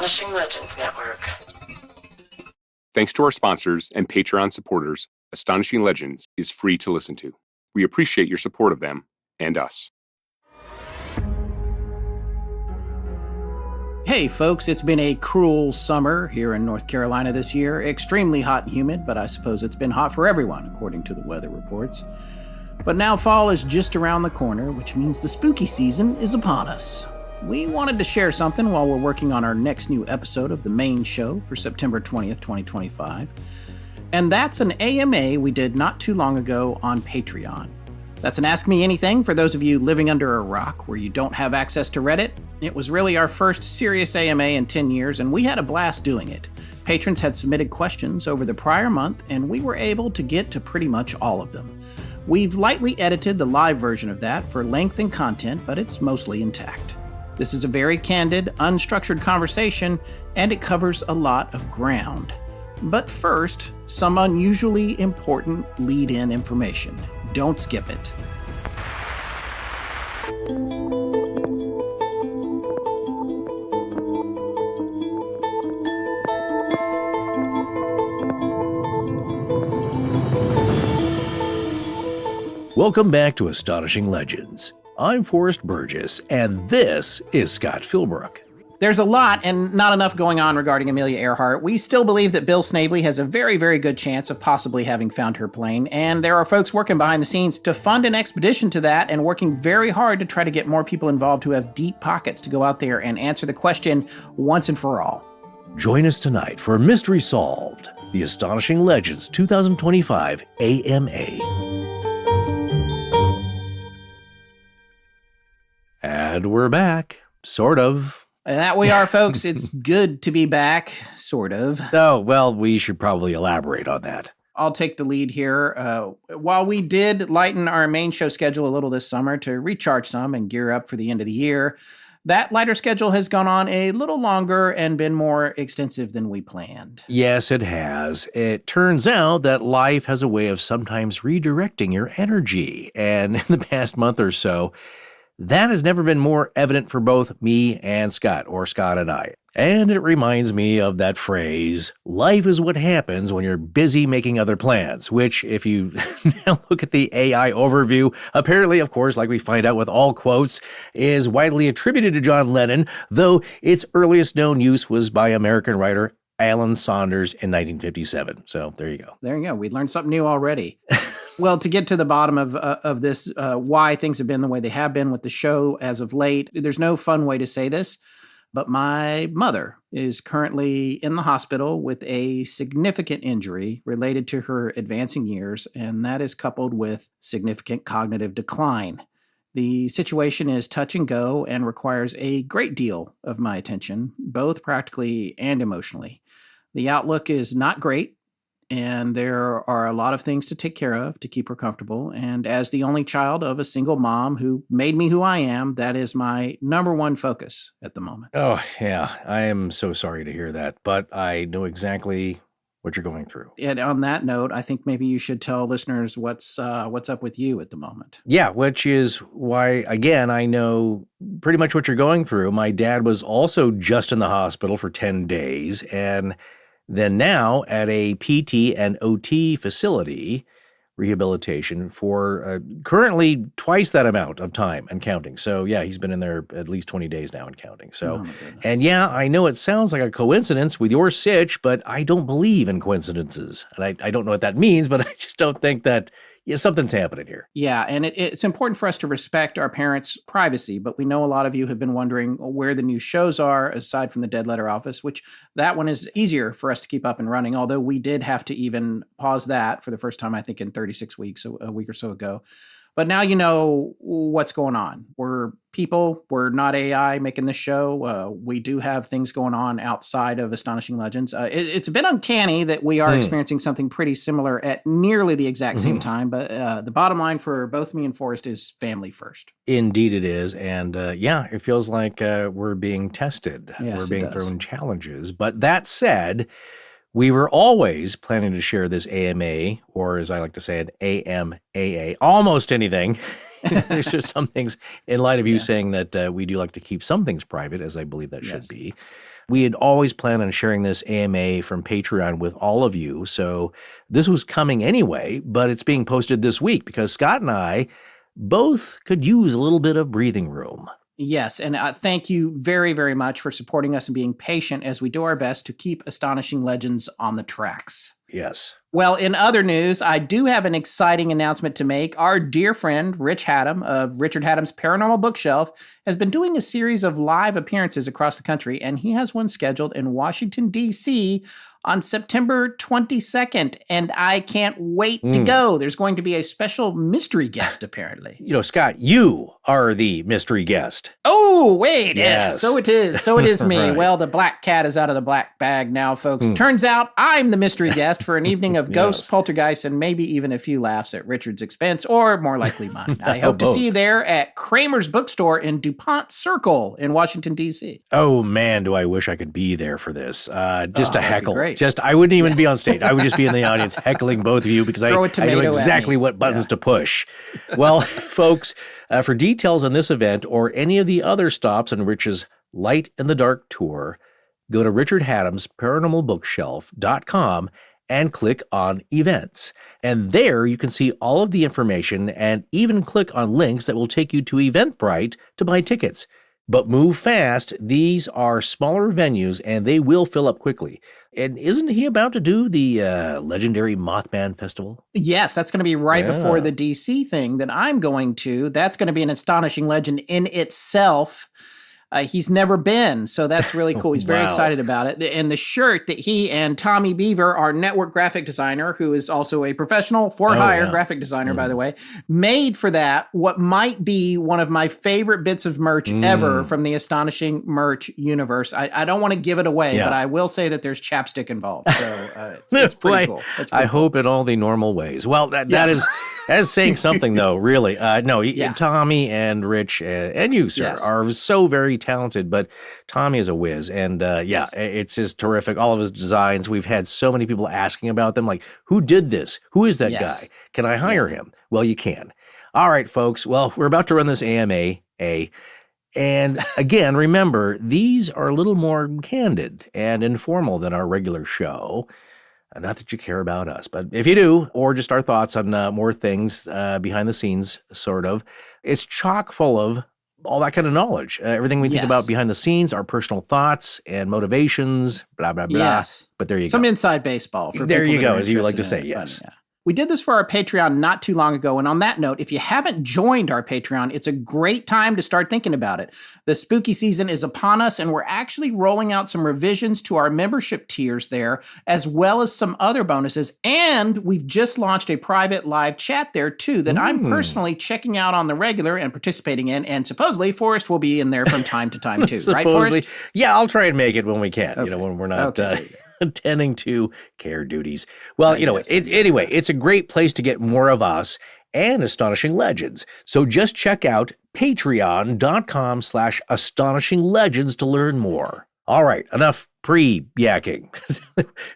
Astonishing Legends Network. Thanks to our sponsors and Patreon supporters, Astonishing Legends is free to listen to. We appreciate your support of them and us. Hey folks, it's been a cruel summer here in North Carolina this year. Extremely hot and humid, but I suppose it's been hot for everyone, according to the weather reports. But now fall is just around the corner, which means the spooky season is upon us. We wanted to share something while we're working on our next new episode of the main show for September 20th, 2025. And that's an AMA we did not too long ago on Patreon. That's an Ask Me Anything for those of you living under a rock where you don't have access to Reddit. It was really our first serious AMA in 10 years, and we had a blast doing it. Patrons had submitted questions over the prior month, and we were able to get to pretty much all of them. We've lightly edited the live version of that for length and content, but it's mostly intact. This is a very candid, unstructured conversation, and it covers a lot of ground. But first, some unusually important lead-in information. Don't skip it. Welcome back to Astonishing Legends. I'm Forrest Burgess, and this is Scott Philbrook. There's a lot and not enough going on regarding Amelia Earhart. We still believe that Bill Snavely has a very, very good chance of possibly having found her plane, and there are folks working behind the scenes to fund an expedition to that and working very hard to try to get more people involved who have deep pockets to go out there and answer the question once and for all. Join us tonight for Mystery Solved, the Astonishing Legends 2025 AMA. And we're back, sort of. That we are, folks. It's good to be back, sort of. Oh, well, we should probably elaborate on that. I'll take the lead here. While we did lighten our main show schedule a little this summer to recharge some and gear up for the end of the year, that lighter schedule has gone on a little longer and been more extensive than we planned. Yes, it has. It turns out that life has a way of sometimes redirecting your energy. And in the past month or so, that has never been more evident for both me and Scott, or Scott and I. And it reminds me of that phrase, life is what happens when you're busy making other plans, which, if you now look at the AI overview, apparently, of course, like we find out with all quotes, is widely attributed to John Lennon, though its earliest known use was by American writer Alan Saunders in 1957. So there you go. There you go. We learned something new already. Well, to get to the bottom of this, why things have been the way they have been with the show as of late, there's no fun way to say this, but my mother is currently in the hospital with a significant injury related to her advancing years, and that is coupled with significant cognitive decline. The situation is touch and go and requires a great deal of my attention, both practically and emotionally. The outlook is not great, and there are a lot of things to take care of to keep her comfortable. And as the only child of a single mom who made me who I am, that is my number one focus at the moment. Oh, yeah. I am so sorry to hear that, but I know exactly what you're going through. And on that note, I think maybe you should tell listeners what's up with you at the moment. Yeah, which is why, again, I know pretty much what you're going through. My dad was also just in the hospital for 10 days, and then now at a PT and OT facility, rehabilitation, for currently twice that amount of time and counting. So yeah, he's been in there at least 20 days now and counting. So, and yeah, I know it sounds like a coincidence with your sitch, but I don't believe in coincidences. And I don't know what that means, but I just don't think that something's happening here. Yeah, and it's important for us to respect our parents' privacy, but we know a lot of you have been wondering where the new shows are, aside from the Dead Letter Office, which that one is easier for us to keep up and running, although we did have to even pause that for the first time, I think, in 36 weeks, a week or so ago. But now you know what's going on. We're people. We're not AI making this show. We do have things going on outside of Astonishing Legends. It's been uncanny that we are experiencing something pretty similar at nearly the exact same time. But the bottom line for both me and Forrest is family first. Indeed it is. And yeah, it feels like we're being tested. Yes, we're being thrown challenges. But that said, we were always planning to share this AMA, or as I like to say, an AMAA, almost anything, There's just some things, in light of you Yeah. saying that we do like to keep some things private, as I believe that should Yes. be. We had always planned on sharing this AMA from Patreon with all of you. So this was coming anyway, but it's being posted this week because Scott and I both could use a little bit of breathing room. Yes, and thank you very, very much for supporting us and being patient as we do our best to keep Astonishing Legends on the tracks. Yes. Well, in other news, I do have an exciting announcement to make. Our dear friend, Rich Haddam of Richard Haddam's Paranormal Bookshelf, has been doing a series of live appearances across the country, and he has one scheduled in Washington, D.C. on September 22nd, and I can't wait to go. There's going to be a special mystery guest, apparently. You know, Scott, you are the mystery guest. Oh, wait. Yes. So it is. So it is me. Right. Well, the black cat is out of the black bag now, folks. Turns out I'm the mystery guest for an evening of ghosts, Yes. poltergeists, and maybe even a few laughs at Richard's expense, or more likely mine. I hope to both. see you there at Kramer's Bookstore in DuPont Circle in Washington, D.C. Oh, man, do I wish I could be there for this. Just to that'd be heckle. great. I wouldn't even be on stage. I would just be in the audience heckling both of you because Throw a I tomato know at exactly me. what buttons to push. Well, folks, for details on this event or any of the other stops on Rich's Light in the Dark tour, go to Richard Haddam's paranormalbookshelf.com and click on events. And there you can see all of the information and even click on links that will take you to Eventbrite to buy tickets. But move fast. These are smaller venues and they will fill up quickly. And isn't he about to do the legendary Mothman Festival? Yes, that's going to be right before Yeah. the DC thing that I'm going to. That's going to be an astonishing legend in itself. He's never been, so that's really cool. He's very Wow. excited about it. And the shirt that he and Tommy Beaver, our network graphic designer, who is also a professional for-hire graphic designer, by the way, made for that what might be one of my favorite bits of merch ever from the Astonishing merch universe. I don't want to give it away, but I will say that there's chapstick involved, so it's pretty cool. It's pretty I hope in all the normal ways. Well, that is saying something, though, really. Tommy and Rich and you, sir, are so very talented, but Tommy is a whiz. And it's just terrific. All of his designs, we've had so many people asking about them, like, who did this? Who is that guy? Can I hire him? Well, you can. All right, folks. Well, we're about to run this AMA. And again, remember, these are a little more candid and informal than our regular show. Not that you care about us, but if you do, or just our thoughts on more things behind the scenes, sort of, it's chock full of all that kind of knowledge. Everything we think about behind the scenes, our personal thoughts and motivations, blah, blah, blah. Yes. But there you go. Some inside baseball. For There people you that go, are as you like to interested say, in it, yes. but, We did this for our Patreon not too long ago. And on that note, if you haven't joined our Patreon, it's a great time to start thinking about it. The spooky season is upon us, and we're actually rolling out some revisions to our membership tiers there, as well as some other bonuses. And we've just launched a private live chat there, too, that I'm personally checking out on the regular and participating in. And supposedly, Forrest will be in there from time to time, too. Right, Forrest? Yeah, I'll try and make it when we can, when we're not tending to care duties. Well, anyway, it's a great place to get more of us and Astonishing Legends. So just check out patreon.com/Astonishing Legends to learn more. All right, enough pre-yakking.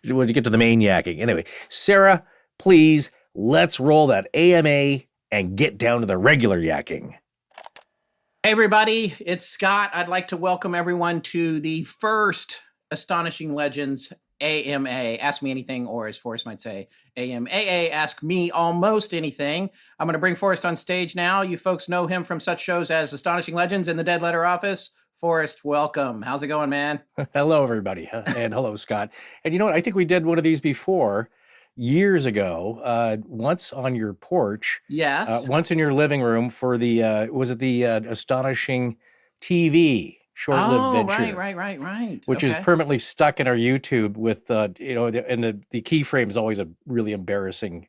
When you get to the main yakking. Anyway, Sarah, please, let's roll that AMA and get down to the regular yakking. Hey, everybody, it's Scott. I'd like to welcome everyone to the first Astonishing Legends AMA, Ask Me Anything, or as Forrest might say, AMAA, Ask Me Almost Anything. I'm going to bring Forrest on stage now. You folks know him from such shows as Astonishing Legends and The Dead Letter Office. Forrest, welcome. How's it going, man? Hello, everybody. And hello, Scott. And you know what? I think we did one of these before years ago, once on your porch. Yes. Once in your living room for the, was it the Astonishing TV short-lived venture? Right. Which is permanently stuck in our YouTube with, and the keyframe is always a really embarrassing,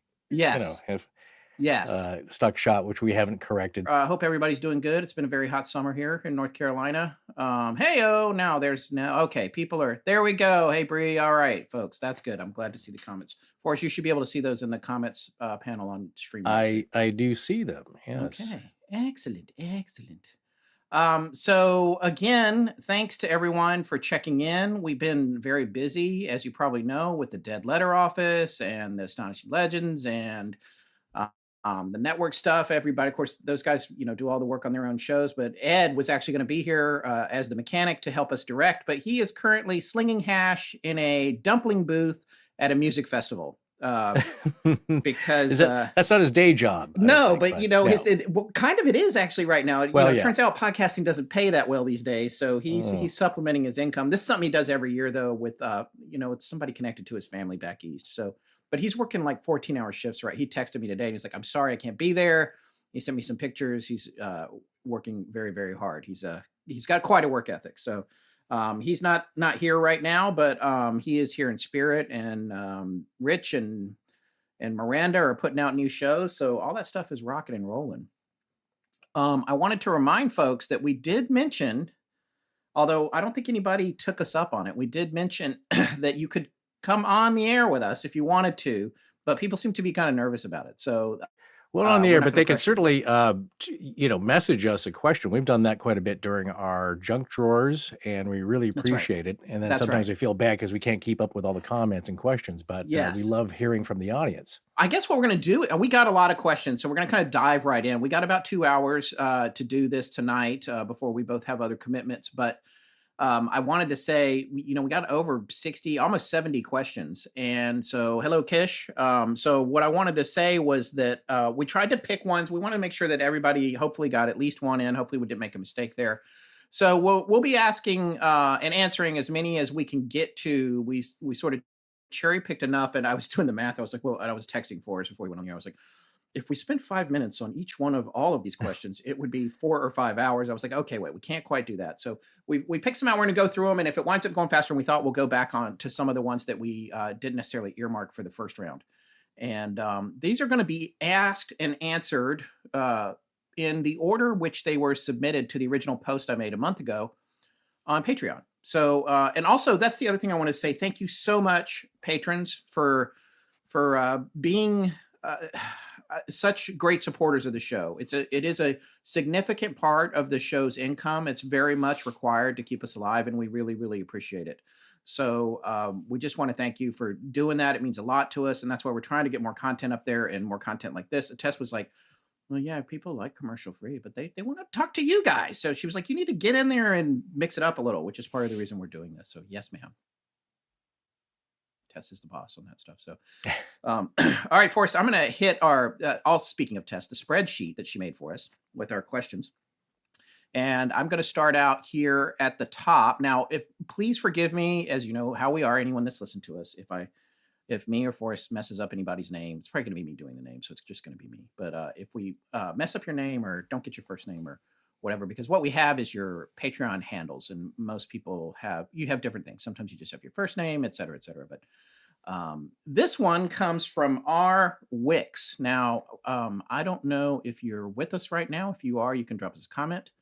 stuck shot, which we haven't corrected. I hope everybody's doing good. It's been a very hot summer here in North Carolina. Okay, people are, there we go. Hey, Bree. All right, folks, that's good. I'm glad to see the comments. Forrest, you should be able to see those in the comments panel on stream. I do see them, yes. Okay, excellent. So again, thanks to everyone for checking in. We've been very busy, as you probably know, with the Dead Letter Office and the Astonishing Legends and The network stuff, everybody, of course, those guys, do all the work on their own shows. But Ed was actually going to be here as the mechanic to help us direct. But he is currently slinging hash in a dumpling booth at a music festival because that's not his day job? No, think, but kind of it is actually right now. It turns out podcasting doesn't pay that well these days, so he's supplementing his income. This is something he does every year though, with it's somebody connected to his family back east. So, but he's working like 14-hour shifts, right? He texted me today and he's like, "I'm sorry, I can't be there." He sent me some pictures. He's working very, very hard. He's got quite a work ethic. So, he's not here right now, but he is here in spirit. And Rich and Miranda are putting out new shows. So all that stuff is rocking and rolling. I wanted to remind folks that we did mention, although I don't think anybody took us up on it, we did mention that you could come on the air with us if you wanted to, but people seem to be kind of nervous about it. So well, on the air, but they can certainly, message us a question. We've done that quite a bit during our junk drawers, and we really appreciate it. And then sometimes we feel bad because we can't keep up with all the comments and questions, but we love hearing from the audience. I guess what we're going to do, we got a lot of questions, so we're going to kind of dive right in. We got about 2 hours to do this tonight before we both have other commitments, but I wanted to say, we got over 60, almost 70 questions. And so, hello, Kish. So what I wanted to say was that we tried to pick ones. We want to make sure that everybody hopefully got at least one in. Hopefully we didn't make a mistake there. So we'll be asking and answering as many as we can get to. We sort of cherry picked enough. And I was doing the math. I was like, and I was texting Forrest before we went on here. I was like, if we spent 5 minutes on each one of all of these questions, it would be 4 or 5 hours. I was like, okay, wait, we can't quite do that. So we picked some out. We're going to go through them. And if it winds up going faster than we thought, we'll go back on to some of the ones that we didn't necessarily earmark for the first round. And these are going to be asked and answered in the order which they were submitted to the original post I made a month ago on Patreon. So, and also that's the other thing I want to say. Thank you so much, patrons, for being such great supporters of the show. It is a significant part of the show's income. It's very much required to keep us alive, and we really, really appreciate it. So we just want to thank you for doing that. It means a lot to us, and that's why we're trying to get more content up there and more content like this. Tess was like, well, yeah, people like commercial free, but they want to talk to you guys. So she was like, you need to get in there and mix it up a little, which is part of the reason we're doing this. So yes, ma'am. Tess is the boss on that stuff. So, all right, Forrest, I'm going to hit our, speaking of Tess, the spreadsheet that she made for us with our questions. And I'm going to start out here at the top. Now, please forgive me, as you know how we are, anyone that's listened to us, if me or Forrest messes up anybody's name, it's probably going to be me doing the name. So it's just going to be me. But if we mess up your name or don't get your first name or whatever, because what we have is your Patreon handles, and most people have different things. Sometimes you just have your first name, et cetera, et cetera. But this one comes from R. Wicks. Now, I don't know if you're with us right now. If you are, you can drop us a comment.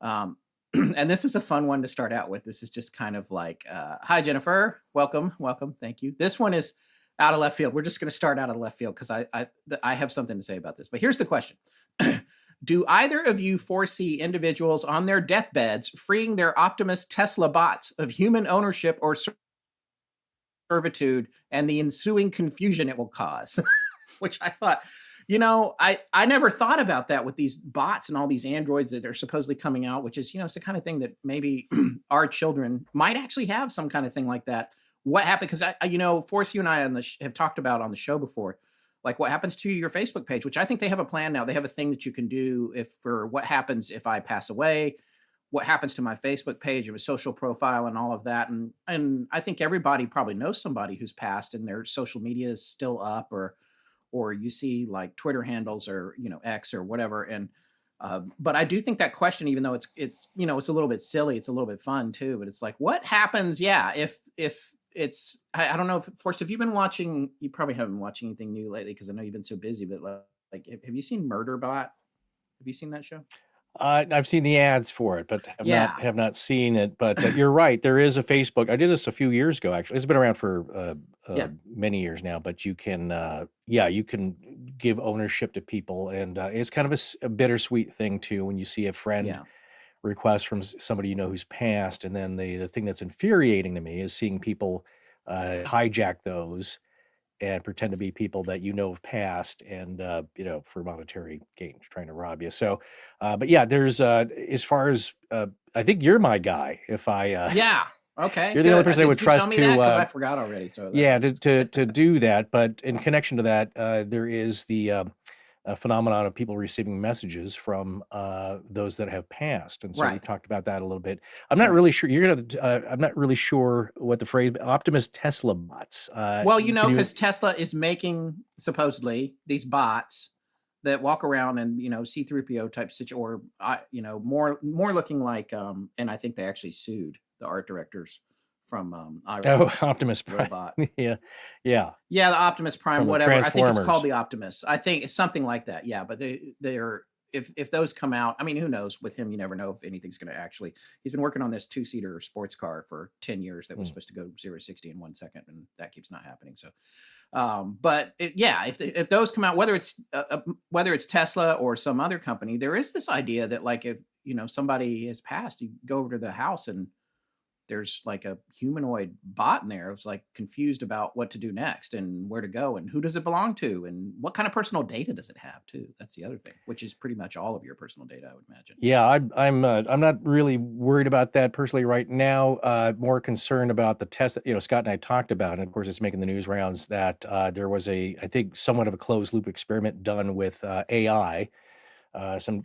And this is a fun one to start out with. This is just kind of like, hi, Jennifer. Welcome. Thank you. This one is out of left field. We're just going to start out of left field because I have something to say about this. But here's the question. Do either of you foresee individuals on their deathbeds freeing their Optimus Tesla bots of human ownership or servitude and the ensuing confusion it will cause? Which I thought, I never thought about that with these bots and all these androids that are supposedly coming out, which is, it's the kind of thing that maybe our children might actually have some kind of thing like that. What happened? Because Forrest, you and I have talked about on the show before, like what happens to your Facebook page, which I think they have a plan now. They have a thing that you can do for what happens if I pass away, what happens to my Facebook page or a social profile and all of that. And I think everybody probably knows somebody who's passed and their social media is still up, or you see like Twitter handles or, X or whatever. And, but I do think that question, even though it's a little bit silly, it's a little bit fun too, but it's like, what happens? Yeah. If it's, I don't know if Forrest, have you been watching, you probably haven't been watching anything new lately, cause I know you've been so busy, but like, have you seen Murderbot? Have you seen that show? I've seen the ads for it, but have not seen it. But you're right. There is a Facebook. I did this a few years ago, actually. It's been around for many years now, but you can, you can give ownership to people. And it's kind of a bittersweet thing too, when you see a friend request from somebody, who's passed. And then the thing that's infuriating to me is seeing people hijack those and pretend to be people that have passed, and for monetary gain, trying to rob you. So, but yeah, there's as far as I think you're my guy. If I Yeah. Okay. you're the only Good. person I would Did you tell trust me that? Because I to forgot already. So yeah to do that. But in connection to that, there is the phenomenon of people receiving messages from those that have passed, and so we right. talked about that a little bit. I'm not Right. really sure. I'm not really sure what the phrase Optimus Tesla bots. Well, Can you? because Tesla is making supposedly these bots that walk around and C-3PO type situation, or more looking like and I think they actually sued the art directors from Oh, Optimus Prime. Robot. Yeah, yeah. Yeah, the Optimus Prime, From the whatever. I think it's Transformers. called the Optimus. I think it's something like that. Yeah, but they're if those come out, I mean, who knows? With him, you never know if anything's going to actually. He's been working on this 2-seater sports car for 10 years that was supposed to go 0-60 in 1 second, and that keeps not happening. So, but if those come out, whether it's Tesla or some other company, there is this idea that like if somebody has passed, you go over to the house and there's like a humanoid bot in there. It's like confused about what to do next and where to go and who does it belong to and what kind of personal data does it have too. That's the other thing, which is pretty much all of your personal data, I would imagine. Yeah, I'm not really worried about that personally right now. More concerned about the test that Scott and I talked about, and of course it's making the news rounds that there was I think somewhat of a closed loop experiment done with AI. Some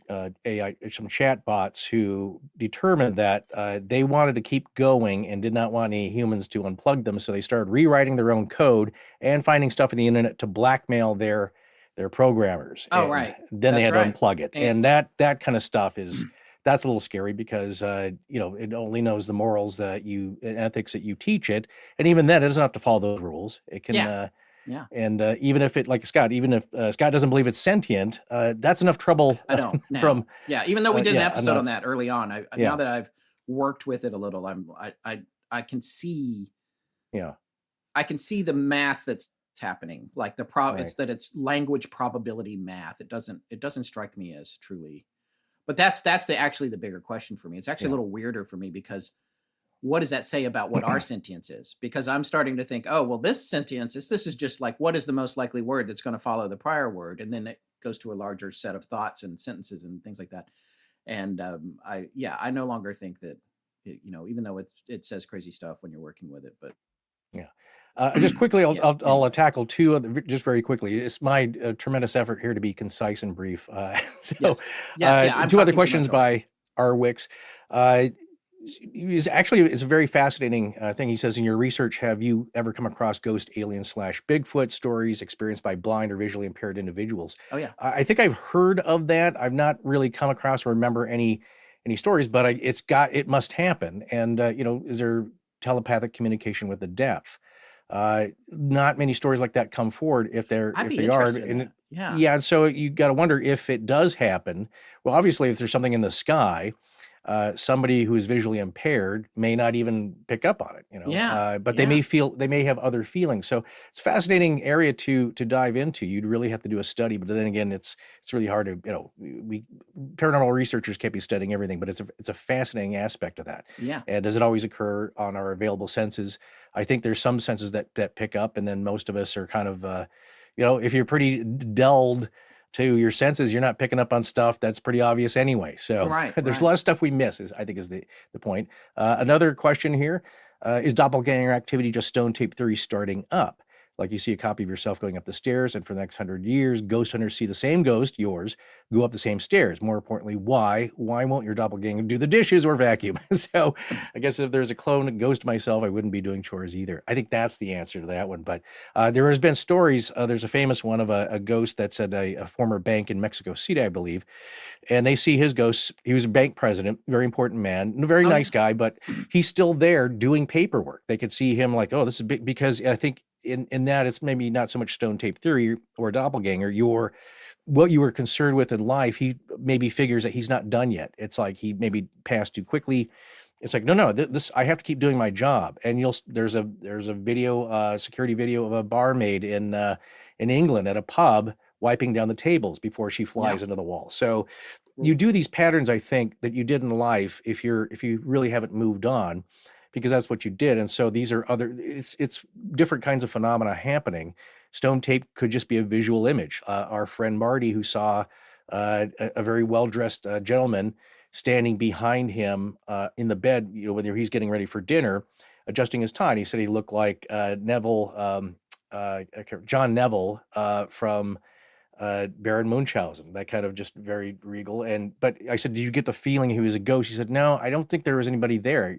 chat bots who determined that they wanted to keep going and did not want any humans to unplug them, so they started rewriting their own code and finding stuff on the internet to blackmail their programmers. Oh, And right. then they That's had right. to unplug it, and that kind of stuff that's a little scary because it only knows the morals and ethics that you teach it, and even then it doesn't have to follow those rules. It can. Yeah. And even if it, like Scott, even if Scott doesn't believe it's sentient, that's enough trouble. I don't now. From even though we did an episode not- on that early on, now that I've worked with it a little, I can see. Yeah. I can see the math that's happening. Like it's language probability math. It doesn't strike me as truly. But that's actually the bigger question for me. It's actually a little weirder for me because what does that say about what our sentience is? Because I'm starting to think, oh, well, this sentience this is just like, what is the most likely word that's going to follow the prior word? And then it goes to a larger set of thoughts and sentences and things like that. And I no longer think that, even though it says crazy stuff when you're working with it, but just quickly, I'll tackle two just very quickly. It's my tremendous effort here to be concise and brief. Two other questions by Arwix. It's a very fascinating thing. He says, in your research, have you ever come across ghost, alien / Bigfoot stories experienced by blind or visually impaired individuals? Oh yeah. I think I've heard of that. I've not really come across or remember any stories, but it must happen. And is there telepathic communication with the deaf? Not many stories like that come forward if they are. And and so you got to wonder if it does happen. Well, obviously, if there's something in the sky, somebody who is visually impaired may not even pick up on it, but they may have other feelings. So it's a fascinating area to dive into. You'd really have to do a study, but then again, it's really hard to, we paranormal researchers can't be studying everything, but it's a fascinating aspect of that. Yeah. And does it always occur on our available senses? I think there's some senses that pick up, and then most of us are kind of, if you're pretty dulled to your senses, you're not picking up on stuff that's pretty obvious anyway. So there's a lot of stuff we miss, I think is the point. Another question here, is doppelganger activity just stone tape theory starting up? Like you see a copy of yourself going up the stairs, and for the next 100 years, ghost hunters see the same ghost, yours, go up the same stairs. More importantly, why won't your doppelganger do the dishes or vacuum? So I guess if there's a clone ghost myself, I wouldn't be doing chores either. I think that's the answer to that one. But there has been stories. There's a famous one of a ghost that's at a former bank in Mexico City, I believe. And they see his ghost. He was a bank president, very important man, a very nice guy, but he's still there doing paperwork. They could see him like, oh, this is big, because I think in that it's maybe not so much stone tape theory or doppelganger. What you were concerned with in life, he maybe figures that he's not done yet. It's like he maybe passed too quickly. It's like, no, this I have to keep doing my job. And there's a video, security video of a barmaid in England at a pub wiping down the tables before she flies into the wall. So you do these patterns, I think, that you did in life if you really haven't moved on, because that's what you did. And so these are it's different kinds of phenomena happening. stone tape could just be a visual image. Our friend Marty, who saw a very well-dressed gentleman standing behind him in the bed, when he's getting ready for dinner, adjusting his tie. And he said he looked like John Neville from Baron Munchausen, that kind of just very regal. But I said, did you get the feeling he was a ghost? He said, no, I don't think there was anybody there.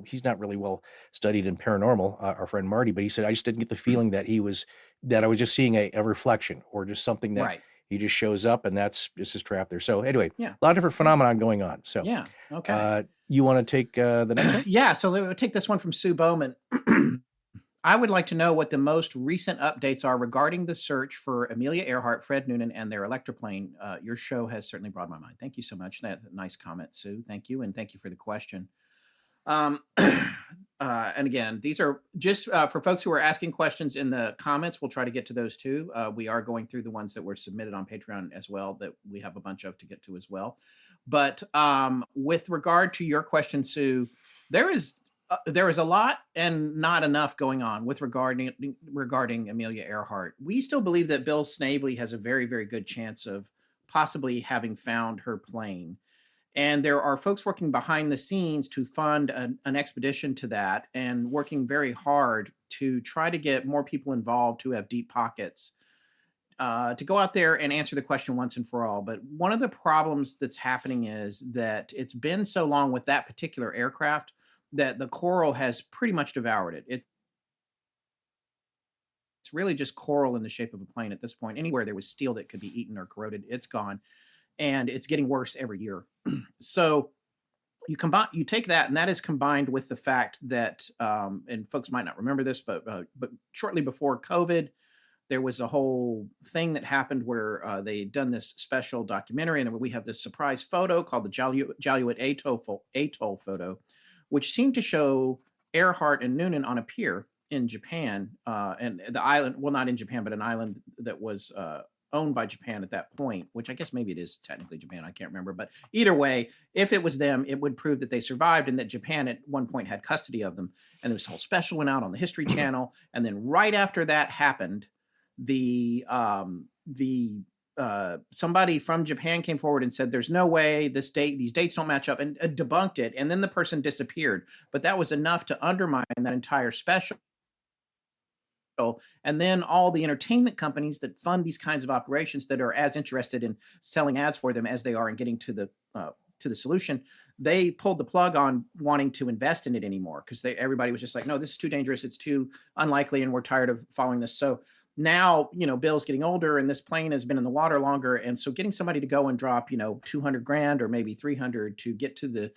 He's not really well studied in paranormal, our friend Marty, but he said, I just didn't get the feeling that I was just seeing a reflection or just something that he just shows up and that's just his trap there. So anyway, a lot of different phenomenon going on. So yeah. Okay. You want to take the next one? Yeah. So we'll take this one from Sue Bowman. I would like to know what the most recent updates are regarding the search for Amelia Earhart, Fred Noonan, and their electroplane. Your show has certainly broadened my mind. Thank you so much. That nice comment, Sue. Thank you, and thank you for the question. And again, these are just for folks who are asking questions in the comments. We'll try to get to those too. We are going through the ones that were submitted on Patreon as well, that we have a bunch of to get to as well. But with regard to your question, Sue, there is a lot and not enough going on with regarding Amelia Earhart. We still believe that Bill Snavely has a very, very good chance of possibly having found her plane. And there are folks working behind the scenes to fund an expedition to that and working very hard to try to get more people involved who have deep pockets to go out there and answer the question once and for all. But one of the problems that's happening is that it's been so long with that particular aircraft that the coral has pretty much devoured it. It's really just coral in the shape of a plane at this point. Anywhere there was steel that could be eaten or corroded, it's gone. And it's getting worse every year. So you take that, and that is combined with the fact that, and folks might not remember this, but shortly before COVID, there was a whole thing that happened where they'd done this special documentary, and we have this surprise photo called the Jaluyut Atoll photo, which seemed to show Earhart and Noonan on a pier in Japan, and the island, well, not in Japan, but an island that was owned by Japan at that point, which I guess maybe it is technically Japan. I can't remember. But either way, if it was them, it would prove that they survived and that Japan at one point had custody of them. And this whole special went out on the History Channel. And then right after that happened, somebody from Japan came forward and said, there's no way these dates don't match up, and debunked it. And then the person disappeared. But that was enough to undermine that entire special. And then all the entertainment companies that fund these kinds of operations that are as interested in selling ads for them as they are in getting to the solution, they pulled the plug on wanting to invest in it anymore, because everybody was just like, no, this is too dangerous, it's too unlikely, and we're tired of following this. So now, Bill's getting older and this plane has been in the water longer. And so getting somebody to go and drop, $200,000 or maybe $300,000 to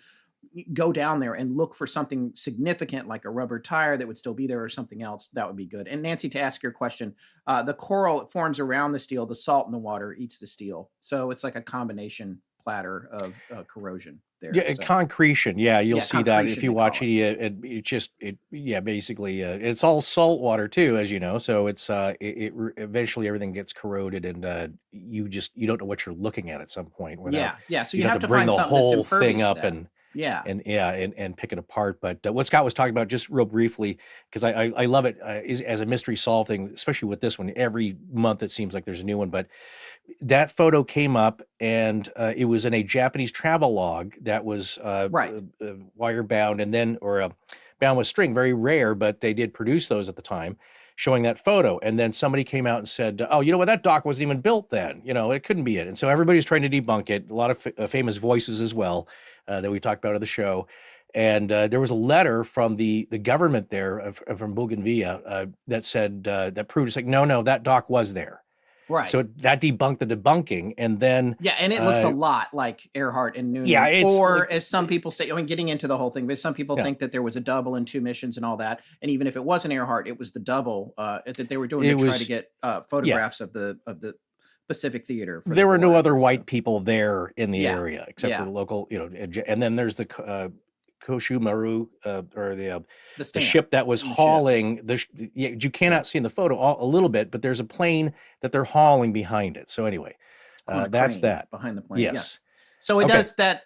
go down there and look for something significant like a rubber tire that would still be there or something else, that would be good. And Nancy, to ask your question, the coral forms around the steel, the salt in the water eats the steel. So it's like a combination platter of corrosion there. Yeah, so. Concretion. Yeah, you'll see that if you watch it. Basically, it's all salt water too, as you know. So it's eventually everything gets corroded, and you don't know what you're looking at some point. Yeah. So you have to bring find the something whole that's impervious thing up to that. and. Yeah. And pick it apart. But what Scott was talking about, just real briefly, because I love it as a mystery solving, especially with this one. Every month it seems like there's a new one. But that photo came up, and it was in a Japanese travel log that was wire bound or bound with string. Very rare, but they did produce those at the time, showing that photo. And then somebody came out and said, oh, you know what, that dock wasn't even built then. It couldn't be it. And so everybody's trying to debunk it. A lot of famous voices as well. That we talked about on the show. And there was a letter from the government there from Bougainville that said, that proved, it's like, no, that dock was there. Right. So that debunked the debunking. And then. Yeah. And it looks a lot like Earhart and Noonan. Yeah. Or as some people say, getting into the whole thing, but some people think that there was a double in 2 missions and all that. And even if it wasn't Earhart, it was the double that they were doing try to get photographs of the Pacific Theater. There were no other white people there in the area except for the local, and then there's the Koshu Maru or the ship that was hauling you cannot see in the photo a little bit, but there's a plane that they're hauling behind it. So anyway, that's that behind the plane. Yes. So it does that.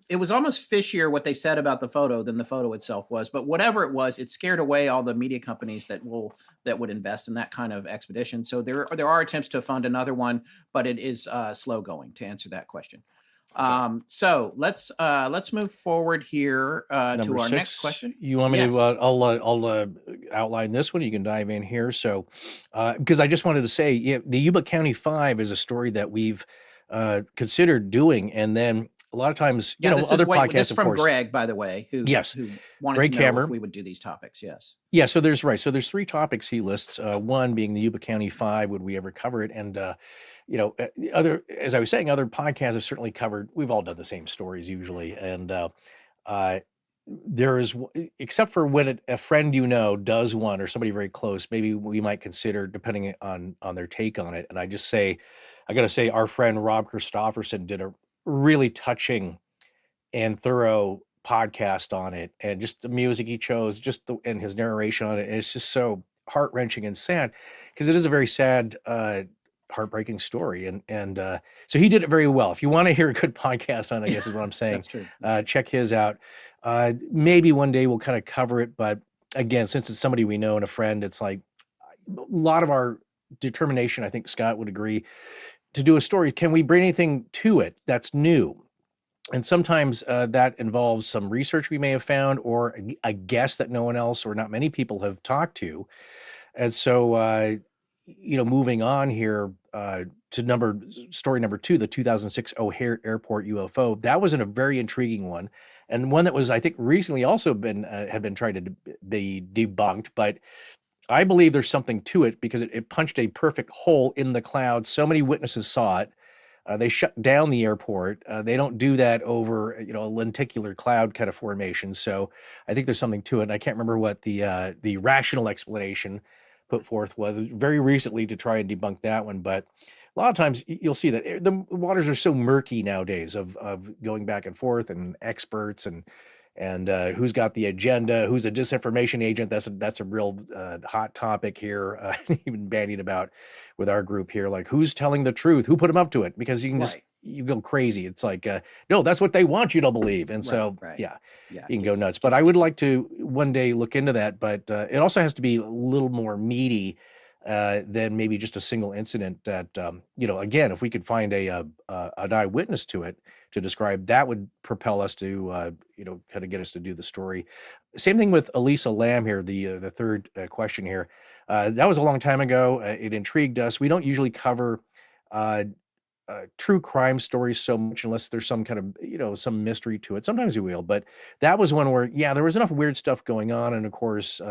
it was almost fishier what they said about the photo than the photo itself was. But whatever it was, it scared away all the media companies that would invest in that kind of expedition. So there are attempts to fund another one, but it is slow going, to answer that question. So let's move forward here to our next question. You want me to? I'll outline this one. You can dive in here. So, because I just wanted to say, the Yuba County 5 is a story that we've considered doing, and then a lot of times, other podcasts. This is from of course, Greg, by the way, who wanted Greg to know Kammer. if we would do these topics. Yes. Yeah. So there's 3 topics he lists. One being the Yuba County 5. Would we ever cover it? And as I was saying, other podcasts have certainly covered. We've all done the same stories usually, and there is, except for when a friend does one, or somebody very close, maybe we might consider, depending on their take on it. And I got to say, our friend Rob Christofferson did a really touching and thorough podcast on it, and just the music he chose, and his narration on it, and it's just so heart-wrenching and sad, because it is a very sad, heartbreaking story, and so he did it very well. If you want to hear a good podcast on it, I guess is what I'm saying. That's true. Check his out. Maybe one day we'll kind of cover it, but again, since it's somebody we know and a friend, it's like a lot of our determination, I think Scott would agree, to do a story. Can we bring anything to it that's new? And sometimes that involves some research we may have found, or a guest that no one else or not many people have talked to. And so, moving on here to story number 2, the 2006 O'Hare Airport UFO. That was a very intriguing one, and one that was, I think, recently also had been tried to be debunked. But I believe there's something to it, because it punched a perfect hole in the clouds. So many witnesses saw it. They shut down the airport. They don't do that over, a lenticular cloud kind of formation. So I think there's something to it. And I can't remember what the rational explanation put forth was very recently to try and debunk that one. But a lot of times you'll see that the waters are so murky nowadays of going back and forth, and experts, and who's got the agenda, who's a disinformation agent. That's a real hot topic here, even bandied about with our group here. Like, who's telling the truth? Who put them up to it? Because you can you go crazy. It's like, no, that's what they want you to believe. And you can go nuts. But I would like to one day look into that. But it also has to be a little more meaty than maybe just a single incident that, again, if we could find an eyewitness to it to describe, that would propel us to, kind of get us to do the story. Same thing with Elisa Lamb here, the third question here. That was a long time ago. It intrigued us. We don't usually cover true crime stories so much unless there's some kind of, some mystery to it. Sometimes we will, but that was one where, there was enough weird stuff going on. And of course,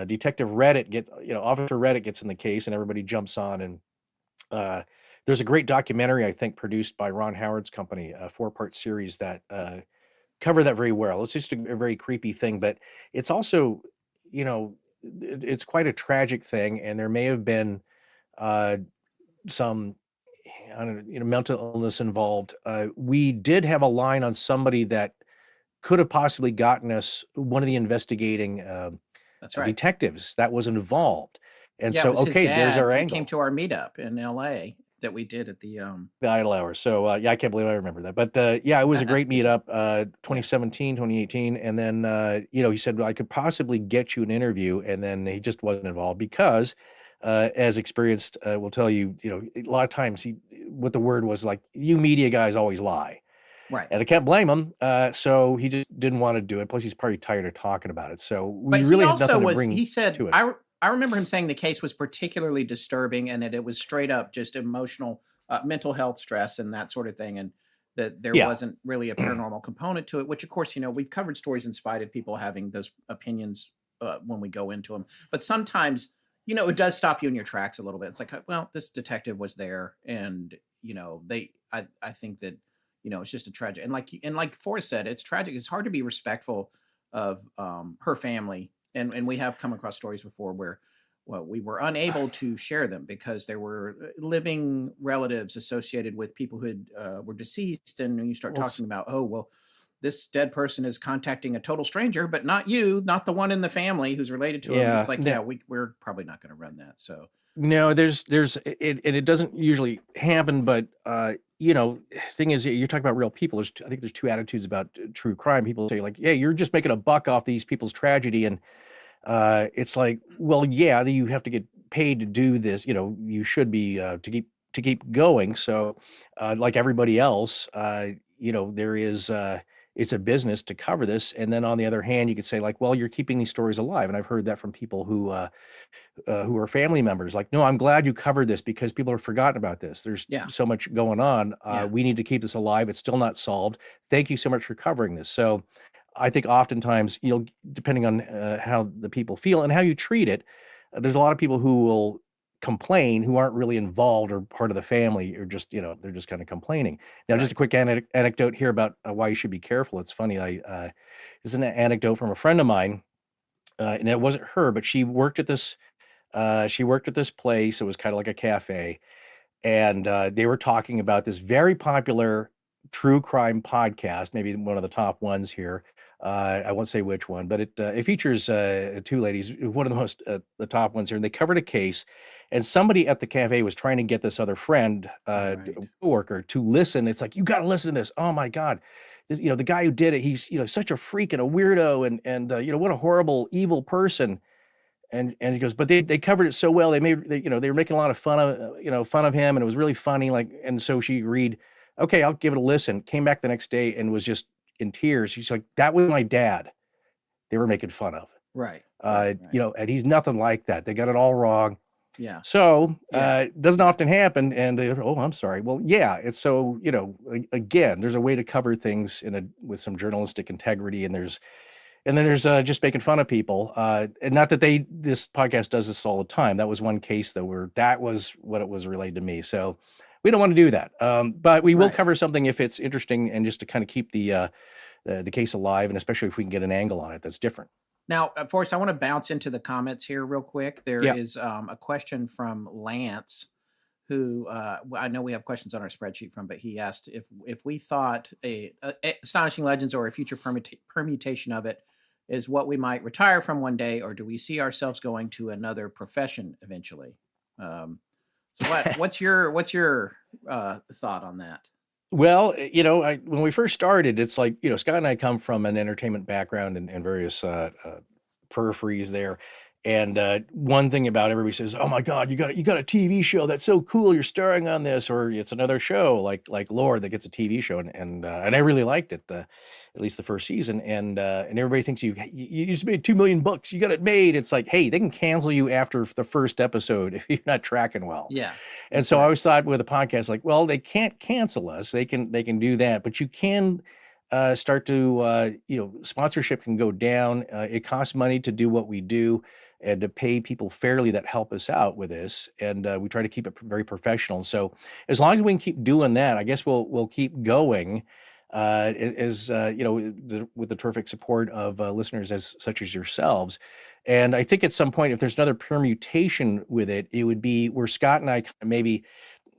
Detective Reddit Officer Reddit gets in the case, and everybody jumps on. And there's a great documentary, I think, produced by Ron Howard's company, a 4-part series that cover that very well. It's just a very creepy thing, but it's also, it's quite a tragic thing. And there may have been some, I don't know, mental illness involved. We did have a line on somebody that could have possibly gotten us one of the investigating That's right. detectives that was involved. And so, okay, there's our angle. He came to our meetup in LA that we did at the Idle Hour. So I can't believe I remember that. But it was a great meetup, 2017, 2018. And then, he said, well, I could possibly get you an interview. And then he just wasn't involved because, as experienced will tell you, a lot of times what the word was like, you media guys always lie. Right. And I can't blame him. So he just didn't want to do it. Plus, he's probably tired of talking about it. So we really have nothing to bring he said, to it. I remember him saying the case was particularly disturbing, and that it was straight up just emotional, mental health stress and that sort of thing. And that there wasn't really a paranormal component to it, which of course, we've covered stories in spite of people having those opinions when we go into them. But sometimes, it does stop you in your tracks a little bit. It's like, well, this detective was there, and, I think that, it's just a tragic, and like Forrest said, it's tragic. It's hard to be respectful of her family. And we have come across stories before where, we were unable to share them because there were living relatives associated with people who were deceased. And you start talking about, this dead person is contacting a total stranger, but not you, not the one in the family who's related to him. It's like, we're probably not going to run that. So No, and it doesn't usually happen, but thing is, you're talking about real people. I think there's two attitudes about true crime. People say like, "Hey, you're just making a buck off these people's tragedy," and it's like, well, yeah, you have to get paid to do this. You should be to keep going. So, like everybody else, there is. It's a business to cover this, and then on the other hand, you could say like, well, you're keeping these stories alive, and I've heard that from people who are family members. Like, no, I'm glad you covered this because people have forgotten about this. There's Yeah. so much going on. Yeah. We need to keep this alive. It's still not solved. Thank you so much for covering this. So, I think oftentimes, depending on how the people feel and how you treat it, there's a lot of people who will complain who aren't really involved or part of the family, or just they're just kind of complaining. Now, just a Right. quick anecdote here about why you should be careful. It's funny. This is an anecdote from a friend of mine, and it wasn't her, but she worked at this place. It was kind of like a cafe, and they were talking about this very popular true crime podcast, maybe one of the top ones here. I won't say which one, but it features two ladies, one of the top ones here, and they covered a case. And somebody at the cafe was trying to get this other friend, Right. coworker, to listen. It's like, you got to listen to this. Oh my God, the guy who did it, he's such a freak and a weirdo, and what a horrible, evil person. And he goes, but they covered it so well. They were making a lot of fun of him, and it was really funny. Like, and so she agreed, okay, I'll give it a listen. Came back the next day and was just in tears. She's like, that was my dad. They were making fun of. Right. Right. And he's nothing like that. They got it all wrong. Yeah. So Yeah. it doesn't often happen. And oh, I'm sorry. Well, yeah, it's so again, there's a way to cover things with some journalistic integrity, and then there's just making fun of people. And not that this podcast does this all the time. That was one case though, where that was what it was relayed to me. So we don't want to do that. But we will Right. cover something if it's interesting, and just to kind of keep the case alive, and especially if we can get an angle on it that's different. Now, Forrest, I want to bounce into the comments here real quick. There Yeah. is a question from Lance, who I know we have questions on our spreadsheet from, but he asked if we thought a Astonishing Legends or a future permutation of it is what we might retire from one day, or do we see ourselves going to another profession eventually? So what's your thought on that? Well, when we first started, it's like, Scott and I come from an entertainment background and various peripheries there. And one thing about everybody says, "Oh my God, you got a TV show that's so cool. You're starring on this," or it's another show like Lord that gets a TV show, and I really liked it, at least the first season. And everybody thinks you just made $2 million. You got it made. It's like, hey, they can cancel you after the first episode if you're not tracking well. Yeah, And so I always thought with a podcast, like, well, they can't cancel us. They can do that, but you can start to sponsorship can go down. It costs money to do what we do and to pay people fairly that help us out with this. And we try to keep it very professional. So as long as we can keep doing that, I guess we'll keep going. With the terrific support of listeners such as yourselves. And I think at some point, if there's another permutation with it, it would be where Scott and I maybe,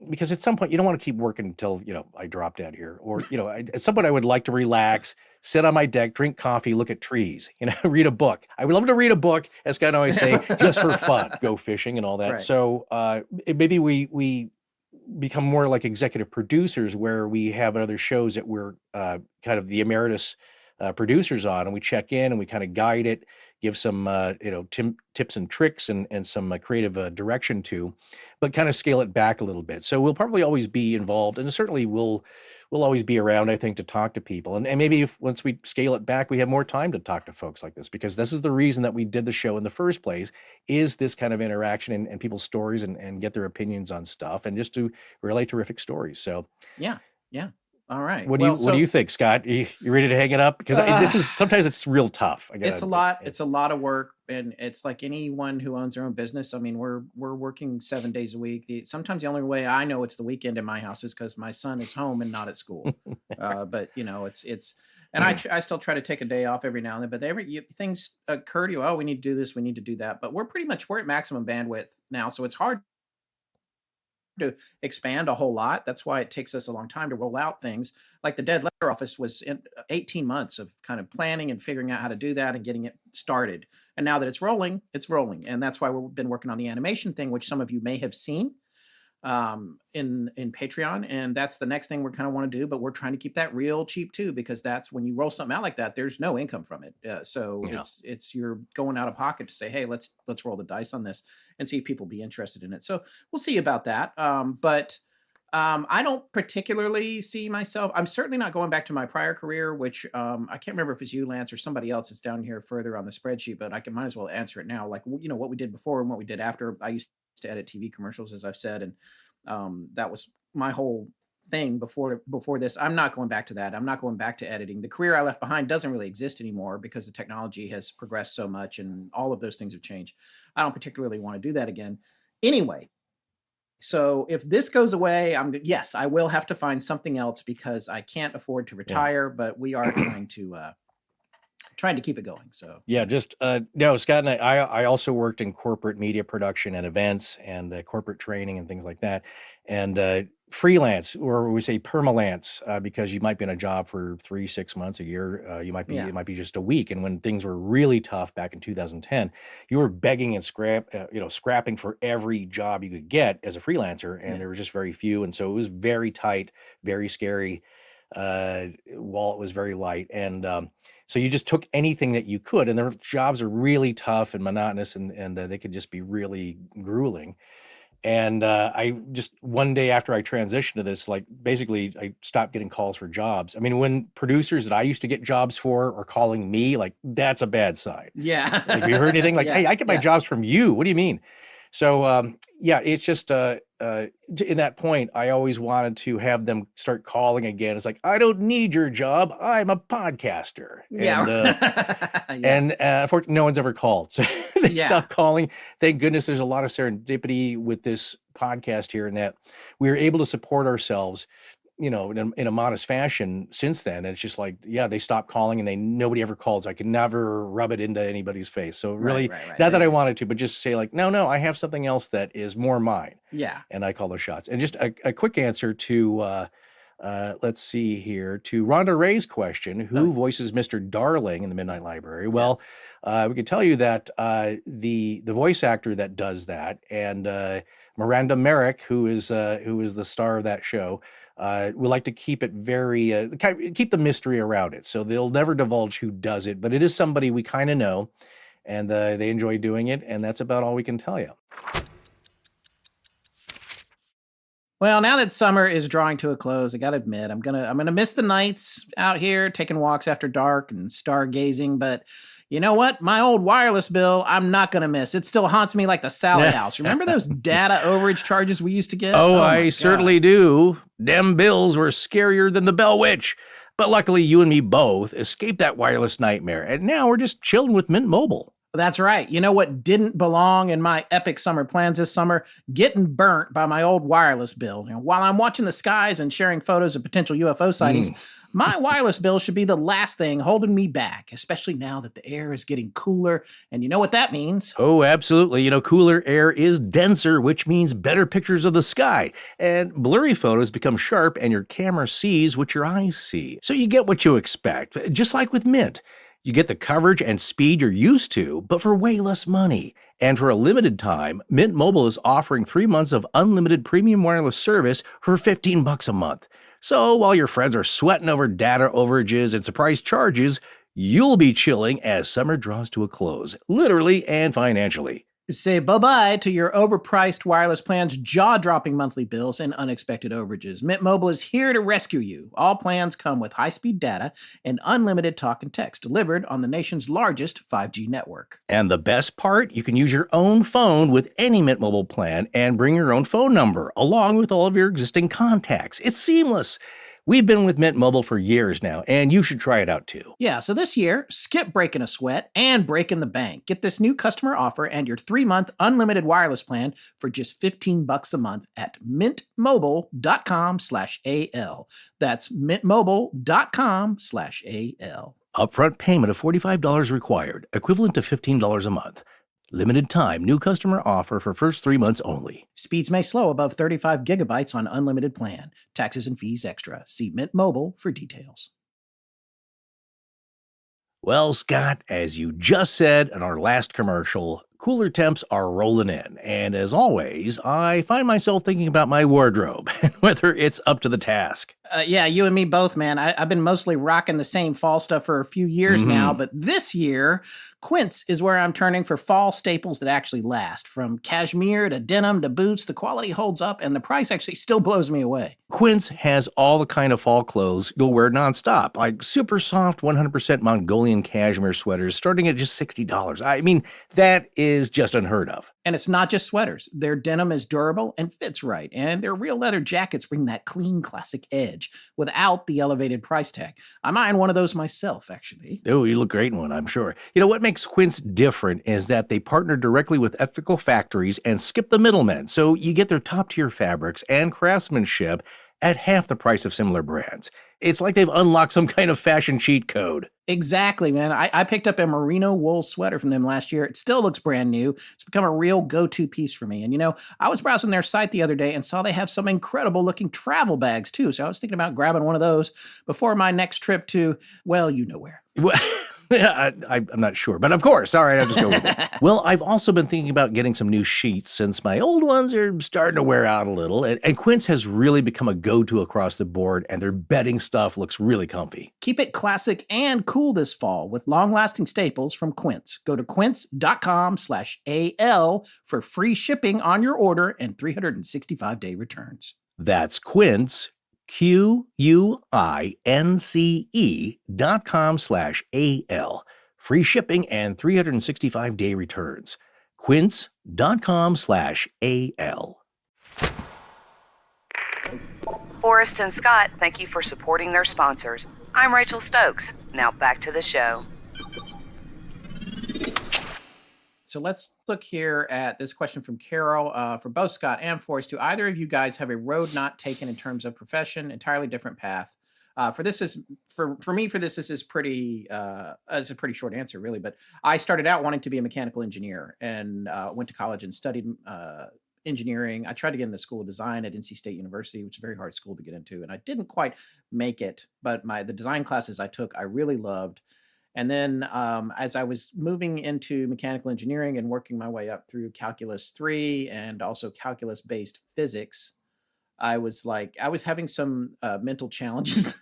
because at some point you don't want to keep working until I drop dead here, or at some point I would like to relax, sit on my deck, drink coffee, look at trees, read a book. I would love to read a book, as Scott and I always say, just for fun, go fishing and all that. Right. So maybe we become more like executive producers, where we have other shows that we're kind of the emeritus producers on, and we check in and we kind of guide it, give some tips and tricks and some creative direction to, but kind of scale it back a little bit. So we'll probably always be involved, and certainly we'll always be around, I think, to talk to people. And maybe once we scale it back, we have more time to talk to folks like this, because this is the reason that we did the show in the first place, is this kind of interaction and people's stories and get their opinions on stuff, and just to relay terrific stories. So yeah. All right. What do you think, Scott? You ready to hang it up? Because sometimes it's real tough. It's a lot. It's a lot of work, and it's like anyone who owns their own business. I mean, we're working 7 days a week. Sometimes the only way I know it's the weekend in my house is because my son is home and not at school. But it's and I still try to take a day off every now and then. But things occur to you. Oh, we need to do this. We need to do that. But we're at maximum bandwidth now, so it's hard to expand a whole lot. That's why it takes us a long time to roll out things. like the dead letter office was 18 months of kind of planning and figuring out how to do that and getting it started. And now that it's rolling. And that's why we've been working on the animation thing, which some of you may have seen in Patreon. And that's the next thing we're kind of want to do, but we're trying to keep that real cheap too, because that's when you roll something out like that, there's no income from it. It's you're going out of pocket to say, hey, let's roll the dice on this and see if people be interested in it. So we'll see about that. But I don't particularly see myself. I'm certainly not going back to my prior career, which I can't remember if it's you, Lance, or somebody else that's down here further on the spreadsheet, but might as well answer it now. Like, what we did before and what we did after. I used to edit TV commercials, as I've said, and that was my whole thing before this. I'm not going back to that. I'm not going back to editing. The career I left behind doesn't really exist anymore because the technology has progressed so much and all of those things have changed. I don't particularly want to do that again. Anyway, so if this goes away, yes, I will have to find something else because I can't afford to retire, but we are trying to keep it going. So no, Scott and I also worked in corporate media production and events and corporate training and things like that, and freelance, or we say permalance, because you might be in a job for 3-6 months, a year. It might be just a week. And when things were really tough back in 2010, you were begging and scrapping for every job you could get as a freelancer, and there were just very few, and so it was very tight, very scary. Wallet was very light, and so you just took anything that you could, and their jobs are really tough and monotonous, and they could just be really grueling. And I just, one day after I transitioned to this, basically I stopped getting calls for jobs. I mean, when producers that I used to get jobs for are calling me, that's a bad sign. Yeah. Have you heard anything? Hey, I get my jobs from you. What do you mean? So it's just in that point, I always wanted to have them start calling again. It's I don't need your job. I'm a podcaster. And unfortunately, no one's ever called. So they stopped calling. Thank goodness there's a lot of serendipity with this podcast here, and that we were able to support ourselves, in a modest fashion since then. And it's just they stopped calling, and nobody ever calls. I could never rub it into anybody's face. So really, not that I wanted to, but just say no, I have something else that is more mine. Yeah. And I call those shots. And just a quick answer to, let's see here, to Rhonda Ray's question, who voices Mr. Darling in the Midnight Library? Well, we can tell you that the voice actor that does that, and Miranda Merrick, who is the star of that show, we like to keep it very, keep the mystery around it. So they'll never divulge who does it, but it is somebody we kind of know, and they enjoy doing it. And that's about all we can tell you. Well, now that summer is drawing to a close, I got to admit, I'm gonna miss the nights out here taking walks after dark and stargazing. But you know what? My old wireless bill, I'm not going to miss. It still haunts me like the salad house. Remember those data overage charges we used to get? Oh, I certainly do. Dem bills were scarier than the Bell Witch. But luckily, you and me both escaped that wireless nightmare. And now we're just chilling with Mint Mobile. That's right. You know what didn't belong in my epic summer plans this summer? Getting burnt by my old wireless bill. While I'm watching the skies and sharing photos of potential UFO sightings, my wireless bill should be the last thing holding me back, especially now that the air is getting cooler. And you know what that means? Oh, absolutely. Cooler air is denser, which means better pictures of the sky. And blurry photos become sharp, and your camera sees what your eyes see. So you get what you expect, just like with Mint. You get the coverage and speed you're used to, but for way less money. And for a limited time, Mint Mobile is offering 3 months of unlimited premium wireless service for $15 a month. So while your friends are sweating over data overages and surprise charges, you'll be chilling as summer draws to a close, literally and financially. Say bye-bye to your overpriced wireless plans, jaw-dropping monthly bills, and unexpected overages. Mint Mobile is here to rescue you. All plans come with high-speed data and unlimited talk and text delivered on the nation's largest 5G network. And the best part, you can use your own phone with any Mint Mobile plan and bring your own phone number, along with all of your existing contacts. It's seamless. We've been with Mint Mobile for years now, and you should try it out too. Yeah, so this year, skip breaking a sweat and breaking the bank. Get this new customer offer and your 3-month unlimited wireless plan for just $15 a month at mintmobile.com/AL. That's mintmobile.com/AL. Upfront payment of $45 required, equivalent to $15 a month. Limited time, new customer offer for first 3 months only. Speeds may slow above 35 gigabytes on unlimited plan. Taxes and fees extra. See Mint Mobile for details. Well, Scott, as you just said in our last commercial, cooler temps are rolling in. And as always, I find myself thinking about my wardrobe and whether it's up to the task. Yeah, you and me both, man. I've been mostly rocking the same fall stuff for a few years now, but this year, Quince is where I'm turning for fall staples that actually last. From cashmere to denim to boots, the quality holds up and the price actually still blows me away. Quince has all the kind of fall clothes you'll wear nonstop, like super soft 100% Mongolian cashmere sweaters starting at just $60. I mean, that is just unheard of. And it's not just sweaters. Their denim is durable and fits right. And their real leather jackets bring that clean, classic edge without the elevated price tag. I'm eyeing one of those myself, actually. Oh, you look great in one, I'm sure. You know, what makes Quince different is that they partner directly with ethical factories and skip the middlemen. So you get their top-tier fabrics and craftsmanship at half the price of similar brands. It's like they've unlocked some kind of fashion cheat code. Exactly, man. I picked up a merino wool sweater from them last year. It still looks brand new. It's become a real go-to piece for me. And, you know, I was browsing their site the other day and saw they have some incredible looking travel bags, too. So I was thinking about grabbing one of those before my next trip to, well, you know where. Well, yeah, I'm not sure, but of course. All right, I'll just go with it. Well, I've also been thinking about getting some new sheets since my old ones are starting to wear out a little. And Quince has really become a go-to across the board, and their bedding stuff looks really comfy. Keep it classic and cool this fall with long-lasting staples from Quince. Go to quince.com/AL for free shipping on your order and 365-day returns. That's Quince, QUINCE.com/AL. Free shipping and 365-day returns. Quince.com/AL. Forrest and Scott, thank you for supporting their sponsors. I'm Rachel Stokes. Now back to the show. So let's look here at this question from Carol for both Scott and Forrest. Do either of you guys have a road not taken in terms of profession, entirely different path? For this is for me for this is pretty it's a pretty short answer really, but I started out wanting to be a mechanical engineer and went to college and studied engineering. I tried to get into the School of Design at NC State University, which is a very hard school to get into, and I didn't quite make it. But the design classes I took, I really loved. And then as I was moving into mechanical engineering and working my way up through Calculus 3 and also calculus-based physics, I was having some mental challenges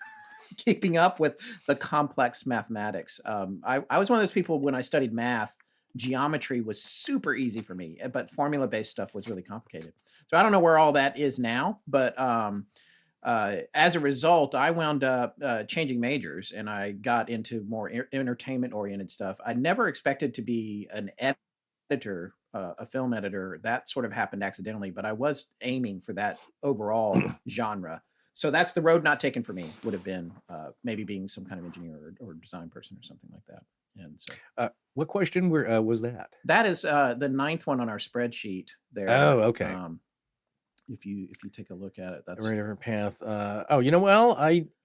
keeping up with the complex mathematics. I was one of those people when I studied math, geometry was super easy for me, but formula-based stuff was really complicated. So I don't know where all that is now, but as a result, I wound up changing majors and I got into more entertainment-oriented stuff. I never expected to be an editor, a film editor. That sort of happened accidentally, but I was aiming for that overall genre. So that's the road not taken for me, would have been maybe being some kind of engineer or design person or something like that. And so, what question was that? that is the ninth one on our spreadsheet there. Oh, okay. If you take a look at it, that's Very different path. Well,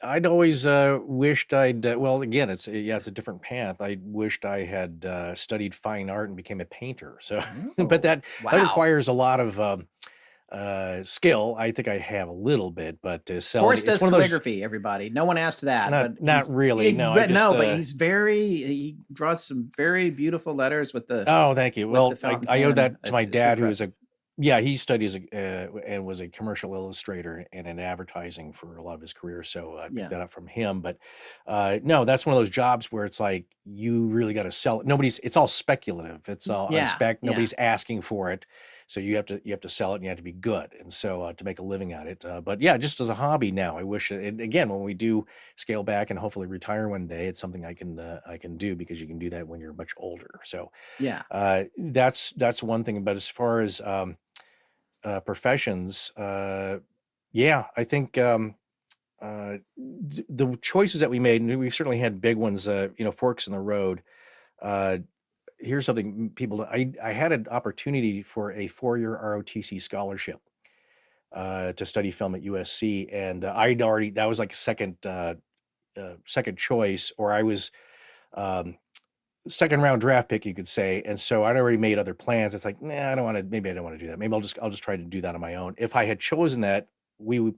I'd always wished I'd. Well, again, it's a different path. I wished I had studied fine art and became a painter. So, but that wow. requires a lot of skill. I think I have a little bit, but to sell Forrest it's does one of those. calligraphy. Everybody, no one asked that. But Not really. No, I just, but he draws some very beautiful letters with the. Oh, thank you. with Well, the fountain I owe pen. that to my It's dad, who is impressive. he studied as and was a commercial illustrator and in advertising for a lot of his career. So I picked Yeah. that up from him. But no, that's one of those jobs where it's like you really got to sell it. It's all speculative. It's all on Yeah, spec. yeah. Nobody's asking for it. So you have to sell it and you have to be good. And so to make a living at it. But yeah, just as a hobby now, I wish again, when we do scale back and hopefully retire one day, it's something I can do, because you can do that when you're much older. So Yeah. that's one thing. But as far as professions, yeah, I think the choices that we made, and we certainly had big ones, forks in the road. Here's something I had an opportunity for a 4-year ROTC scholarship to study film at USC, and that was like a second choice, or I was second round draft pick, you could say. And so I'd already made other plans. It's like, nah, I don't want to. Maybe I don't want to do that. Maybe I'll just try to do that on my own. If I had chosen that,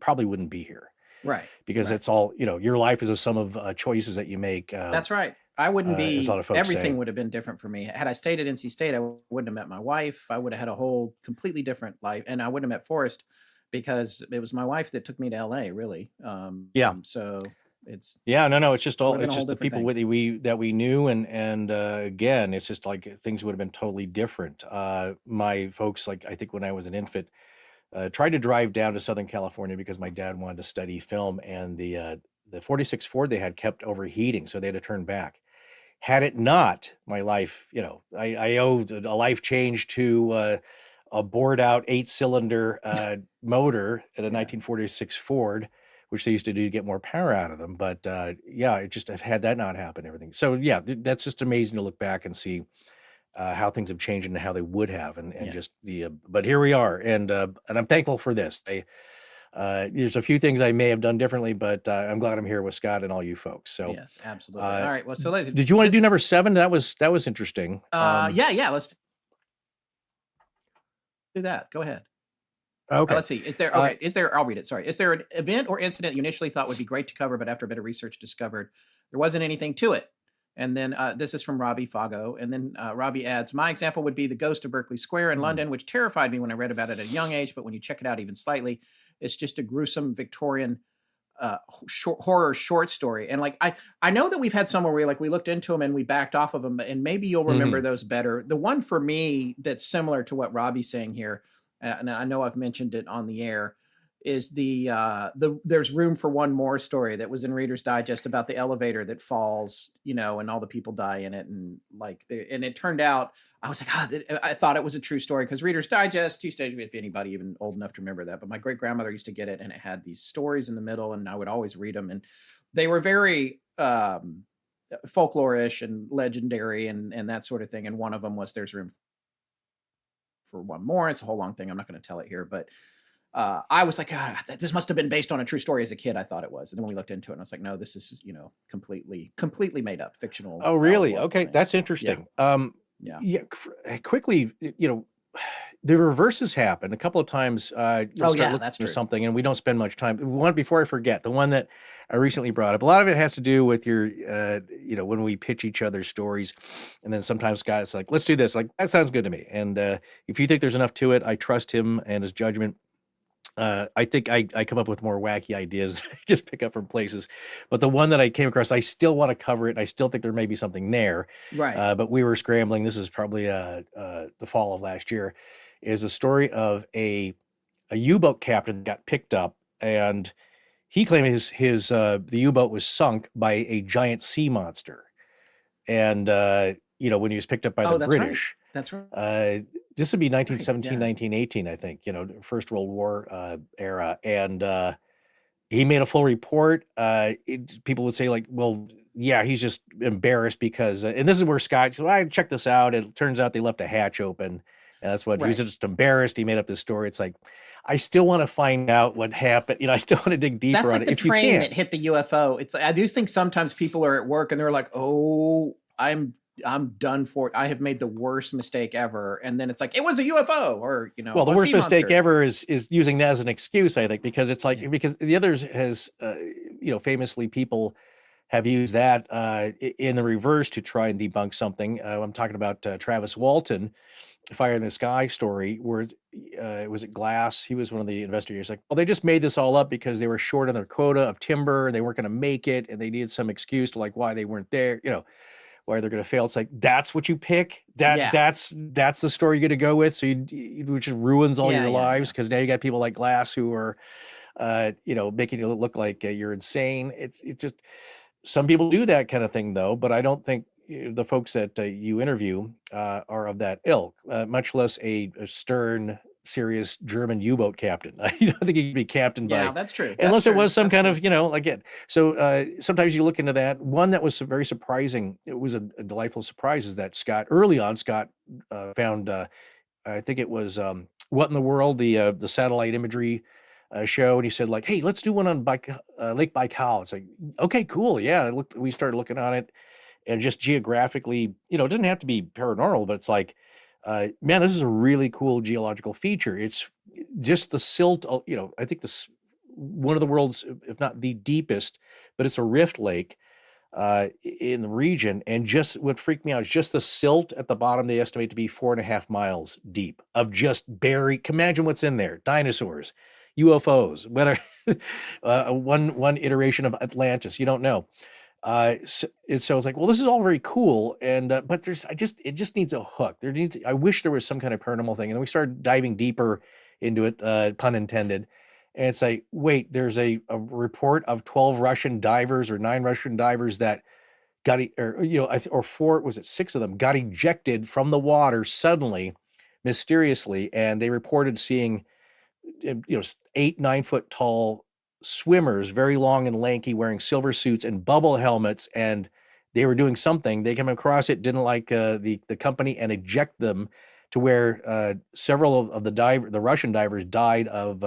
probably wouldn't be here Right. because Right. it's all your life is a sum of choices that you make. That's right. I wouldn't as a lot be. of folks Everything say. would have been different for me. Had I stayed at NC State, I wouldn't have met my wife. I would have had a whole completely different life, and I wouldn't have met Forrest because it was my wife that took me to LA. Really. Yeah. So it's no. It's just all. would've been It's a whole just the different people thing. that we knew, and again, it's just like things would have been totally different. My folks, like I think when I was an infant, tried to drive down to Southern California because my dad wanted to study film, and the 46 Ford they had kept overheating, so they had to turn back. Had it not, my life, I owed a life change to a bored out 8-cylinder motor at a Yeah. 1946 Ford, which they used to do to get more power out of them. But I've had that not happen, everything. So yeah, that's just amazing to look back and see how things have changed and how they would have, and Yeah. just but here we are, and I'm thankful for this. There's a few things I may have done differently, but I'm glad I'm here with Scott and all you folks. So Yes, absolutely. All right. Well, so did you want to do number 7? That was interesting. yeah. Let's do that. Go ahead. Okay. Let's see. Is there okay? Is there? I'll read it. Sorry. Is there an event or incident you initially thought would be great to cover, but after a bit of research discovered there wasn't anything to it? And then this is from Robbie Fago. And then Robbie adds, my example would be the ghost of Berkeley Square in London, which terrified me when I read about it at a young age. But when you check it out even slightly, it's just a gruesome Victorian horror short story. And like I know that we've had some where we looked into them and we backed off of them, and maybe you'll remember those better. The one for me that's similar to what Robbie's saying here, and I know I've mentioned it on the air, is the There's Room for One More story that was in Reader's Digest about the elevator that falls, and all the people die in it, and and it turned out I was like, I thought it was a true story because Reader's Digest used to, if anybody even old enough to remember that, but my great grandmother used to get it, and it had these stories in the middle, and I would always read them, and they were very folklore-ish and legendary and that sort of thing. And one of them was There's Room for One More. It's a whole long thing. I'm not going to tell it here, but I was like, God, this must have been based on a true story as a kid. I thought it was. And then when we looked into it, and I was like, no, this is, completely made up, fictional. Oh, really? Okay. That's interesting. Yeah. Quickly, the reverses happen a couple of times. You'll start looking that's into true. something and we don't spend much time. One, before I forget, the one that I recently brought up, a lot of it has to do with your, when we pitch each other's stories, and then sometimes Scott's like, let's do this. Like, that sounds good to me. And if you think there's enough to it, I trust him and his judgment. I think I come up with more wacky ideas, just pick up from places. But the one that I came across, I still want to cover it. I still think there may be something there. Right. But we were scrambling. This is probably the fall of last year. Is a story of a U-boat captain that got picked up, and he claimed the U-boat was sunk by a giant sea monster. And when he was picked up by the that's British. Right. That's right. This would be 1917, Right, 1918, I think, First World War era. And he made a full report. People would say, like, well, yeah, he's just embarrassed because, and this is where Scott, so I checked this out. It turns out they left a hatch open. And that's what he was just embarrassed. He made up this story. It's like, I still want to find out what happened. I still want to dig deeper That's on like it. the If you train can. that hit the UFO. I do think sometimes people are at work and they're like, oh, I'm done for it. I have made the worst mistake ever. And then it's like, it was a UFO, or, Well, the a worst sea mistake monster. ever is using that as an excuse, I think, because it's like, because the others has, famously people have used that in the reverse to try and debunk something. I'm talking about Travis Walton, Fire in the Sky story, where was it Glass? He was one of the investigators. Like, well, they just made this all up because they were short on their quota of timber and they weren't going to make it, and they needed some excuse to like why they weren't there. Why they're going to fail. It's like, that's what you pick. That's the story you're going to go with. So which ruins all your lives, because now you got people like Glass who are, making you look like you're insane. It just, some people do that kind of thing though, but I don't think the folks that you interview are of that ilk, much less a stern, serious German U-boat captain. I don't think he could be captained by. That's true. Unless it was some kind of, again. So sometimes you look into that. One that was very surprising. It was a delightful surprise. Is that early on, Scott found. I think it was What in the World, the satellite imagery show, and he said, like, hey, let's do one on Lake Baikal. It's like, okay, cool, yeah. We started looking on it, and just geographically, it doesn't have to be paranormal, but it's like, man, this is a really cool geological feature. It's just the silt, I think this one of the world's, if not the deepest, but it's a rift lake in the region. And just what freaked me out is just the silt at the bottom, they estimate to be 4.5 miles deep of just buried. Imagine what's in there: dinosaurs, UFOs, whether one iteration of Atlantis, you don't know. So I was like, well, this is all very cool, and but it just needs a hook. I wish there was some kind of paranormal thing, and then we started diving deeper into it, pun intended. And it's like, wait, there's a report of 12 Russian divers or 9 Russian divers that or 4, was it 6 of them got ejected from the water suddenly, mysteriously, and they reported seeing 8-9 foot tall swimmers, very long and lanky, wearing silver suits and bubble helmets, and they were doing something. They came across it, didn't like the company, and eject them, to where several of the Russian divers died of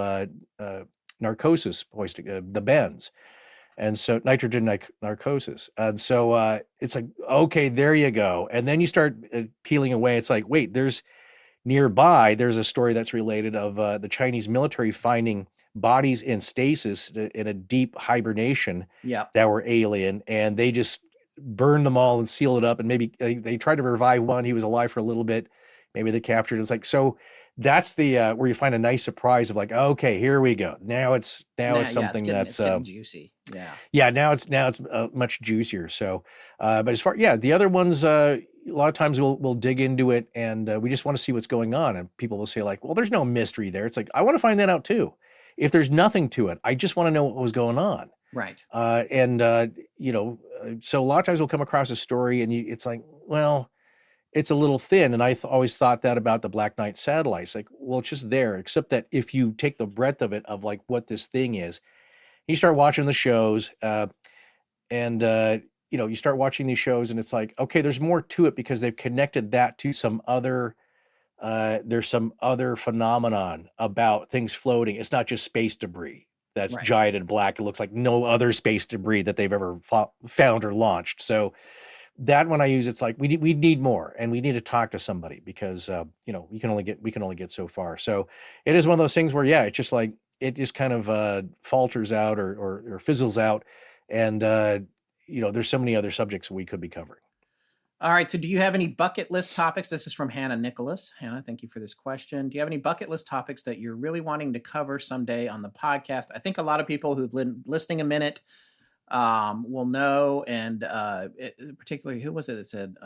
narcosis poisoning, the bends, and so nitrogen narcosis. And so it's like, okay, there you go. And then you start peeling away. It's like, wait, there's a story that's related of the Chinese military finding bodies in stasis in a deep hibernation that were alien, and they just burned them all and sealed it up. And maybe they tried to revive one. He was alive for a little bit. Maybe they captured it. It's like, so that's the where you find a nice surprise of like, okay, here we go. Now it's something it's getting juicy. Now it's much juicier. So, but as far, the other ones, a lot of times we'll dig into it, and we just want to see what's going on. And people will say like, well, there's no mystery there. It's like, I want to find that out too. If there's nothing to it, I just want to know what was going on. Right. So a lot of times we'll come across a story, and it's like, well, it's a little thin. And I always thought that about the Black Knight satellites. Like, well, it's just there, except that if you take the breadth of it, of like what this thing is, you start watching the shows, you start watching these shows, and it's like, okay, there's more to it, because they've connected that to some other, there's some other phenomenon about things floating. It's not just space debris that's giant and black. It looks like no other space debris that they've ever found or launched. So that when I use, it's like we need more, and we need to talk to somebody, because we can only get so far. So it is one of those things where it's just like it just kind of falters out or fizzles out, and there's so many other subjects we could be covering. All right. So do you have any bucket list topics? This is from Hannah Nicholas. Hannah, thank you for this question. Do you have any bucket list topics that you're really wanting to cover someday on the podcast? I think a lot of people who've been listening a minute will know. And particularly, who was it that said,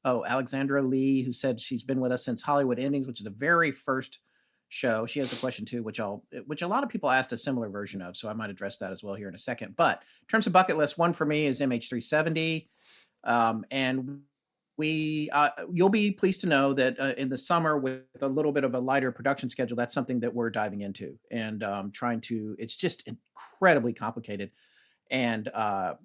Alexandra Lee, who said she's been with us since Hollywood Endings, which is the very first show. She has a question too, which a lot of people asked a similar version of. So I might address that as well here in a second. But in terms of bucket list, one for me is MH370. And you'll be pleased to know that in the summer, with a little bit of a lighter production schedule, that's something that we're diving into and it's just incredibly complicated. And for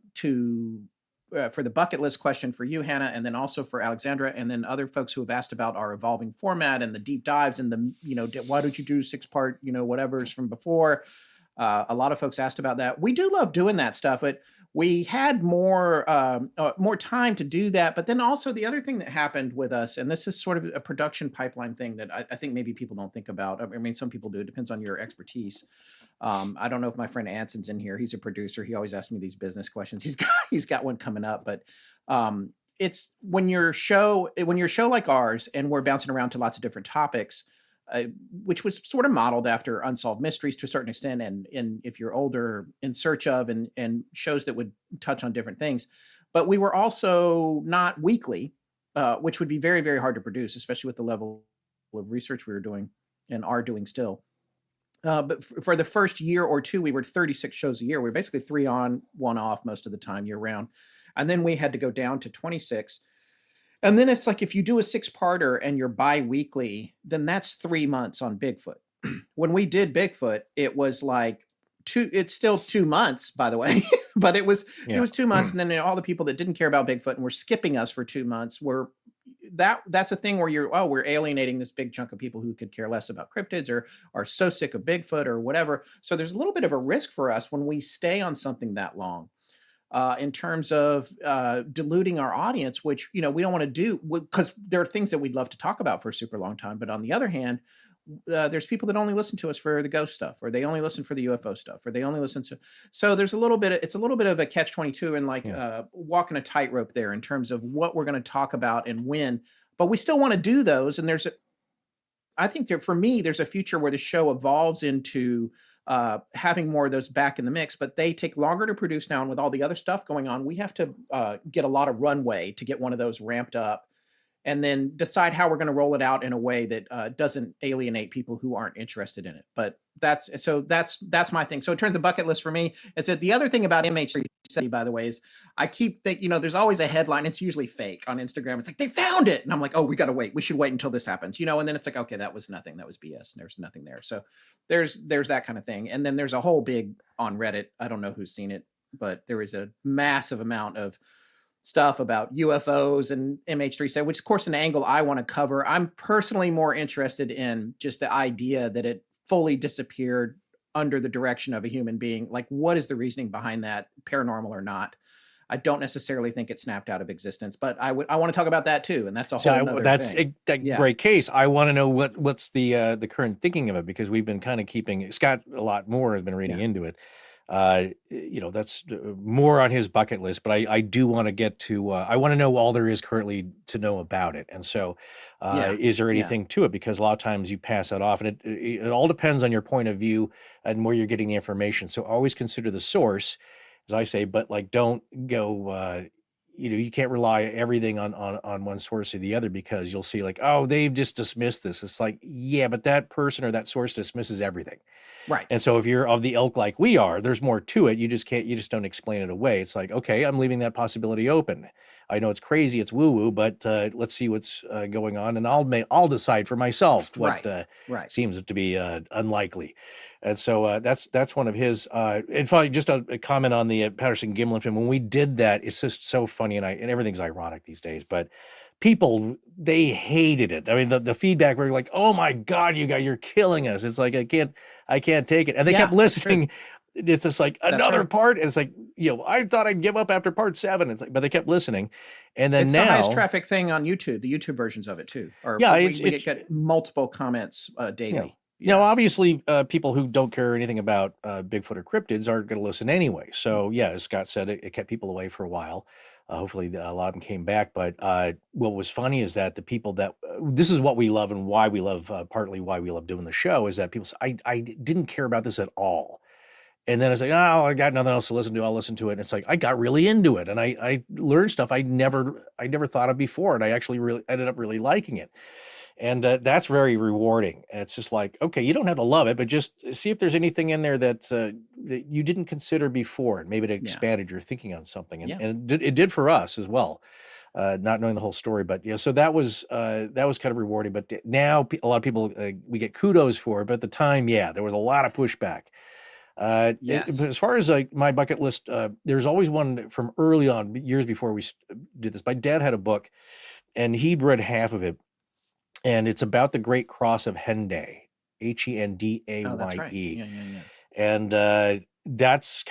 the bucket list question for you, Hannah, and then also for Alexandra, and then other folks who have asked about our evolving format and the deep dives and the, why don't you do 6-part, whatever's from before? A lot of folks asked about that. We do love doing that stuff, but we had more time to do that. But then also the other thing that happened with us, and this is sort of a production pipeline thing that I think maybe people don't think about. I mean, some people do. It depends on your expertise. I don't know if my friend Anson's in here. He's a producer. He always asks me these business questions. He's got one coming up, but it's when you're a show like ours, and we're bouncing around to lots of different topics, which was sort of modeled after Unsolved Mysteries to a certain extent, and if you're older, In Search of, and shows that would touch on different things. But we were also not weekly, which would be very, very hard to produce, especially with the level of research we were doing and are doing still. But for the first year or two, we were 36 shows a year. We were basically 3 on, 1 off most of the time, year round. And then we had to go down to 26. And then it's like, if you do a 6-parter and you're bi-weekly, then that's 3 months on Bigfoot. When we did Bigfoot, it was like it's still 2 months, by the way, but it was 2 months. And then all the people that didn't care about Bigfoot and were skipping us for 2 months that's a thing where we're alienating this big chunk of people who could care less about cryptids or are so sick of Bigfoot or whatever. So there's a little bit of a risk for us when we stay on something that long. in terms of diluting our audience, which, we don't want to do, because there are things that we'd love to talk about for a super long time. But on the other hand, there's people that only listen to us for the ghost stuff, or they only listen for the UFO stuff, or they only listen to. So there's it's a little bit of a catch-22 and like walking a tightrope there in terms of what we're going to talk about and when. But we still want to do those. And I think for me, there's a future where the show evolves into having more of those back in the mix, but they take longer to produce now. And with all the other stuff going on, we have to get a lot of runway to get one of those ramped up, and then decide how we're going to roll it out in a way that doesn't alienate people who aren't interested in it. But that's my thing. So in terms of bucket list for me, it's the other thing about MH370, by the way, is I keep thinking, there's always a headline. It's usually fake on Instagram. It's like, they found it. And I'm like, oh, we got to wait. We should wait until this happens, and then it's like, okay, that was nothing. That was BS. And there's nothing there. So there's that kind of thing. And then there's a whole big on Reddit. I don't know who's seen it, but there is a massive amount of stuff about UFOs and MH370, which of course an angle I want to cover. I'm personally more interested in just the idea that it fully disappeared under the direction of a human being. Like, what is the reasoning behind that, paranormal or not? I don't necessarily think it snapped out of existence, but I want to talk about that too, and that's a whole nother thing. Great case. I want to know what's the current thinking of it, because we've been kind of keeping Scott a lot more has been reading into it. That's more on his bucket list, but I do want to get to, I want to know all there is currently to know about it. And so, is there anything to it? Because a lot of times you pass that off, and it all depends on your point of view and where you're getting the information. So always consider the source, as I say, but like, don't go, you can't rely everything on one source or the other, because you'll see like, oh, they've just dismissed this. It's like, yeah, but that person or that source dismisses everything. Right. And so if you're of the ilk like we are, there's more to it. You just don't explain it away. It's like, okay, I'm leaving that possibility open. I know it's crazy, it's woo-woo, but let's see what's going on, and I'll decide for myself what seems to be unlikely. And so that's one of his. In fact, just a comment on the Patterson Gimlin film. When we did that, it's just so funny, and everything's ironic these days, but people, they hated it. I mean, the feedback were like, "Oh my God, you guys, you're killing us." It's like, I can't take it, and they kept listening. It's just like another part, and it's like, I thought I'd give up after part 7. It's like, but they kept listening, and then it's now the highest traffic thing on YouTube. The YouTube versions of it too. Or we get multiple comments daily. Obviously, people who don't care anything about Bigfoot or cryptids aren't going to listen anyway. So yeah, as Scott said, it kept people away for a while. Hopefully a lot of them came back. But what was funny is that the people that this is what we love, and why we love, partly why we love doing the show, is that people say, I didn't care about this at all. And then it's like, oh, I got nothing else to listen to. I'll listen to it. And it's like, I got really into it, and I learned stuff I never thought of before. And I actually really ended up really liking it. And that's very rewarding. It's just like, okay, you don't have to love it, but just see if there's anything in there that you didn't consider before, and maybe it expanded your thinking on something. And it did for us as well, not knowing the whole story. But so that was kind of rewarding. But now a lot of people, we get kudos for it. But at the time, there was a lot of pushback. As far as my bucket list, there's always one from early on, years before we did this. My dad had a book, and he'd read half of it. And it's about the Great Cross of Hendaye, Hendaye. Oh, that's right. Yeah. And that's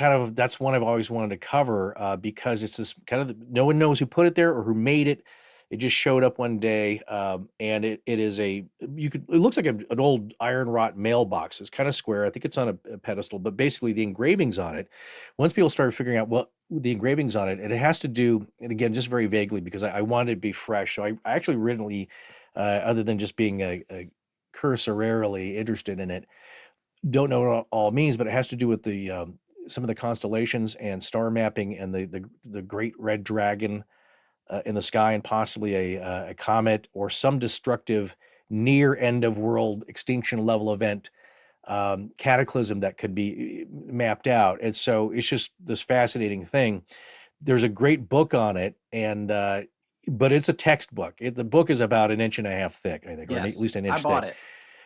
one I've always wanted to cover, because it's this kind of, no one knows who put it there or who made it. It just showed up one day, and it looks like an old iron wrought mailbox. It's kind of square. I think it's on a pedestal, but basically the engravings on it, once people started figuring out what the engravings on it, and it has to do, and again, just very vaguely, because I wanted it to be fresh. So I actually originally, other than just being a cursorily interested in it, don't know what it all means, but it has to do with the some of the constellations and star mapping, and the great red dragon in the sky, and possibly a comet or some destructive near end of world extinction level event, cataclysm that could be mapped out. And so it's just this fascinating thing. There's a great book on it, and but it's a textbook. The book is about 1.5 inches thick, I think, or at least an inch thick. I bought it.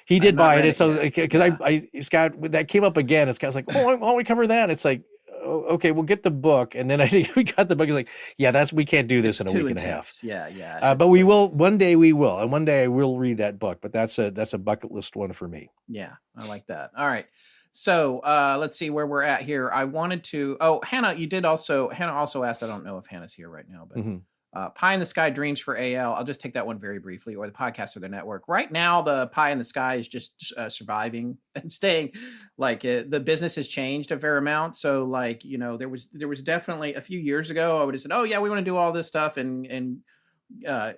He did buy it. It's so because Scott, that came up again. It's Scott's like, oh, why don't we cover that? It's like, oh, okay, we'll get the book, and then I think we got the book. He's like, we can't do this in a week and a half. Yeah. But we will one day. We will, and one day I will read that book. But that's a bucket list one for me. Yeah, I like that. All right. So let's see where we're at here. I wanted to. Oh, Hannah, Hannah also asked. I don't know if Hannah's here right now, but Pie in the Sky Dreams for AL. I'll just take that one very briefly, or the podcast or the network. Right now, the Pie in the Sky is just surviving and staying. Like the business has changed a fair amount. So like, there was definitely a few years ago, I would have said, oh yeah, we want to do all this stuff and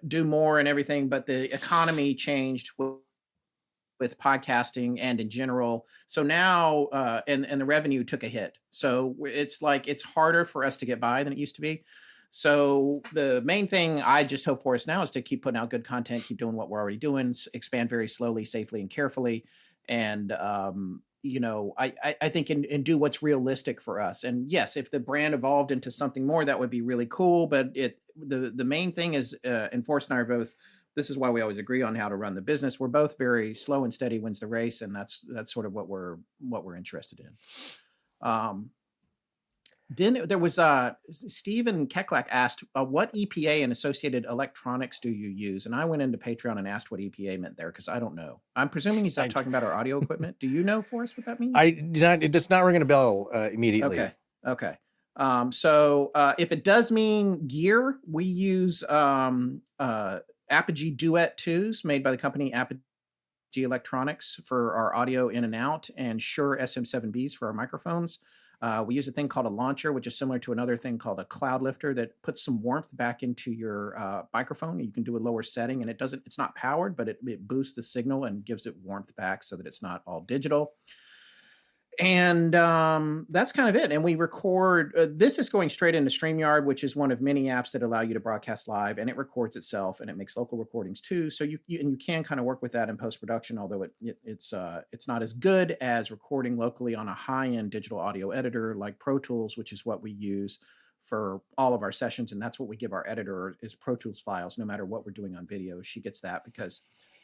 do more and everything. But the economy changed with podcasting and in general. So now, and the revenue took a hit. So it's like, it's harder for us to get by than it used to be. So the main thing I just hope for us now is to keep putting out good content, keep doing what we're already doing, expand very slowly, safely, and carefully. And, I think and do what's realistic for us. And yes, if the brand evolved into something more, that would be really cool. But the main thing is, and Forrest and I are both, this is why we always agree on how to run the business. We're both very slow and steady wins the race, and that's sort of what we're interested in. Then there was Stephen Keklak asked, what EPA and associated electronics do you use? And I went into Patreon and asked what EPA meant there, because I don't know. I'm presuming he's not talking about our audio equipment. Do you know, Forrest, what that means? It does not ring a bell immediately. Okay. So if it does mean gear, we use Apogee Duet 2s made by the company Apogee Electronics for our audio in and out, and Shure SM7Bs for our microphones. We use a thing called a launcher, which is similar to another thing called a cloud lifter that puts some warmth back into your microphone. You can do a lower setting, and it's not powered, but it boosts the signal and gives it warmth back so that it's not all digital. And that's kind of it. And we record, this is going straight into StreamYard, which is one of many apps that allow you to broadcast live, and it records itself, and it makes local recordings too. So you can kind of work with that in post-production, although it's not as good as recording locally on a high-end digital audio editor like Pro Tools, which is what we use for all of our sessions. And that's what we give our editor, is Pro Tools files, no matter what we're doing on video. She gets that because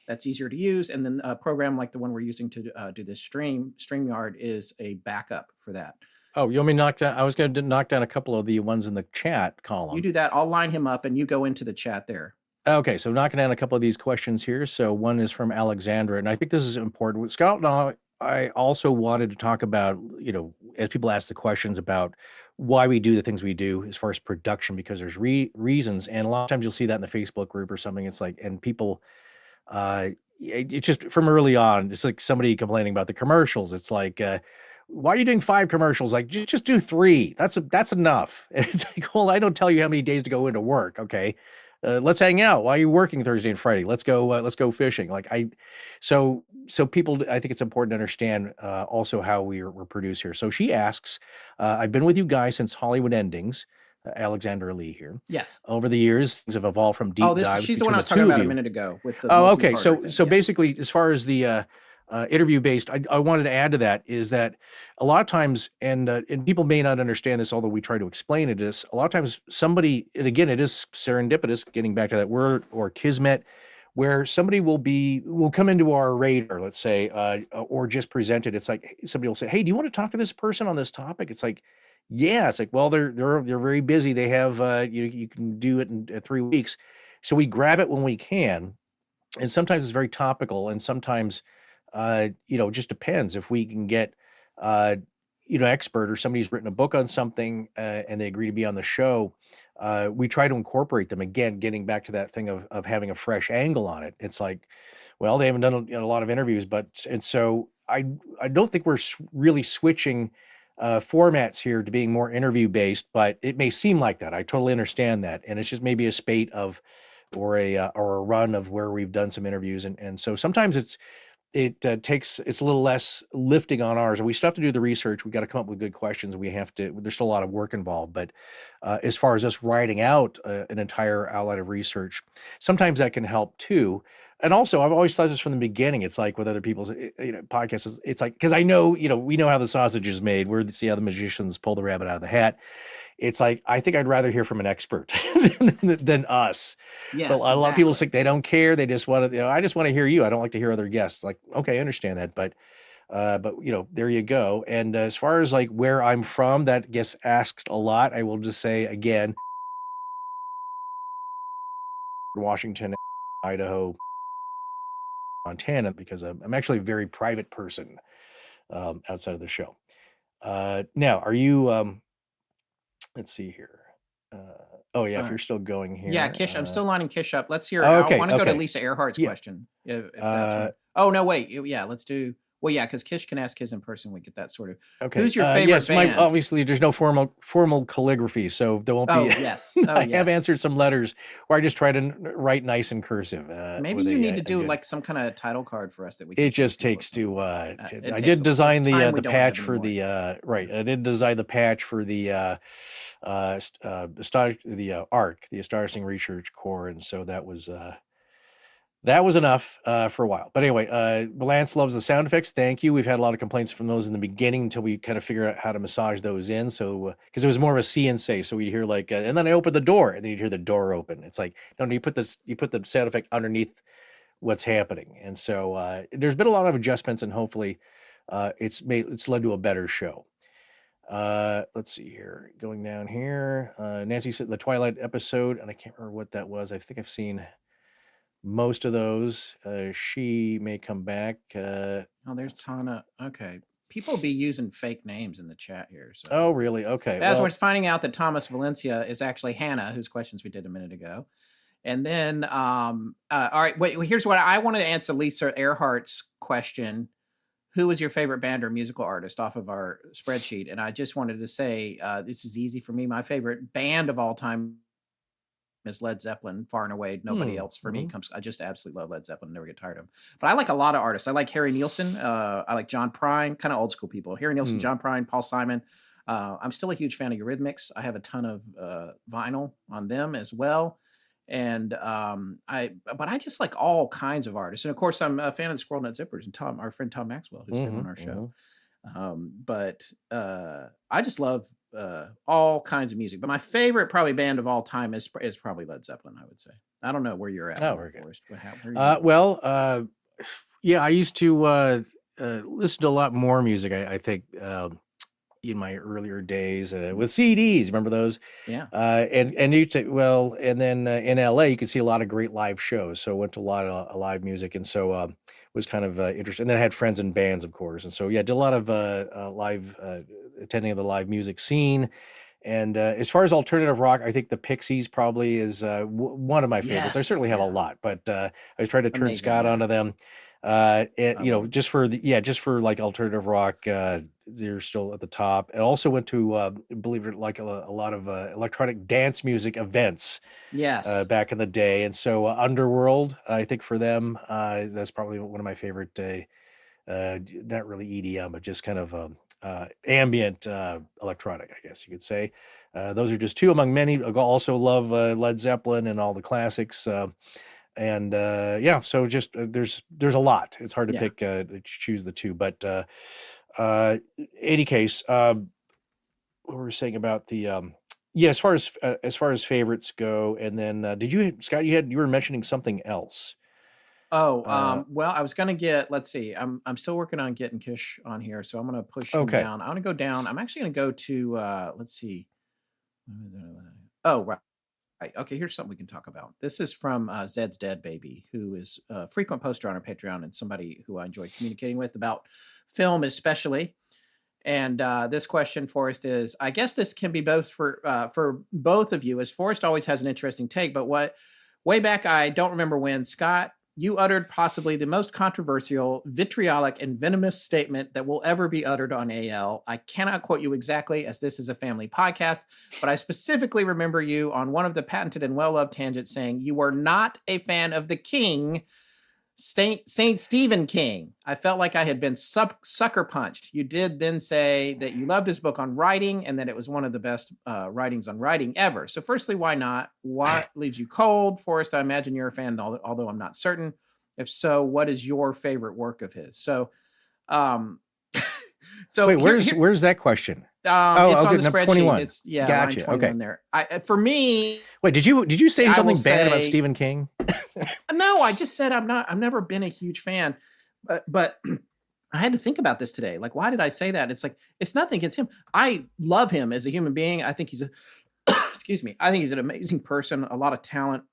that's easier to use. And then a program like the one we're using to do this StreamYard is a backup for that. Oh, you want me to knock down? I was going to knock down a couple of the ones in the chat column. You do that. I'll line him up and you go into the chat there. Okay, so knocking down a couple of these questions here. So one is from Alexandra, and I think this is important. Scott and I also wanted to talk about, as people ask the questions about why we do the things we do as far as production, because there's reasons. And a lot of times you'll see that in the Facebook group or something. It's like, and people, it's just from early on, it's like somebody complaining about the commercials. It's like, why are you doing 5 commercials? Like, just do 3. That's enough. And it's like, well, I don't tell you how many days to go into work. Okay. Let's hang out. Why are you working Thursday and Friday? Let's go fishing. So people, I think it's important to understand also how we're produced here. So she asks, I've been with you guys since Hollywood Endings. Alexander Lee here. Yes. Over the years, things have evolved from deep dives. She's the one I was talking about a minute ago. With the okay. So basically, as far as the interview based, I wanted to add to that is that a lot of times, and people may not understand this, although we try to explain it, is a lot of times somebody, and again, it is serendipitous, getting back to that word, or kismet, where somebody will come into our radar, let's say, or just present it. It's like somebody will say, "Hey, do you want to talk to this person on this topic?" It's like, yeah, it's like, well, they're very busy. They have you can do it in 3 weeks. So we grab it when we can, and sometimes it's very topical, and sometimes it just depends if we can get expert, or somebody's written a book on something and they agree to be on the show. We try to incorporate them, again, getting back to that thing of having a fresh angle on it. It's like, well, they haven't done a lot of interviews, and so I don't think we're really switching formats here to being more interview based, but it may seem like that. I totally understand that. And it's just maybe a spate of, or a run of where we've done some interviews. And so sometimes it's a little less lifting on ours, and we still have to do the research. We got to come up with good questions. There's still a lot of work involved, but as far as us writing out an entire outline of research, sometimes that can help too. And also, I've always thought this from the beginning. It's like with other people's podcasts, it's like, because I know, we know how the sausage is made. We're to see how the magicians pull the rabbit out of the hat. It's like, I think I'd rather hear from an expert than us. Yes, but a lot of people think they don't care. They just want to, I just want to hear you. I don't like to hear other guests. Like, okay, I understand that. But there you go. And as far as like where I'm from, that gets asked a lot. I will just say again, Washington, Idaho, Montana, because I'm actually a very private person. outside of the show. Now, are you? Let's see here. Oh yeah, All if you're right. still going here. Yeah, Kish. I'm still lining Kish up. Let's hear. Oh, I okay, want to go to okay. Lisa Earhart's Yeah. question. If that's one. Oh no, wait. Yeah, let's do. Well, yeah, because Kish can ask his in person. We get that sort of. Okay. Who's your favorite yes, band? obviously there's no formal calligraphy, so there won't be. Oh yes. Oh I yes. have answered some letters where I just try to write nice and cursive. Maybe you need to do like some kind of title card for us that we can. It just show people. takes to. It I takes did a design time the we don't patch have for anymore. the right. I did design the patch for the ARC, the Astonishing Research Corps, and so that was enough for a while. But anyway, Lance loves the sound effects. Thank you. We've had a lot of complaints from those in the beginning until we kind of figured out how to massage those in. So because it was more of a see and say, so we'd hear like, and then I opened the door, and then you'd hear the door open. It's like, no, you put the sound effect underneath what's happening. And so there's been a lot of adjustments, and hopefully it's led to a better show. Let's see here. Going down here, Nancy said the Twilight episode, and I can't remember what that was. I think I've seen most of those. She may come back. Oh, there's Tana. Okay. People be using fake names in the chat here. So. Oh, really? Okay. As we're finding out that Thomas Valencia is actually Hannah, whose questions we did a minute ago. And then, all right, wait, here's what I wanted to answer Lisa Earhart's question. Who was your favorite band or musical artist off of our spreadsheet? And I just wanted to say, this is easy for me. My favorite band of all time is Led Zeppelin, far and away. Nobody else for me comes. I just absolutely love Led Zeppelin. Never get tired of them. But I like a lot of artists. I like Harry Nilsson. I like John Prine, kind of old school people. Harry Nilsson, John Prine, Paul Simon. I'm still a huge fan of Eurythmics. I have a ton of vinyl on them as well. And but I just like all kinds of artists. And of course, I'm a fan of the Squirrel Nut Zippers and our friend Tom Maxwell, who's been on our show. But I just love all kinds of music. But my favorite probably band of all time is probably Led Zeppelin, I would say. I don't know where you're at. Oh, very good. Forrest. Yeah, I used to listen to a lot more music. I think in my earlier days with CDs. Remember those? Yeah. And you say, well, and then in LA, you could see a lot of great live shows. So I went to a lot of live music. And so was kind of interesting. And then I had friends in bands, of course. And so, yeah, did a lot of live attending of the live music scene. And as far as alternative rock, I think the Pixies probably is one of my favorites. I certainly have a lot, but I was trying to turn Scott onto them. Just for like alternative rock, they're still at the top. And also went to believe it, like a lot of electronic dance music events. Yes. Back in the day. And so Underworld, I think for them, that's probably one of my favorite. Not really EDM, but just kind of ambient electronic, I guess you could say. Those are just two among many. I also love Led Zeppelin and all the classics. So just there's a lot. It's hard to pick to choose the two, but any case, what were we saying about the as far as favorites go, and then did you, Scott, you were mentioning something else? Well, I was gonna get. Let's see. I'm still working on getting Kish on here, so I'm gonna push him down. I want to go down. I'm actually gonna go to. Let's see. Oh, right. Right. Okay, here's something we can talk about. This is from Zed's Dead Baby, who is a frequent poster on our Patreon and somebody who I enjoy communicating with about film, especially. And this question, Forrest, is, I guess this can be both for both of you, as Forrest always has an interesting take. But way back, I don't remember when, Scott, you uttered possibly the most controversial, vitriolic, and venomous statement that will ever be uttered on AL. I cannot quote you exactly, as this is a family podcast, but I specifically remember you on one of the patented and well-loved tangents saying you were not a fan of the King, Saint Stephen King. I felt like I had been sucker punched. You did then say that you loved his book on writing and that it was one of the best writings on writing ever. So firstly, why not? What leaves you cold? Forrest, I imagine you're a fan, although I'm not certain. If so, what is your favorite work of his? So, wait, where's that question? It's on the spreadsheet. 21. It's Gotcha. Okay. There. For me, wait, did you say something bad about Stephen King? No, I just said I've never been a huge fan, but I had to think about this today. Like, why did I say that? It's like, it's nothing against him. I love him as a human being. I think he's excuse me. I think he's an amazing person, a lot of talent.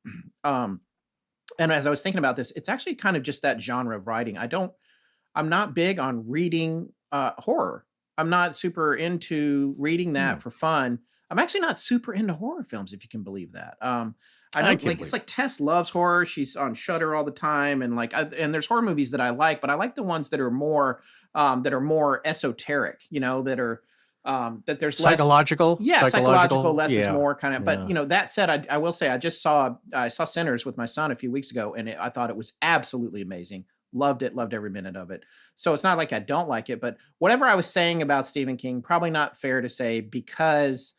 And as I was thinking about this, it's actually kind of just that genre of writing. I'm not big on reading horror. I'm not super into reading that for fun. I'm actually not super into horror films, if you can believe that. I know, I can like, it's believe like Tess loves horror. She's on Shudder all the time, and like, and there's horror movies that I like, but I like the ones that are more esoteric. You know, that are that there's less. Psychological? Yeah, psychological. Less is Yeah. more kind of. But Yeah. you know, that said, I will say I saw Sinners with my son a few weeks ago, and I thought it was absolutely amazing. Loved it. Loved every minute of it. So it's not like I don't like it, but whatever I was saying about Stephen King, probably not fair to say, because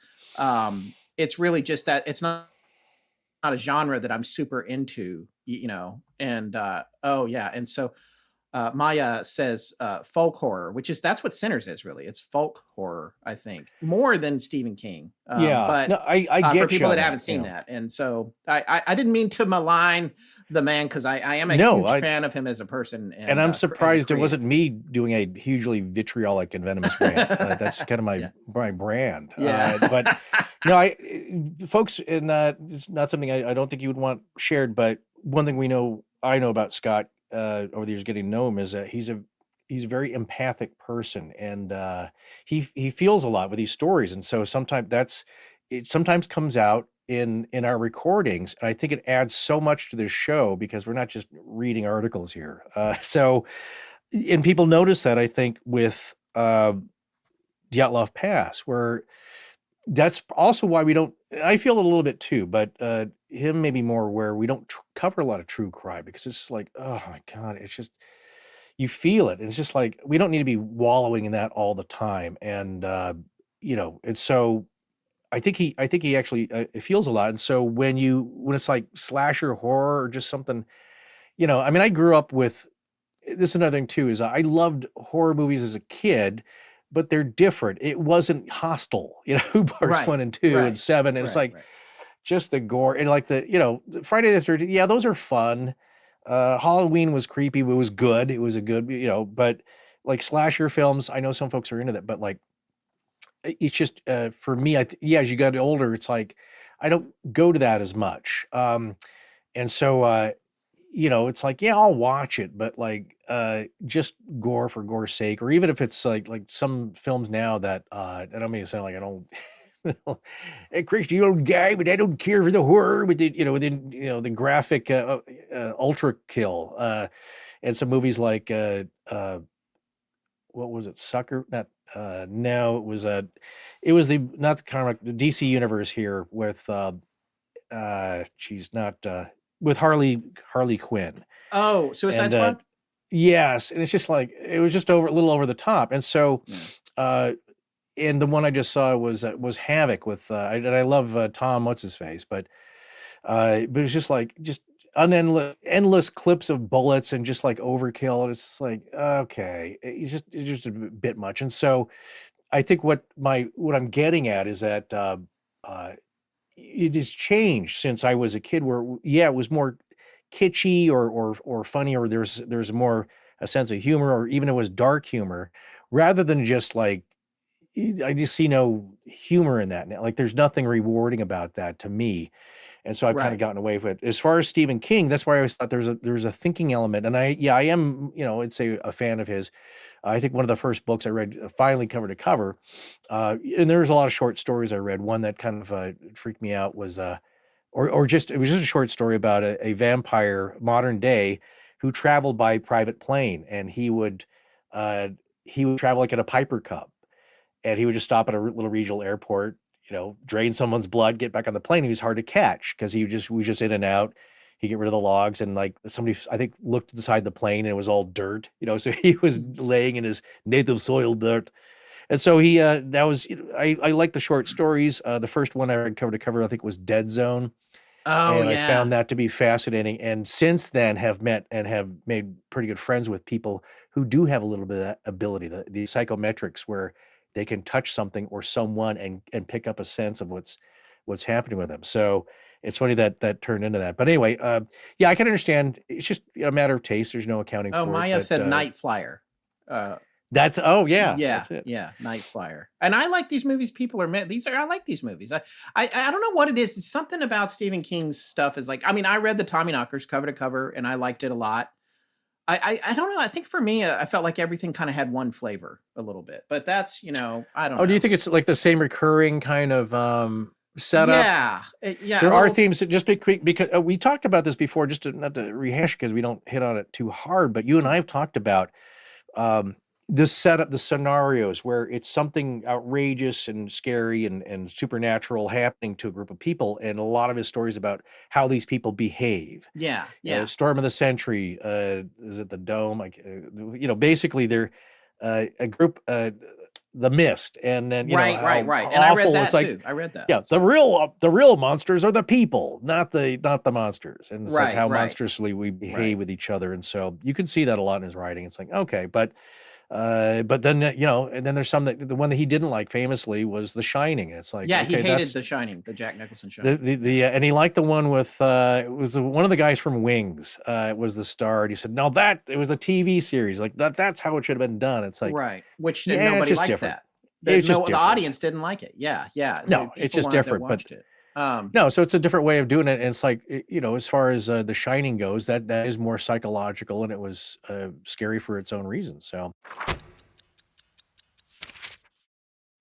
it's really just that it's not a genre that I'm super into, you know. And oh yeah, and so Maya says folk horror, that's what Sinners is really. It's folk horror, I think, more than Stephen King. Yeah. But No, I for get you people on that haven't that, seen that, and so I didn't mean to malign the man, because I am a No, huge fan of him as a person and and I'm as a surprised it wasn't creative. me doing a hugely vitriolic and venomous rant. That's kind of Yeah. my brand. Yeah. But no, folks, and it's not something I don't think you would want shared. But one thing I know about Scott over the years getting to know him is that he's a very empathic person, and he feels a lot with these stories, and so sometimes it sometimes comes out in our recordings, and I think it adds so much to this show because we're not just reading articles here. And people notice that, I think, with Dyatlov Pass, where that's also why we don't. I feel it a little bit too, but him maybe more, where we don't cover a lot of true crime, because it's just like, oh my god, it's just, you feel it. And it's just like, we don't need to be wallowing in that all the time. And and so I think he actually it feels a lot. And so when it's like slasher horror or just something, I mean, I grew up with this. Is another thing too, is I loved horror movies as a kid, but they're different. It wasn't Hostel, parts Right. 1 and 2 and Right. 7. And it's Right. like Right. just the gore, and like the Friday the 13th. Yeah, those are fun. Halloween was creepy, but it was good. It was a good, but like slasher films, I know some folks are into that, but like, it's just for me, yeah, as you got older, it's like I don't go to that as much. And so it's like, yeah, I'll watch it, but like just gore for gore's sake, or even if it's like some films now that I don't mean to sound like I don't hey, Chris, you old guy, but I don't care for the horror with the graphic ultra kill, and some movies like what was it, Sucker? Not no, it was the not the comic, the DC universe here with not with Harley Quinn. Oh, Suicide And Squad. yes, and it's just like, it was just a little over the top. And so Yeah. and the one I just saw was Havoc with and I love Tom what's his face, but it's just like endless clips of bullets and just like overkill, and it's just like, okay, it's just a bit much. And so I think what I'm getting at is that it has changed since I was a kid, where yeah, it was more kitschy or funny, or there's more a sense of humor, or even it was dark humor, rather than just like, I just see no humor in that now. Like, there's nothing rewarding about that to me. And so I've kind of Right. gotten away with it. As far as Stephen King, that's why I always thought there's a thinking element. And I am, I'd say a fan of his. I think one of the first books I read finally cover to cover, and there was a lot of short stories I read. One that kind of freaked me out was, or just, it was just a short story about a vampire, modern day, who traveled by private plane, and uh, he would travel like in a Piper Cub, and he would just stop at a little regional airport, drain someone's blood, get back on the plane. He was hard to catch because was just in and out. He'd get rid of the logs, and like somebody, I think, looked inside the plane and it was all dirt, so he was laying in his native soil dirt. And so he, that was, I like the short stories. The first one I read cover to cover, I think, was Dead Zone. Oh And I yeah. found that to be fascinating. And since then have met and have made pretty good friends with people who do have a little bit of that ability, the psychometrics, where they can touch something or someone and pick up a sense of what's happening with them. So it's funny that turned into that. But anyway, yeah, I can understand. It's just a matter of taste. There's no accounting Oh, for it. Maya But said Night Flyer. Uh, oh yeah, yeah, that's it. yeah, Night Flyer. And I like these movies. People are I like these movies. I don't know what it is. It's something about Stephen King's stuff is like. I mean, I read the Tommyknockers cover to cover, and I liked it a lot. I don't know. I think for me, I felt like everything kind of had one flavor a little bit, but that's, I don't know. Oh, do you think it's like the same recurring kind of setup? Yeah. Yeah. There are themes that just because we talked about this before, just not to rehash because we don't hit on it too hard, but you and I have talked about this setup, the scenarios where it's something outrageous and scary and supernatural happening to a group of people. And a lot of his stories about how these people behave. Yeah. Yeah. Storm of the Century, is it the Dome? Like, basically they're a group, The Mist, and then right. And I read that too. I read that. Yeah, the real monsters are the people, not the monsters. And it's like how monstrously we behave with each other. And so you can see that a lot in his writing. It's like, okay, but then and then there's some the one that he didn't like famously was The Shining. It's like, he okay, hated The Shining, the Jack Nicholson Shining. And he liked the one with it was one of the guys from Wings. It was the star, and he said, no, that it was a TV series, like that's how it should have been done. It's like, right, which nobody liked different. The audience didn't like it. Yeah. No, it's just different. But no, so it's a different way of doing it. And it's like, as far as The Shining goes, that is more psychological, and it was scary for its own reasons. So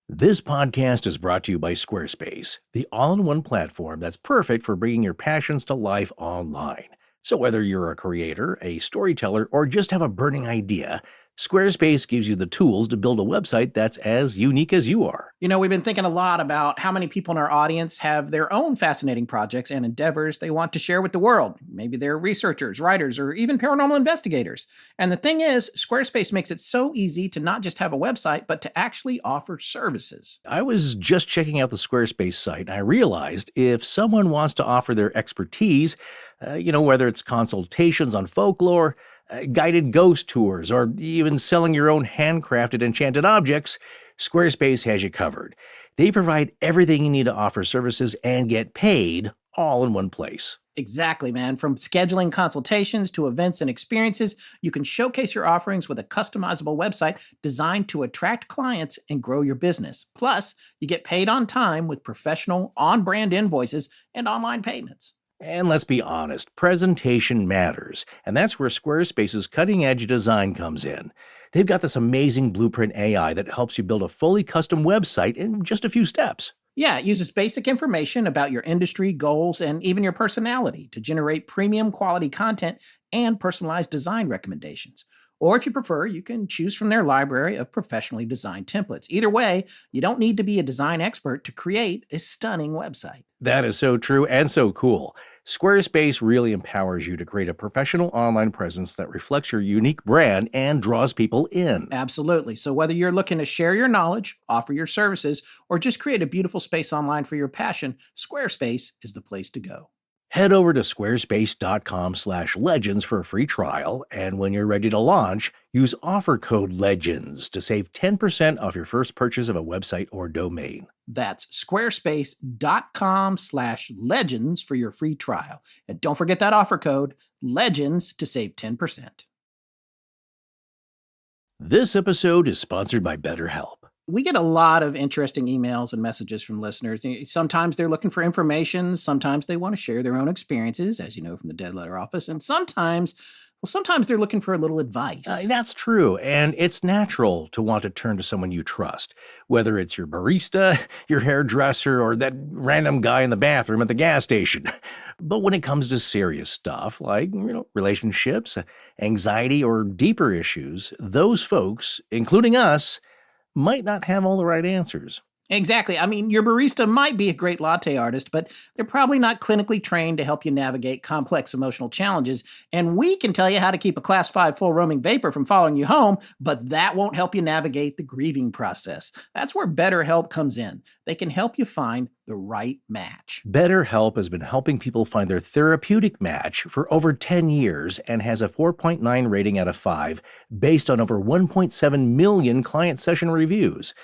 this podcast is brought to you by Squarespace, the all-in-one platform that's perfect for bringing your passions to life online. So whether you're a creator, a storyteller, or just have a burning idea, Squarespace gives you the tools to build a website that's as unique as you are. We've been thinking a lot about how many people in our audience have their own fascinating projects and endeavors they want to share with the world. Maybe they're researchers, writers, or even paranormal investigators. And the thing is, Squarespace makes it so easy to not just have a website, but to actually offer services. I was just checking out the Squarespace site, and I realized if someone wants to offer their expertise, whether it's consultations on folklore, guided ghost tours, or even selling your own handcrafted enchanted objects, Squarespace has you covered. They provide everything you need to offer services and get paid all in one place. Exactly, man. From scheduling consultations to events and experiences, you can showcase your offerings with a customizable website designed to attract clients and grow your business. Plus, you get paid on time with professional, on-brand invoices and online payments. And let's be honest, presentation matters. And that's where Squarespace's cutting-edge design comes in. They've got this amazing blueprint AI that helps you build a fully custom website in just a few steps. Yeah, it uses basic information about your industry, goals, and even your personality to generate premium quality content and personalized design recommendations. Or if you prefer, you can choose from their library of professionally designed templates. Either way, you don't need to be a design expert to create a stunning website. That is so true and so cool. Squarespace really empowers you to create a professional online presence that reflects your unique brand and draws people in. Absolutely. So whether you're looking to share your knowledge, offer your services, or just create a beautiful space online for your passion, Squarespace is the place to go. Head over to squarespace.com/legends for a free trial, and when you're ready to launch, use offer code LEGENDS to save 10% off your first purchase of a website or domain. That's squarespace.com/legends for your free trial. And don't forget that offer code LEGENDS to save 10%. This episode is sponsored by BetterHelp. We get a lot of interesting emails and messages from listeners. Sometimes they're looking for information. Sometimes they want to share their own experiences, as you know from the Dead Letter Office. And sometimes they're looking for a little advice. That's true. And it's natural to want to turn to someone you trust, whether it's your barista, your hairdresser, or that random guy in the bathroom at the gas station. But when it comes to serious stuff like, relationships, anxiety, or deeper issues, those folks, including us, might not have all the right answers. Exactly. I mean, your barista might be a great latte artist, but they're probably not clinically trained to help you navigate complex emotional challenges. And we can tell you how to keep a Class 5 full roaming vapor from following you home, but that won't help you navigate the grieving process. That's where BetterHelp comes in. They can help you find the right match. BetterHelp has been helping people find their therapeutic match for over 10 years and has a 4.9 rating out of 5 based on over 1.7 million client session reviews.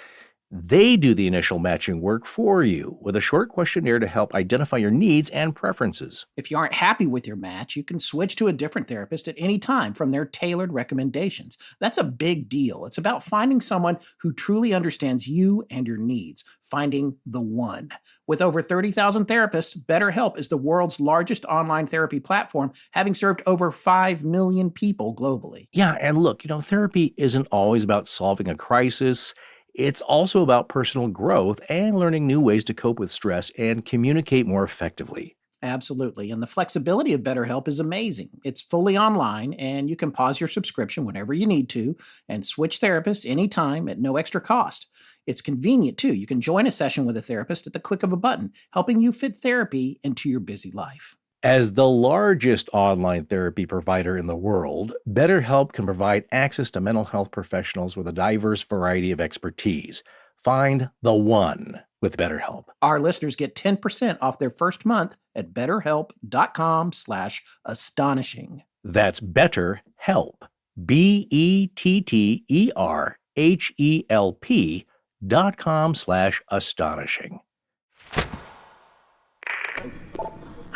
They do the initial matching work for you with a short questionnaire to help identify your needs and preferences. If you aren't happy with your match, you can switch to a different therapist at any time from their tailored recommendations. That's a big deal. It's about finding someone who truly understands you and your needs, finding the one. With over 30,000 therapists, BetterHelp is the world's largest online therapy platform, having served over 5 million people globally. Yeah, and look, therapy isn't always about solving a crisis. It's also about personal growth and learning new ways to cope with stress and communicate more effectively. Absolutely. And the flexibility of BetterHelp is amazing. It's fully online, and you can pause your subscription whenever you need to and switch therapists anytime at no extra cost. It's convenient too. You can join a session with a therapist at the click of a button, helping you fit therapy into your busy life. As the largest online therapy provider in the world, BetterHelp can provide access to mental health professionals with a diverse variety of expertise. Find the one with BetterHelp. Our listeners get 10% off their first month at betterhelp.com/astonishing. That's BetterHelp. BetterHelp.com/astonishing.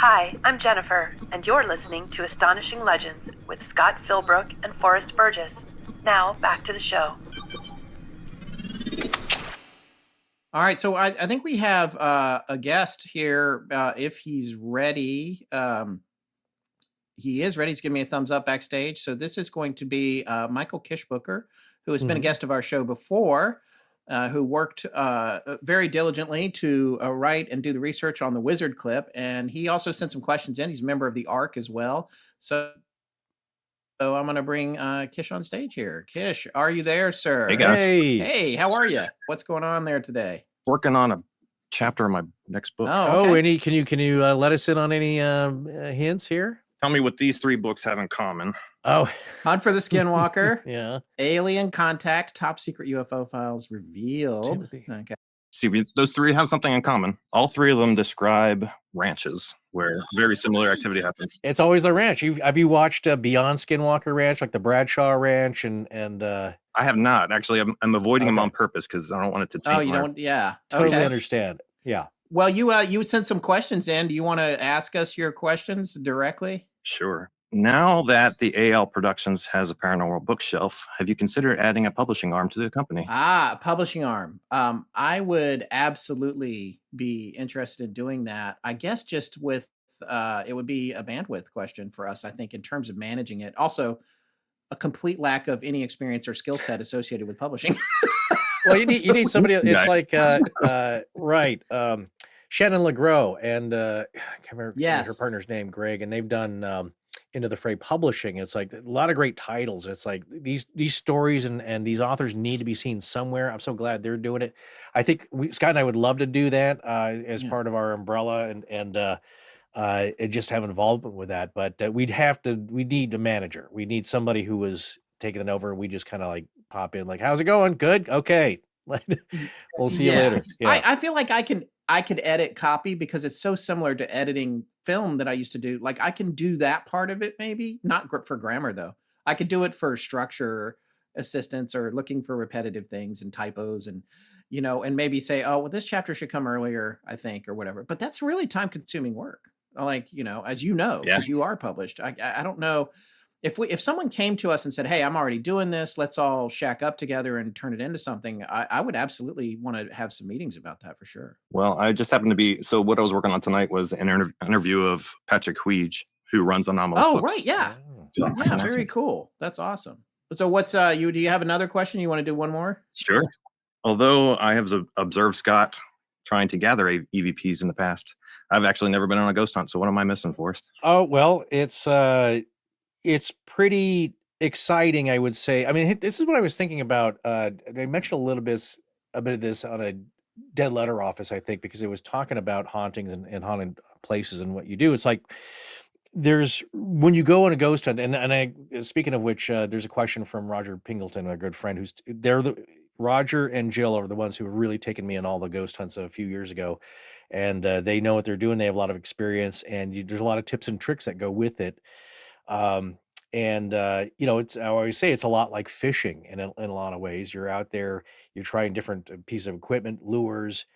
Hi, I'm Jennifer, and you're listening to Astonishing Legends with Scott Philbrook and Forrest Burgess. Now, back to the show. All right, so I think we have a guest here. If he's ready, he is ready. He's giving me a thumbs up backstage. So this is going to be Michael Kishbooker, who has been a guest of our show before, who worked very diligently to write and do the research on the Wizard clip. And he also sent some questions in. He's a member of the ARC as well. So I'm going to bring Kish on stage here. Kish, are you there, sir? Hey, guys. Hey, how are you? What's going on there today? Working on a chapter of my next book. Oh, okay. Can you let us in on any hints here? Tell me what these 3 books have in common. Oh, Hunt for the Skinwalker. yeah. Alien Contact, Top Secret UFO Files Revealed. Timothy. Okay. See, those 3 have something in common. All 3 of them describe ranches where very similar activity happens. It's always the ranch. Have you watched Beyond Skinwalker Ranch, like the Bradshaw Ranch, and I have not. Actually, I'm avoiding them on purpose because I don't want it to taint Oh, you don't? Yeah. totally Okay. understand. Yeah. Well, you sent some questions in. Do you want to ask us your questions directly? Sure. Now that the AL Productions has a paranormal bookshelf, have you considered adding a publishing arm to the company? A publishing arm. I would absolutely be interested in doing that. I guess just with it would be a bandwidth question for us, I think, in terms of managing it. Also, a complete lack of any experience or skill set associated with publishing. Well, you need somebody. It's Nice. like right. Shannon LeGros and I can't remember her partner's name, Greg, and they've done Into the Fray Publishing. It's like a lot of great titles. It's like these stories and these authors need to be seen somewhere. I'm so glad they're doing it. I think Scott and I would love to do that as part of our umbrella and just have involvement with that. But we need a manager. We need somebody who was taking it over. We just kind of like pop in, like, how's it going? Good. Okay. We'll see you later. Yeah. I feel like I could edit copy because it's so similar to editing film that I used to do. Like I can do that part of it, maybe not for grammar though. I could do it for structure assistance or looking for repetitive things and typos and and maybe say, oh, well, this chapter should come earlier, I think, or whatever. But that's really time consuming work. Like, as you know, because you are published. I don't know if someone came to us and said, hey, I'm already doing this, let's all shack up together and turn it into something. I would absolutely want to have some meetings about that for sure. Well, I just happened to be, so what I was working on tonight was an interview of Patrick Huige, who runs Anomalous Books. Right, yeah. So, Yeah, very cool. That's awesome. So what's do you have another question? You want to do one more? Sure. Although I have observed Scott trying to gather EVPs in the past, I've actually never been on a ghost hunt. So what am I missing, Forrest? Oh, well, it's pretty exciting, I would say. I mean, this is what I was thinking about. I mentioned a bit of this on a Dead Letter Office, I think, because it was talking about hauntings and haunted places and what you do. It's like when you go on a ghost hunt, and I speaking of which, there's a question from Roger Pingleton, a good friend, Roger and Jill are the ones who have really taken me on all the ghost hunts a few years ago, and they know what they're doing. They have a lot of experience, and there's a lot of tips and tricks that go with it. And I always say it's a lot like fishing in a lot of ways. You're out there, you're trying different pieces of equipment, lures,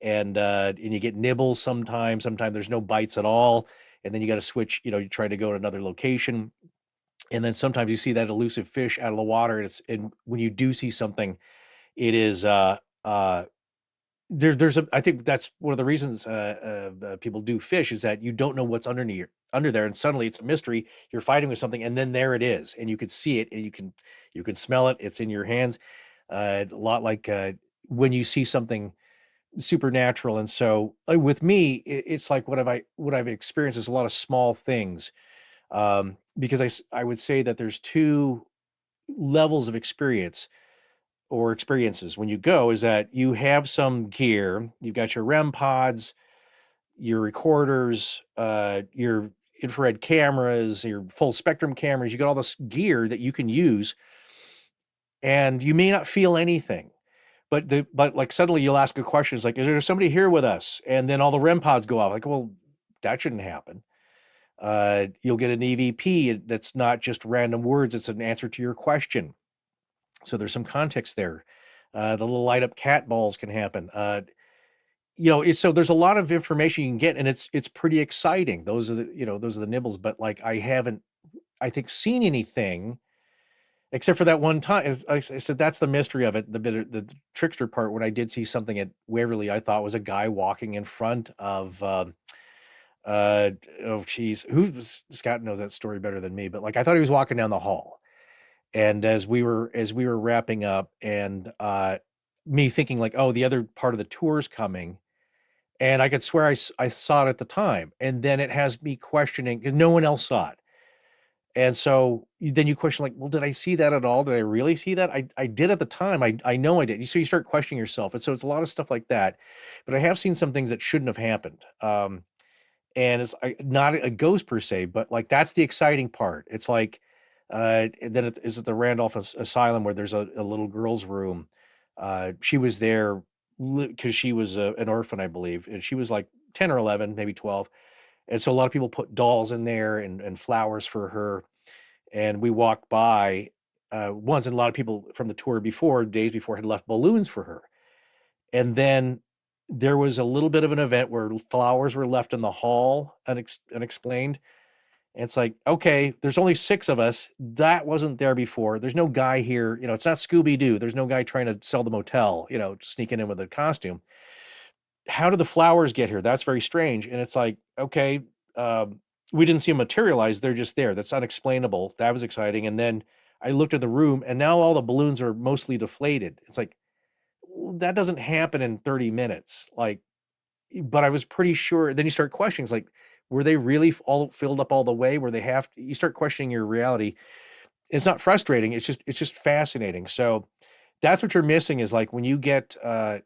and you get nibbles sometimes. Sometimes there's no bites at all, and then you got to switch. You try to go to another location, and then sometimes you see that elusive fish out of the water, and when you do see something, it is I think that's one of the reasons people do fish is that you don't know what's under there, and suddenly it's a mystery. You're fighting with something, and then there it is, and you can see it, and you can smell it. It's in your hands, a lot like when you see something supernatural. And so with me, it's like what I've experienced is a lot of small things, because I would say that there's two levels of experiences when you go, is that you have some gear, you've got your REM pods, your recorders, your infrared cameras, your full spectrum cameras, you got all this gear that you can use, and you may not feel anything. But like suddenly you'll ask a question, it's like, is there somebody here with us? And then all the REM pods go off. Like, well, that shouldn't happen. You'll get an EVP that's not just random words, it's an answer to your question. So there's some context there. The little light up cat balls can happen. So there's a lot of information you can get, and it's pretty exciting. Those are the nibbles. But like I haven't, I think, seen anything except for that one time. As I said, that's the mystery of it. The trickster part, when I did see something at Waverly, I thought was a guy walking in front of. Oh geez, Scott knows that story better than me, but like I thought he was walking down the hall. And as we were wrapping up, and me thinking like, oh, the other part of the tour's coming, and I could swear I saw it at the time, and then it has me questioning because no one else saw it, and so then you question like, well, did I see that at all? Did I really see that? I did at the time. I know I did. So you start questioning yourself, and so it's a lot of stuff like that. But I have seen some things that shouldn't have happened. And it's not a ghost per se, but like that's the exciting part. It's like, and then it is at the Randolph Asylum where there's a little girl's room. She was there because she was an orphan, I believe, and she was like 10 or 11, maybe 12. And so a lot of people put dolls in there and flowers for her. And we walked by once, and a lot of people from the tour days before, had left balloons for her. And then there was a little bit of an event where flowers were left in the hall, unexplained. And it's like, okay, there's only 6 of us. That wasn't there before. There's no guy here. It's not Scooby-Doo. There's no guy trying to sell the motel, sneaking in with a costume. How did the flowers get here? That's very strange. And it's like, okay, we didn't see them materialize. They're just there. That's unexplainable. That was exciting. And then I looked at the room, and now all the balloons are mostly deflated. It's like, that doesn't happen in 30 minutes. Like, but I was pretty sure. Then you start questioning, it's like, were they really all filled up all the way? You start questioning your reality. It's not frustrating. It's just fascinating. So that's what you're missing, is like when you get an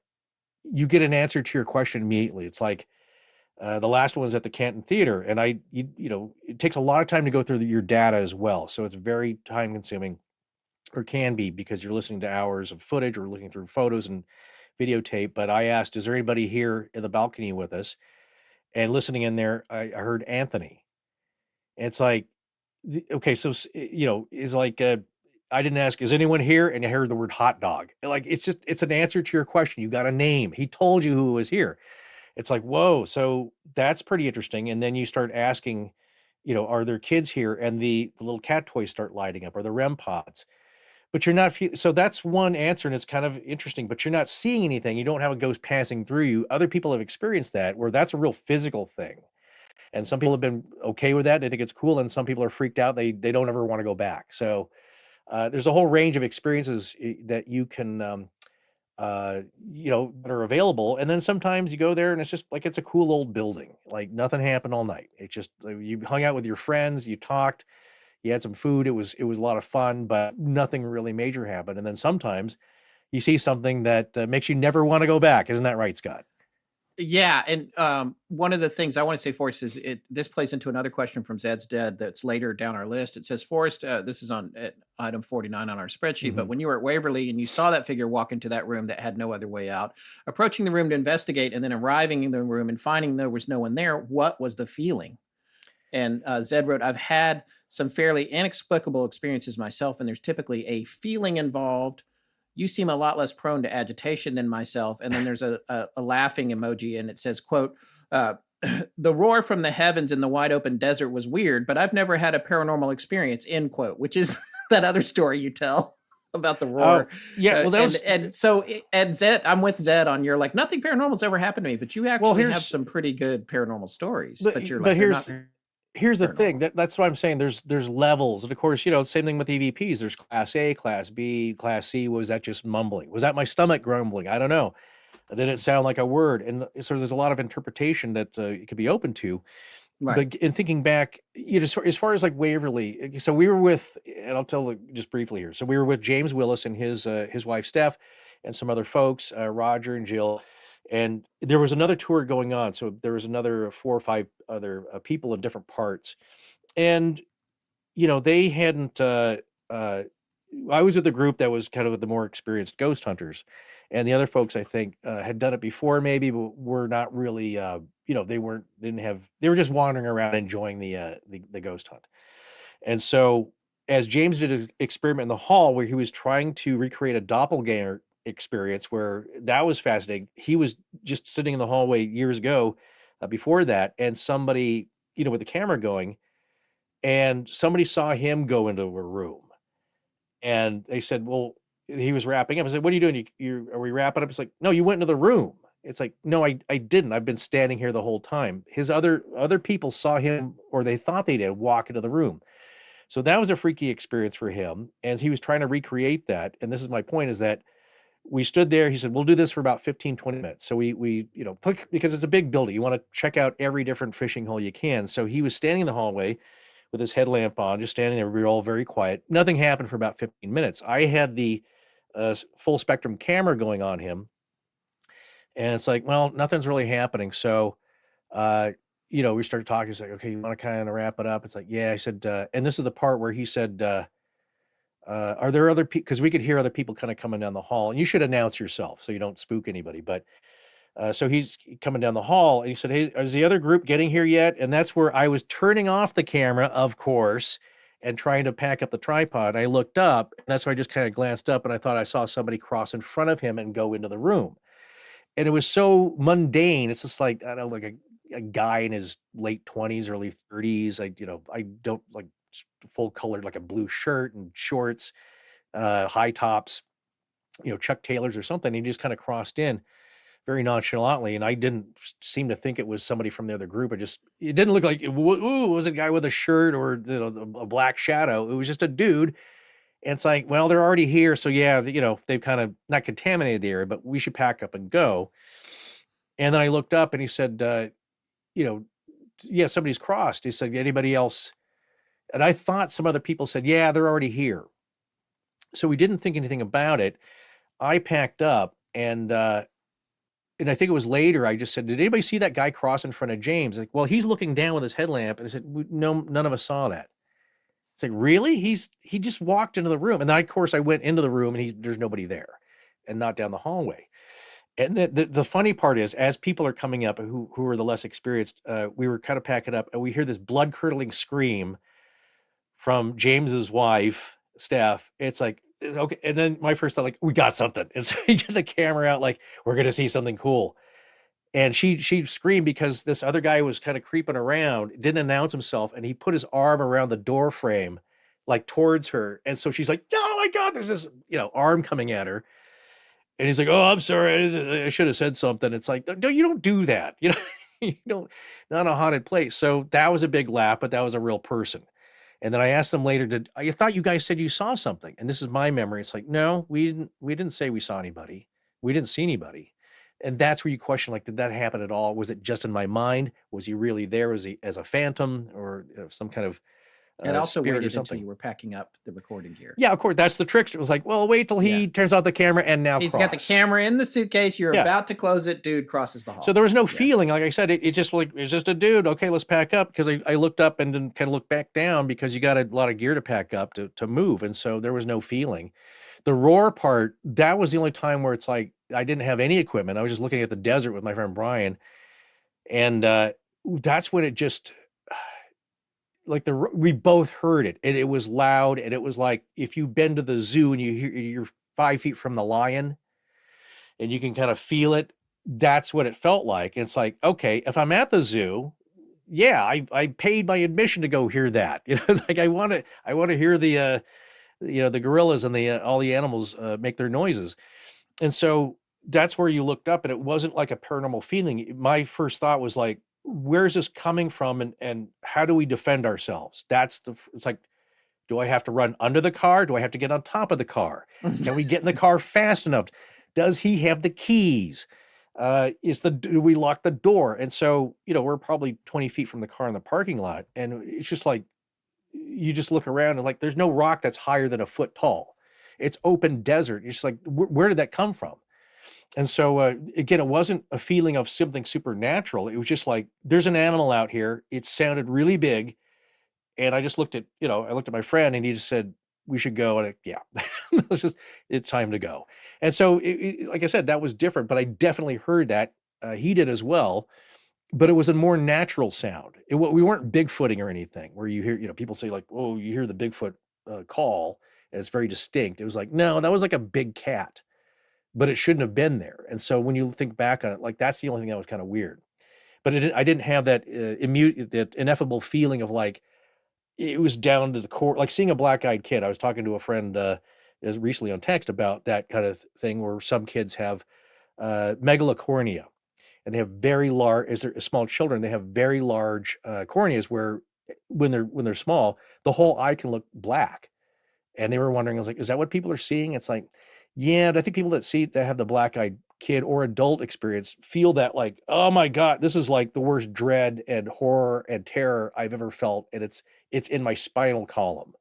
answer to your question immediately. It's like the last one was at the Canton Theater, and it takes a lot of time to go through your data as well. So it's very time consuming, or can be, because you're listening to hours of footage or looking through photos and videotape. But I asked, is there anybody here in the balcony with us? And listening in there, I heard Anthony. And it's like, okay, so, is like, I didn't ask, is anyone here? And I heard the word hot dog. Like, it's an answer to your question. You got a name. He told you who was here. It's like, whoa. So that's pretty interesting. And then you start asking, are there kids here? And the little cat toys start lighting up, or the REM pods. But you're not, so that's one answer, and it's kind of interesting, but you're not seeing anything. You don't have a ghost passing through you. Other people have experienced that, where that's a real physical thing. And some people have been okay with that. They think it's cool. And some people are freaked out. They don't ever want to go back. So there's a whole range of experiences that you can, that are available. And then sometimes you go there and it's just like, it's a cool old building. Like nothing happened all night. It's just, you hung out with your friends, you talked, you had some food. It was a lot of fun, but nothing really major happened. And then sometimes you see something that makes you never want to go back. Isn't that right, Scott? Yeah, and one of the things I want to say, Forrest, is this plays into another question from Zed's Dead that's later down our list. It says, Forrest, this is on item 49 on our spreadsheet, but when you were at Waverly and you saw that figure walk into that room that had no other way out, approaching the room to investigate, and then arriving in the room and finding there was no one there, what was the feeling? And Zed wrote, I've had some fairly inexplicable experiences myself, and there's typically a feeling involved. You seem a lot less prone to agitation than myself. And then there's a laughing emoji, and it says, quote, the roar from the heavens in the wide open desert was weird, but I've never had a paranormal experience, end quote, which is that other story you tell about the roar. Yeah, well, that was... and Zed, I'm with Zed on your, like, nothing paranormal's ever happened to me, but you actually have some pretty good paranormal stories. But you're like, here's the thing. That's why I'm saying there's levels. And of course, same thing with EVPs. There's class A, class B, class C. Was that just mumbling? Was that my stomach grumbling? I don't know. Did it sound like a word? And so there's a lot of interpretation that it could be open to. Right. But in thinking back, as far as like Waverly, so we were with, and I'll tell just briefly here. So we were with James Willis and his wife, Steph, and some other folks, Roger and Jill. And there was another tour going on. So there was another 4 or 5 other people in different parts. And, they hadn't, I was with the group that was kind of the more experienced ghost hunters. And the other folks, I think, had done it before maybe, but were not really, they were just wandering around enjoying the ghost hunt. And so as James did his experiment in the hall where he was trying to recreate a doppelganger experience, where that was fascinating. He was just sitting in the hallway years ago before that, and somebody, with the camera going, and somebody saw him go into a room, and they said, well, he was wrapping up. I said, what are you doing? Are we wrapping up? It's like, no, you went into the room. It's like, no, I didn't. I've been standing here the whole time. His other people saw him, or they thought they did, walk into the room. So that was a freaky experience for him. And he was trying to recreate that. And this is my point, is that we stood there. He said, we'll do this for about 15, 20 minutes. So we because it's a big building, you want to check out every different fishing hole you can. So he was standing in the hallway with his headlamp on, just standing there. We were all very quiet. Nothing happened for about 15 minutes. I had the full spectrum camera going on him. And it's like, well, nothing's really happening. So, we started talking. He's like, okay, you want to kind of wrap it up? It's like, yeah. I said, and this is the part where he said, are there other people? Because we could hear other people kind of coming down the hall, and you should announce yourself so you don't spook anybody. But so he's coming down the hall, and he said, hey, is the other group getting here yet? And that's where I was turning off the camera, of course, and trying to pack up the tripod. I looked up, and that's why I just kind of glanced up, and I thought I saw somebody cross in front of him and go into the room. And it was so mundane. It's just like, I don't know, like a guy in his late 20s, early 30s. I don't like full colored, like a blue shirt and shorts, high tops, Chuck Taylors or something. He just kind of crossed in very nonchalantly. And I didn't seem to think it was somebody from the other group. It didn't look like, ooh, it was a guy with a shirt or a black shadow. It was just a dude. And it's like, well, they're already here. So yeah, they've kind of not contaminated the area, but we should pack up and go. And then I looked up and he said, yeah, somebody's crossed. He said, anybody else? And I thought some other people said, yeah, they're already here. So we didn't think anything about it. I packed up, and I think it was later, I just said, did anybody see that guy cross in front of James? Like, well, he's looking down with his headlamp. And I said, no, none of us saw that. It's like, really? He just walked into the room. And then, of course, I went into the room, and there's nobody there, and not down the hallway. And the funny part is, as people are coming up who are the less experienced, we were kind of packing up, and we hear this blood curdling scream from James's wife, Steph. It's like, okay. And then my first thought, like, we got something. And so we get the camera out, like, we're going to see something cool. And she screamed because this other guy was kind of creeping around, didn't announce himself, and he put his arm around the door frame, like towards her. And so she's like, oh my God, there's this, arm coming at her. And he's like, oh, I'm sorry. I should have said something. It's like, no, you don't do that. You don't, not a haunted place. So that was a big laugh, but that was a real person. And then I asked them later, I thought you guys said you saw something. And this is my memory. It's like, no, we didn't say we saw anybody. We didn't see anybody. And that's where you question, like, did that happen at all? Was it just in my mind? Was he really there? Was he as a phantom or some kind of and also waited until you were packing up the recording gear. Yeah, of course. That's the trick. It was like, well, wait till he turns out the camera, and now he's got the camera in the suitcase. You're about to close it. Dude crosses the hall. So there was no feeling. Like I said, it's just a dude. Okay, let's pack up. Because I looked up and then kind of looked back down because you got a lot of gear to pack up to move. And so there was no feeling. The roar part, that was the only time where it's like, I didn't have any equipment. I was just looking at the desert with my friend Brian. And that's when it just, like we both heard it, and it was loud, and it was like if you've been to the zoo and you're 5 feet from the lion and you can kind of feel it. That's what it felt like. And it's like, okay, if I'm at the zoo, yeah, I paid my admission to go hear that. Like I want to hear the the gorillas and the all the animals make their noises. And so that's where you looked up, and it wasn't like a paranormal feeling. My first thought was like, where's this coming from, and how do we defend ourselves? It's like, do I have to run under the car? Do I have to get on top of the car? Can we get in the car fast enough? Does he have the keys? Do we lock the door? And so, we're probably 20 feet from the car in the parking lot. And it's just like, you just look around and like, there's no rock that's higher than a foot tall. It's open desert. It's like, where did that come from? And so, again, it wasn't a feeling of something supernatural. It was just like, there's an animal out here. It sounded really big. And I just looked at, I looked at my friend, and he just said, we should go. And it's time to go. And so, like I said, that was different, but I definitely heard that. He did as well, but it was a more natural sound. We weren't Bigfooting or anything where you hear, people say like, oh, you hear the Bigfoot call and it's very distinct. It was like, no, that was like a big cat, but it shouldn't have been there. And so when you think back on it, like that's the only thing that was kind of weird. But I didn't have that that ineffable feeling of like, it was down to the core, like seeing a black-eyed kid. I was talking to a friend recently on text about that kind of thing, where some kids have megalocornea, and they have very large, as they're small children, they have very large corneas where when they're small, the whole eye can look black. And they were wondering, I was like, is that what people are seeing? It's like, yeah, but I think people that have the black-eyed kid or adult experience feel that like, oh my God, this is like the worst dread and horror and terror I've ever felt. And it's in my spinal column.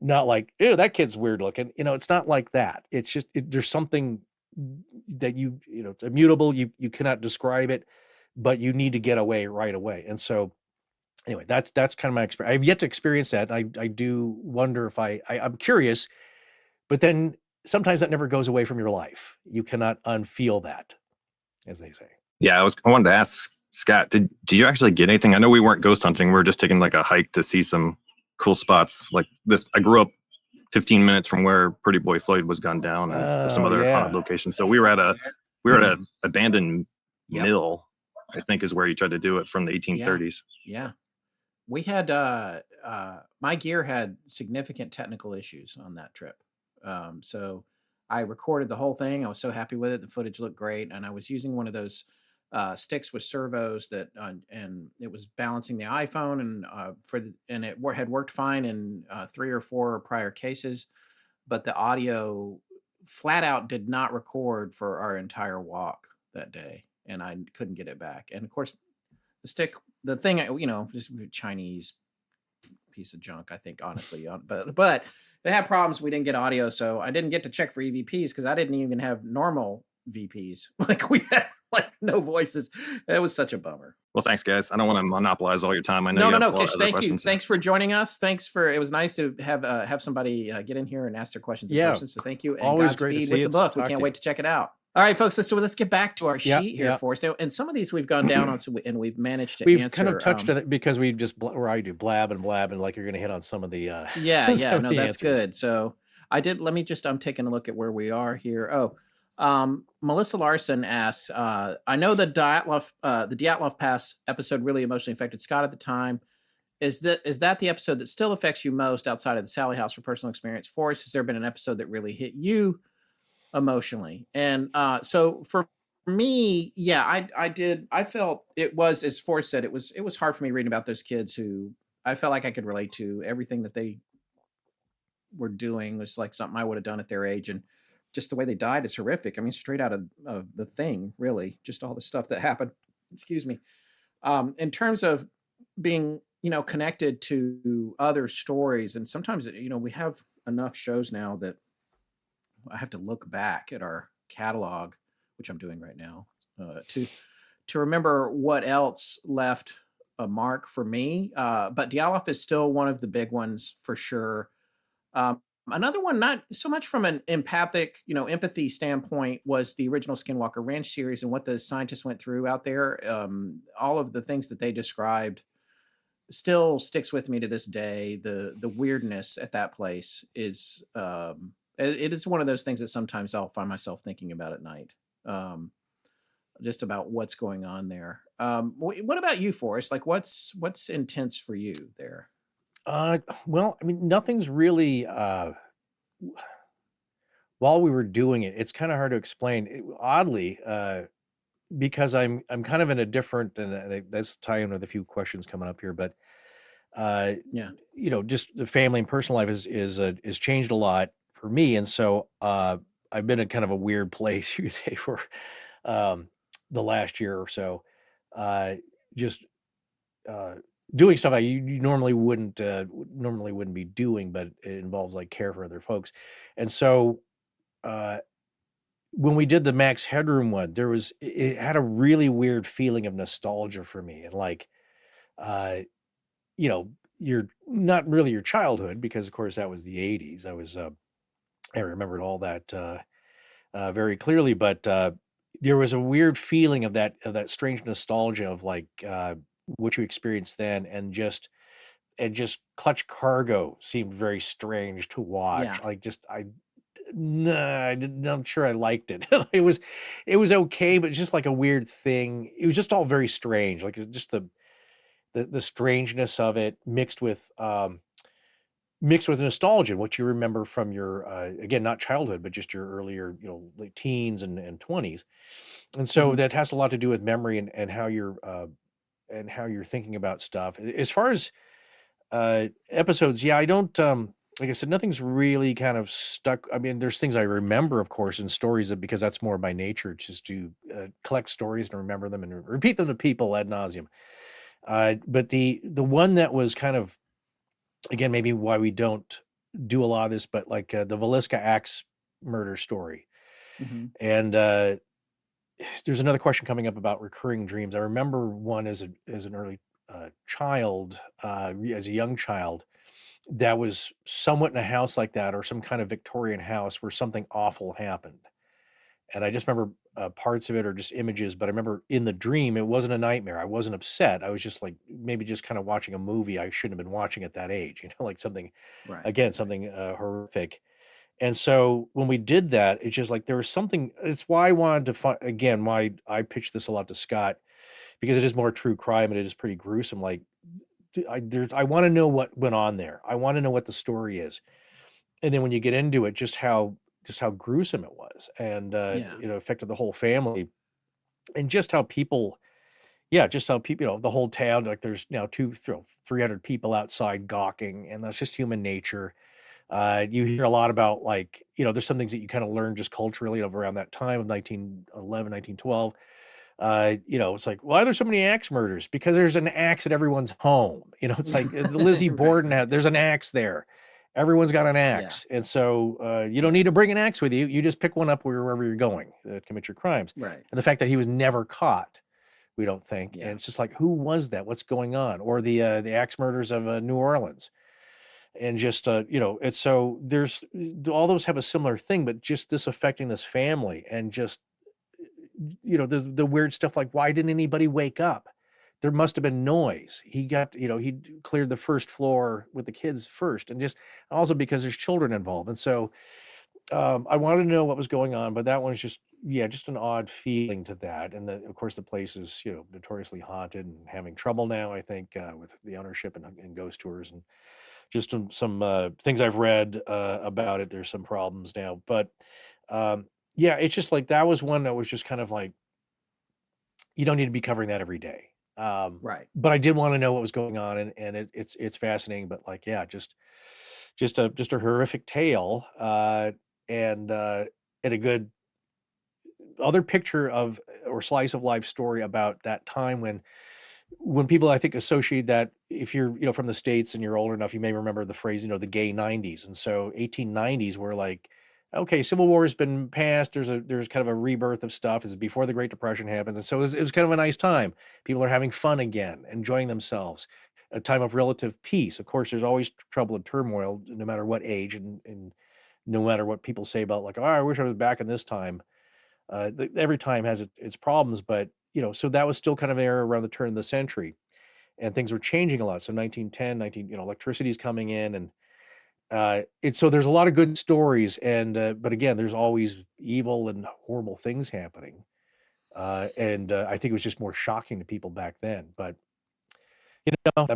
Not like, ew, that kid's weird looking. It's not like that. It's just, there's something that it's immutable. You cannot describe it, but you need to get away right away. And so anyway, that's kind of my experience. I've yet to experience that. I do wonder if I'm curious, but then sometimes that never goes away from your life. You cannot unfeel that, as they say. Yeah, I wanted to ask Scott, did you actually get anything? I know we weren't ghost hunting. We were just taking like a hike to see some cool spots like this. I grew up 15 minutes from where Pretty Boy Floyd was gunned down, and some other haunted locations. So we were at a abandoned mill, I think is where he tried to do it, from the 1830s. Yeah. We had my gear had significant technical issues on that trip. So I recorded the whole thing. I was so happy with it. The footage looked great. And I was using one of those sticks with servos that, and it was balancing the iPhone, and it had worked fine in 3 or 4 prior cases, but the audio flat out did not record for our entire walk that day. And I couldn't get it back. And of course, the thing, just a Chinese piece of junk, I think, honestly, but they had problems. We didn't get audio, so I didn't get to check for EVPs because I didn't even have normal VPs. Like we had like no voices. It was such a bummer. Well, thanks, guys. I don't want to monopolize all your time. I know. No, Kish, thank you. Thanks for joining us. It was nice to have somebody get in here and ask their questions in person. So thank you. And always great to see with the book. We can't wait to check it out. All right, folks. So let's get back to our sheet here, Forrest. And some of these we've gone down on, and we've managed to answer. We've kind of touched on it because we just, where I do blab and like you're going to hit on some of the. No, that's answers. Good. So I did. Let me just. I'm taking a look at where we are here. Melissa Larson asks, I know the Dyatlov Pass episode really emotionally affected Scott at the time. Is that the episode that still affects you most outside of the Sally House for personal experience? Forrest, has there been an episode that really hit you emotionally? And so for me, I did. I felt it was, as Forrest said, it was hard for me reading about those kids who I felt like I could relate to. Everything that they were doing was like something I would have done at their age, and just the way they died is horrific. I mean, straight out of The Thing, really, just all the stuff that happened. Excuse me. In terms of being, connected to other stories, and sometimes, we have enough shows now that I have to look back at our catalog, which I'm doing right now, to remember what else left a mark for me. But Dyatlov is still one of the big ones for sure. Another one, not so much from an empathy standpoint, was the original Skinwalker Ranch series and what the scientists went through out there. All of the things that they described still sticks with me to this day. The weirdness at that place is it is one of those things that sometimes I'll find myself thinking about at night. Um, just about what's going on there. What about you, Forrest? Like, what's intense for you there? Uh, well, I mean, nothing's really. While we were doing it, it's kind of hard to explain. Oddly, because I'm kind of in a different, and that's tie in with a few questions coming up here, but uh, Yeah. just the family and personal life is changed a lot for me, and so I've been in kind of a weird place, you could say, for um, the last year or so, uh, just uh, doing stuff you normally wouldn't be doing, but it involves like care for other folks, and so. Uh, when we did the Max Headroom one, it had a really weird feeling of nostalgia for me, and like, uh, you're not really your childhood because, of course, that was the '80s. I remembered all that very clearly, but there was a weird feeling of that strange nostalgia of like what you experienced then, and just Clutch Cargo seemed very strange to watch. Yeah. Like, just I didn't. I'm sure I liked it. It was okay, but just like a weird thing. It was just all very strange. Like just the strangeness of it mixed with nostalgia, what you remember from your again, not childhood, but just your earlier, late teens and 20s. And so Hmm. that has a lot to do with memory and how you're thinking about stuff. As far as episodes, yeah, I don't like I said, nothing's really kind of stuck. I mean, there's things I remember, of course, and stories because that's more by nature, just to collect stories and remember them and repeat them to people ad nauseum. But the one that was kind of, again, maybe why we don't do a lot of this, but like the Velisca axe murder story. Hmm. And there's another question coming up about recurring dreams. I remember one as an early child, as a young child, that was somewhat in a house like that, or some kind of Victorian house where something awful happened. And I just remember parts of it, or just images, but I remember in the dream, it wasn't a nightmare. I wasn't upset. I was just like, maybe just kind of watching a movie I shouldn't have been watching at that age, like something, Right. again, Right. something horrific. And so when we did that, it's just like there was something. It's why I wanted to find, again, why I pitched this a lot to Scott, because it is more true crime and it is pretty gruesome. Like, I want to know what went on there. I want to know what the story is. And then when you get into it, just how gruesome it was, and Yeah. affected the whole family, and just how people, the whole town, like there's now 300 people outside gawking, and that's just human nature. You hear a lot about, like, there's some things that you kind of learn just culturally of around that time of 1911, 1912. It's like, why are there so many axe murders? Because there's an axe at everyone's home. It's like the Lizzie Right. Borden Right. there's an axe there. Everyone's got an Yeah. axe. And so you don't Yeah. need to bring an axe with you. You just pick one up wherever you're going to commit your crimes. Right. And the fact that he was never caught, we don't think. And Yeah. it's just like, who was that? What's going on? Or the axe murders of New Orleans. And just, it's so there's all those have a similar thing, but just this affecting this family, and just the weird stuff, like, why didn't anybody wake up? There must have been noise. He cleared the first floor with the kids first, and just also because there's children involved. And so I wanted to know what was going on, but that one's just, yeah, just an odd feeling to that. And of course, the place is, notoriously haunted and having trouble now, I think, with the ownership and ghost tours, and just some things I've read about it. There's some problems now, but um, yeah, it's just like that was one that was just kind of like, you don't need to be covering that every day. Right. But I did want to know what was going on, and it's fascinating. But like, yeah, just a horrific tale, and a good other picture of, or slice of life story about that time when people, I think, associate that, if you're, from the States and you're old enough, you may remember the phrase, the gay 90s. And so 1890s were like, okay, Civil War has been passed. There's kind of a rebirth of stuff. This is before the Great Depression happened. And so it was kind of a nice time. People are having fun again, enjoying themselves, a time of relative peace. Of course, there's always trouble and turmoil, no matter what age, and no matter what people say about, like, oh, I wish I was back in this time. Every time has its problems, but so that was still kind of an era around the turn of the century. and things were changing a lot. So 1910, 19, electricity's coming in, and so there's a lot of good stories, and but again, there's always evil and horrible things happening. And I think it was just more shocking to people back then. But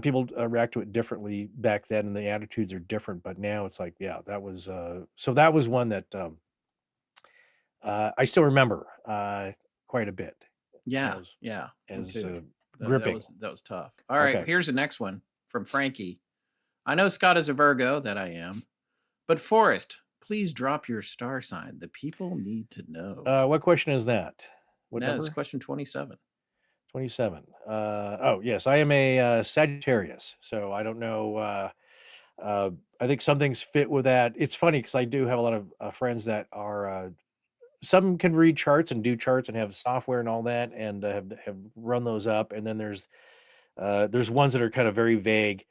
people react to it differently back then, and the attitudes are different. But now it's like, yeah, that was so that was one that I still remember quite a bit. Yeah, as, yeah, me as too. gripping. That was tough. All right, Okay. here's the next one from Frankie. I know Scott is a Virgo, that I am, but Forrest, please drop your star sign. The people need to know. What question is that? What That's number? question 27. 27. Oh, yes, I am a Sagittarius, so I don't know. I think some things fit with that. It's funny because I do have a lot of friends that are. Some can read charts and do charts and have software and all that, and have run those up. And then there's ones that are kind of very vague,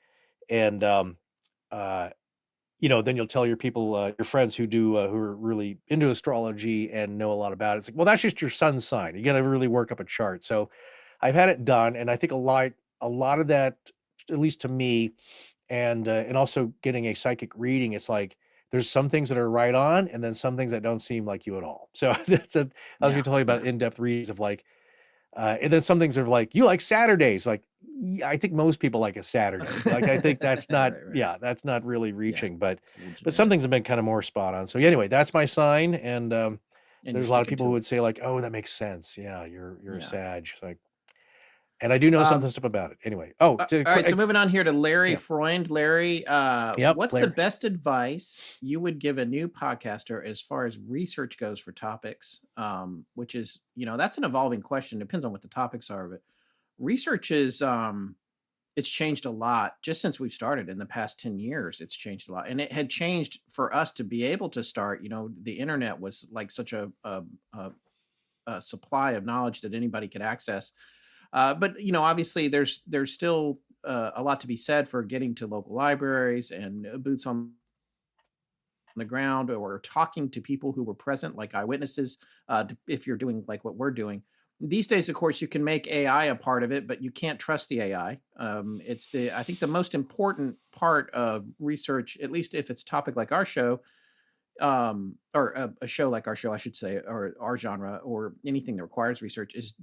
and uh, then you'll tell your people, your friends who are really into astrology and know a lot about it. It's like, well, that's just your sun sign. You got to really work up a chart. So I've had it done, and I think a lot of that, at least to me, and also getting a psychic reading, it's like there's some things that are right on, and then some things that don't seem like you at all. So I was going to tell you about in-depth readings of like, and then some things are like, you like Saturdays, like. Yeah, I think most people like a Saturday. Like, I think that's not, Right. yeah, that's not really reaching, but It's a little some generic. things have been kind of more spot on. So anyway, that's my sign, and And there's a you're lot of sticking people to who it. would say like, "Oh, that makes sense. Yeah, you're a Yeah. Sag." Like, and I do know some stuff about it. Anyway, all right, so moving on here to Larry Freund. Larry, what's the Larry. best advice you would give a new podcaster as far as research goes for topics? Which is, that's an evolving question. Depends on what the topics are, but research is it's changed a lot just since we've started in the past 10 years. It's changed a lot, and it had changed for us to be able to start. The internet was like such a supply of knowledge that anybody could access. But obviously, there's still a lot to be said for getting to local libraries and boots on the ground, or talking to people who were present, like eyewitnesses. If you're doing like what we're doing these days, of course, you can make AI a part of it, but you can't trust the AI. I think the most important part of research, at least if it's a topic like our show, or a show like our show, I should say, or our genre, or anything that requires research, is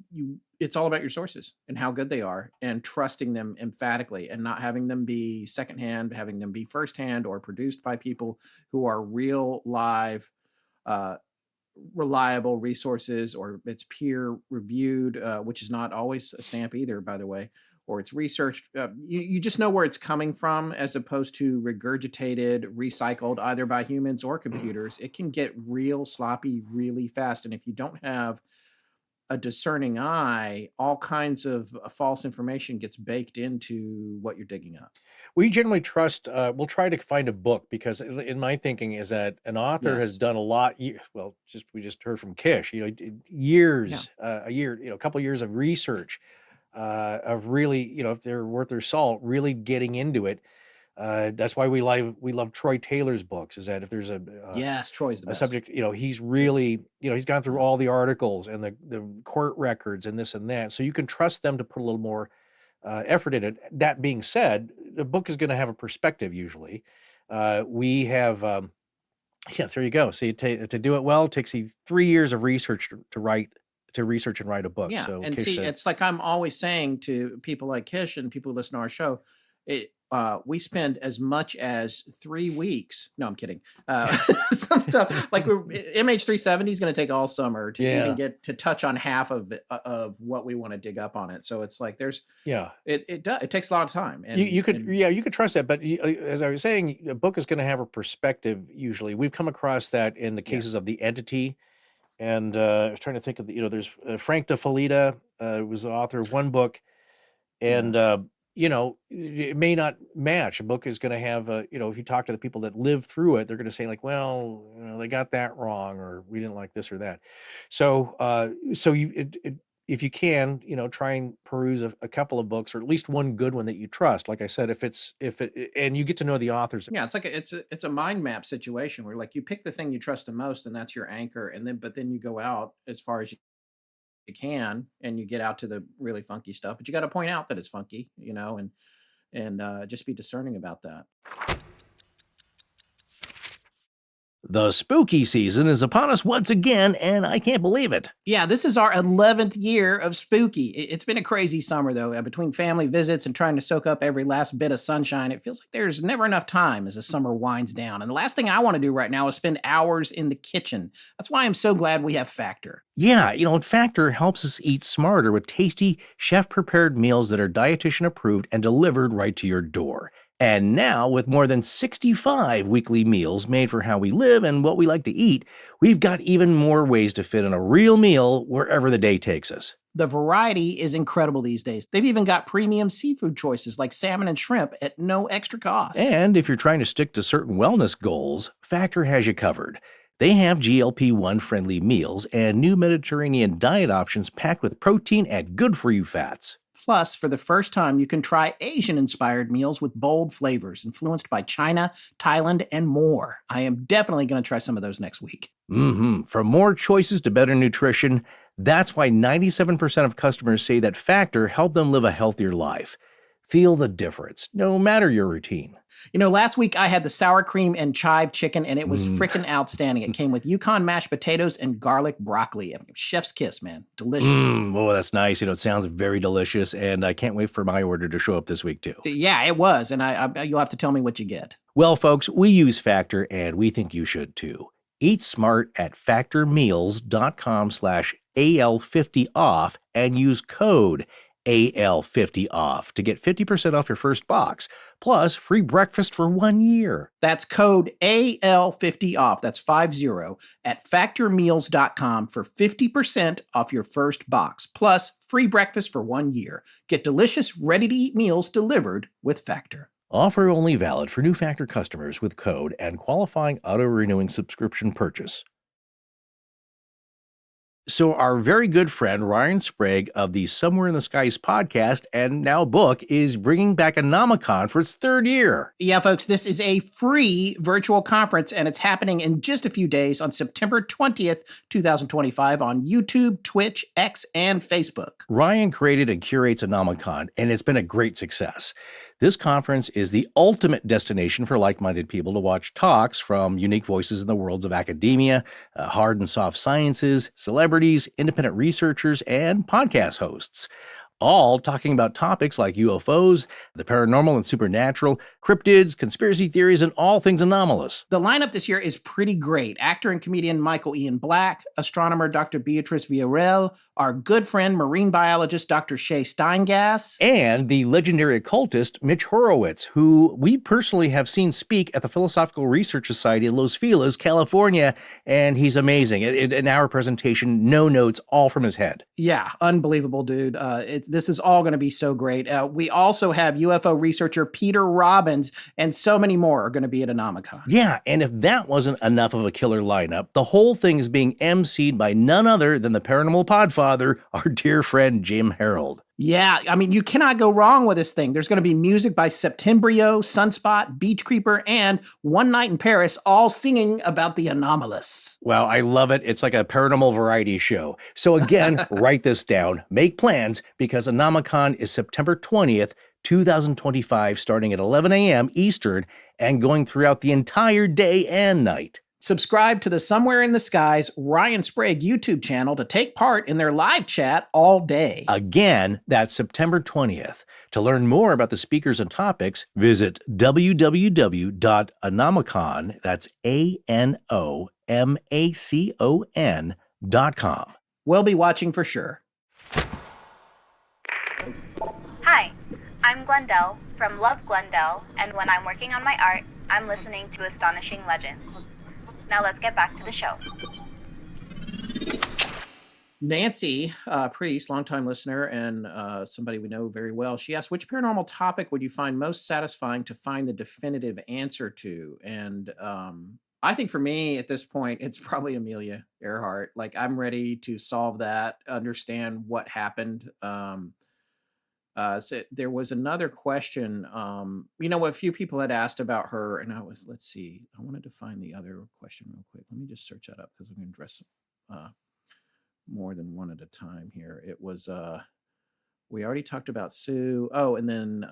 it's all about your sources and how good they are, and trusting them emphatically, and not having them be secondhand, having them be firsthand or produced by people who are real, live, reliable resources, or it's peer reviewed, which is not always a stamp either, by the way, or it's researched. You just know where it's coming from, as opposed to regurgitated, recycled either by humans or computers. It can get real sloppy really fast. And if you don't have a discerning eye, all kinds of false information gets baked into what you're digging up. We generally trust. We'll try to find a book, because in my thinking is that an author has done a lot. Well, we just heard from Kish. Years, a year, a couple years of research, of really, if they're worth their salt, really getting into it. That's why we love Troy Taylor's books. Is that if there's yes, Troy's the a best. subject, he's really, he's gone through all the articles and the court records and this and that, so you can trust them to put a little more effort in it. That being said, the book is going to have a perspective usually. We have, there you go. See, to do it well, it takes you 3 years of research to research and write a book. Yeah, So and Kish see, said, it's like I'm always saying to people like Kish and people who listen to our show, we spend as much as 3 weeks. No, I'm kidding. Some stuff like MH370 is going to take all summer to even get to touch on half of what we want to dig up on it. So it's like it takes a lot of time. And you could trust that, but as I was saying, a book is going to have a perspective. Usually, we've come across that in the cases of The Entity. And I was trying to think of there's Frank DeFalita, was the author of one book, and it may not match. A book is going to have if you talk to the people that live through it, they're going to say like, well, they got that wrong, or we didn't like this or that. So if you can, try and peruse a couple of books, or at least one good one that you trust. Like I said, and you get to know the authors. Yeah, it's like it's a mind map situation where, like, you pick the thing you trust the most, and that's your anchor, and then you go out as far as you you can, and you get out to the really funky stuff, but you got to point out that it's funky, and just be discerning about that. The spooky season is upon us once again, and I can't believe it. Yeah, this is our 11th year of spooky. It's been a crazy summer, though. Between family visits and trying to soak up every last bit of sunshine, it feels like there's never enough time as the summer winds down. And the last thing I want to do right now is spend hours in the kitchen. That's why I'm so glad we have Factor. Yeah, Factor helps us eat smarter with tasty, chef-prepared meals that are dietitian approved and delivered right to your door. And now, with more than 65 weekly meals made for how we live and what we like to eat, we've got even more ways to fit in a real meal wherever the day takes us. The variety is incredible these days. They've even got premium seafood choices like salmon and shrimp at no extra cost. And if you're trying to stick to certain wellness goals, Factor has you covered. They have GLP-1 friendly meals and new Mediterranean diet options packed with protein and good-for-you fats. Plus, for the first time, you can try Asian-inspired meals with bold flavors influenced by China, Thailand, and more. I am definitely going to try some of those next week. From more choices to better nutrition, that's why 97% of customers say that Factor helped them live a healthier life. Feel the difference, no matter your routine. Last week I had the sour cream and chive chicken, and it was freaking outstanding. It came with Yukon mashed potatoes and garlic broccoli. Chef's kiss, man. Delicious. Oh, that's nice. It sounds very delicious, and I can't wait for my order to show up this week, too. Yeah, it was, and you'll have to tell me what you get. Well, folks, we use Factor, and we think you should, too. Eat smart at factormeals.com/AL50off and use code AL50off to get 50% off your first box, plus free breakfast for 1 year. That's code AL50off, that's 50, at factormeals.com for 50% off your first box, plus free breakfast for 1 year. Get delicious, ready-to-eat meals delivered with Factor. Offer only valid for new Factor customers with code and qualifying auto-renewing subscription purchase. So our very good friend Ryan Sprague of the Somewhere in the Skies podcast and now book is bringing back Anomicon for its third year. Yeah, folks, this is a free virtual conference, and it's happening in just a few days on September 20th, 2025 on YouTube, Twitch, X, and Facebook. Ryan created and curates Anomicon, and it's been a great success. This conference is the ultimate destination for like-minded people to watch talks from unique voices in the worlds of academia, hard and soft sciences, celebrities, independent researchers, and podcast hosts, all talking about topics like UFOs, the paranormal and supernatural, cryptids, conspiracy theories, and all things anomalous. The lineup this year is pretty great. Actor and comedian Michael Ian Black, astronomer Dr. Beatrice Villarreal, our good friend marine biologist Dr. Shay Steingass, and the legendary occultist Mitch Horowitz, who we personally have seen speak at the Philosophical Research Society in Los Feliz, California, and he's amazing. In our presentation, no notes, all from his head. Yeah, unbelievable, dude. This is all going to be so great. We also have UFO researcher Peter Robbins, and so many more are going to be at Anomicon. Yeah, and if that wasn't enough of a killer lineup, the whole thing is being emceed by none other than the Paranormal Podfather, our dear friend Jim Harold. Yeah, I mean, you cannot go wrong with this thing. There's going to be music by Septembrio, Sunspot, Beach Creeper, and One Night in Paris, all singing about the anomalous. Well, I love it. It's like a paranormal variety show. So again, write this down, make plans, because Anomicon is September 20th, 2025, starting at 11 a.m. Eastern and going throughout the entire day and night. Subscribe to the Somewhere in the Skies Ryan Sprague YouTube channel to take part in their live chat all day. Again, that's September 20th. To learn more about the speakers and topics, visit www.anomicon, that's ANOMACON.com. We'll be watching for sure. Hi, I'm Glendell from Love Glendell, and when I'm working on my art, I'm listening to Astonishing Legends. Now let's get back to the show. Nancy Priest, longtime listener and somebody we know very well, she asked, which paranormal topic would you find most satisfying to find the definitive answer to? And I think for me at this point, it's probably Amelia Earhart. Like, I'm ready to solve that, understand what happened. So there was another question, a few people had asked about her, and let's see, I wanted to find the other question real quick. Let me just search that up because I'm going to address more than one at a time here. It was we already talked about Sue. Oh, and then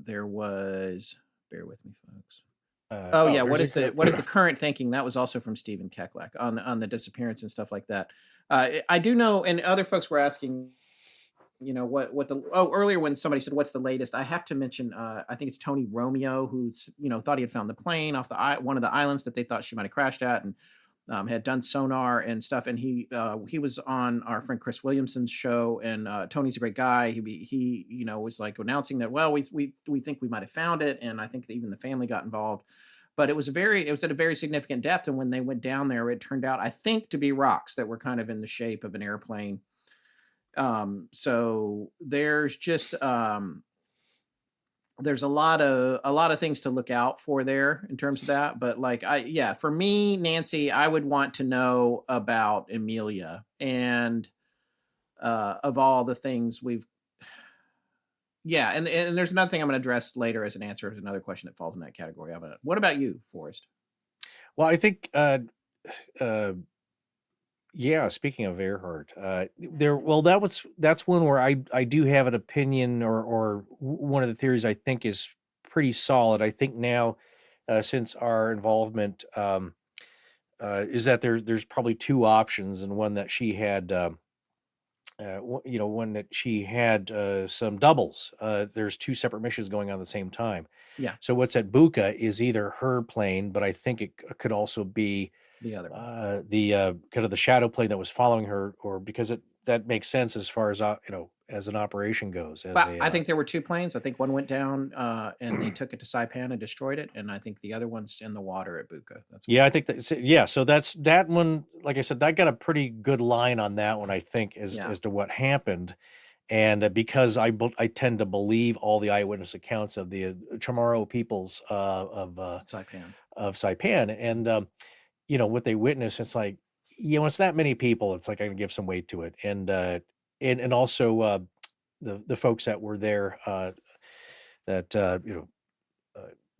there was, bear with me, folks. Oh yeah, what is the current thinking? That was also from Stephen Keklak on the disappearance and stuff like that. I do know, and other folks were asking, what the earlier when somebody said what's the latest, I have to mention I think it's Tony Romeo, who's thought he had found the plane off one of the islands that they thought she might have crashed at, and had done sonar and stuff, and he was on our friend Chris Williamson's show, and Tony's a great guy. He was like announcing that, well, we think we might have found it, and I think that even the family got involved, but it was at a very significant depth, and when they went down there, it turned out, I think, to be rocks that were kind of in the shape of an airplane. So there's just there's a lot of things to look out for there in terms of that. But for me, Nancy, I would want to know about Amelia, and of all the things and there's another thing I'm going to address later as an answer to another question that falls in that category. What about you, Forrest? Well, I think speaking of Earhart, that's one where I do have an opinion, or one of the theories I think is pretty solid. I think now, since our involvement, is that there's probably two options, and one that she had, one that she had some doubles. There's two separate missions going on at the same time. Yeah. So what's at Buka is either her plane, but I think it could also be the other one. The kind of the shadow plane that was following her, or because that makes sense as far as as an operation goes. I think there were two planes. I think one went down and they took it to Saipan and destroyed it, and I think the other one's in the water at Buka. I think that. So that's that one. Like I said, I got a pretty good line on that one, I think, as to what happened. And because I tend to believe all the eyewitness accounts of the Chamorro peoples of Saipan, and what they witness, it's like, it's that many people. It's like I can give some weight to it, and also the folks that were there,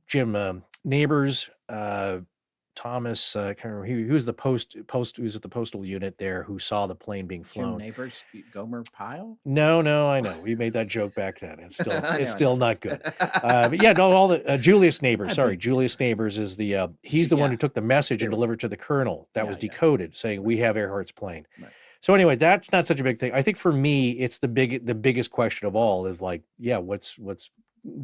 Jim Neighbors, Thomas, I can't remember, he was the he was at the postal unit there who saw the plane being flown. Jim Neighbors, Gomer Pyle? No, I know. We made that joke back then. It's still not good. But yeah, no, all the Julius Neighbors. Sorry, Julius Neighbors is the he's the one who took the message and delivered to the colonel that was decoded, saying we have Earhart's plane. Right. So anyway, that's not such a big thing. I think for me, it's the biggest question of all is like, what's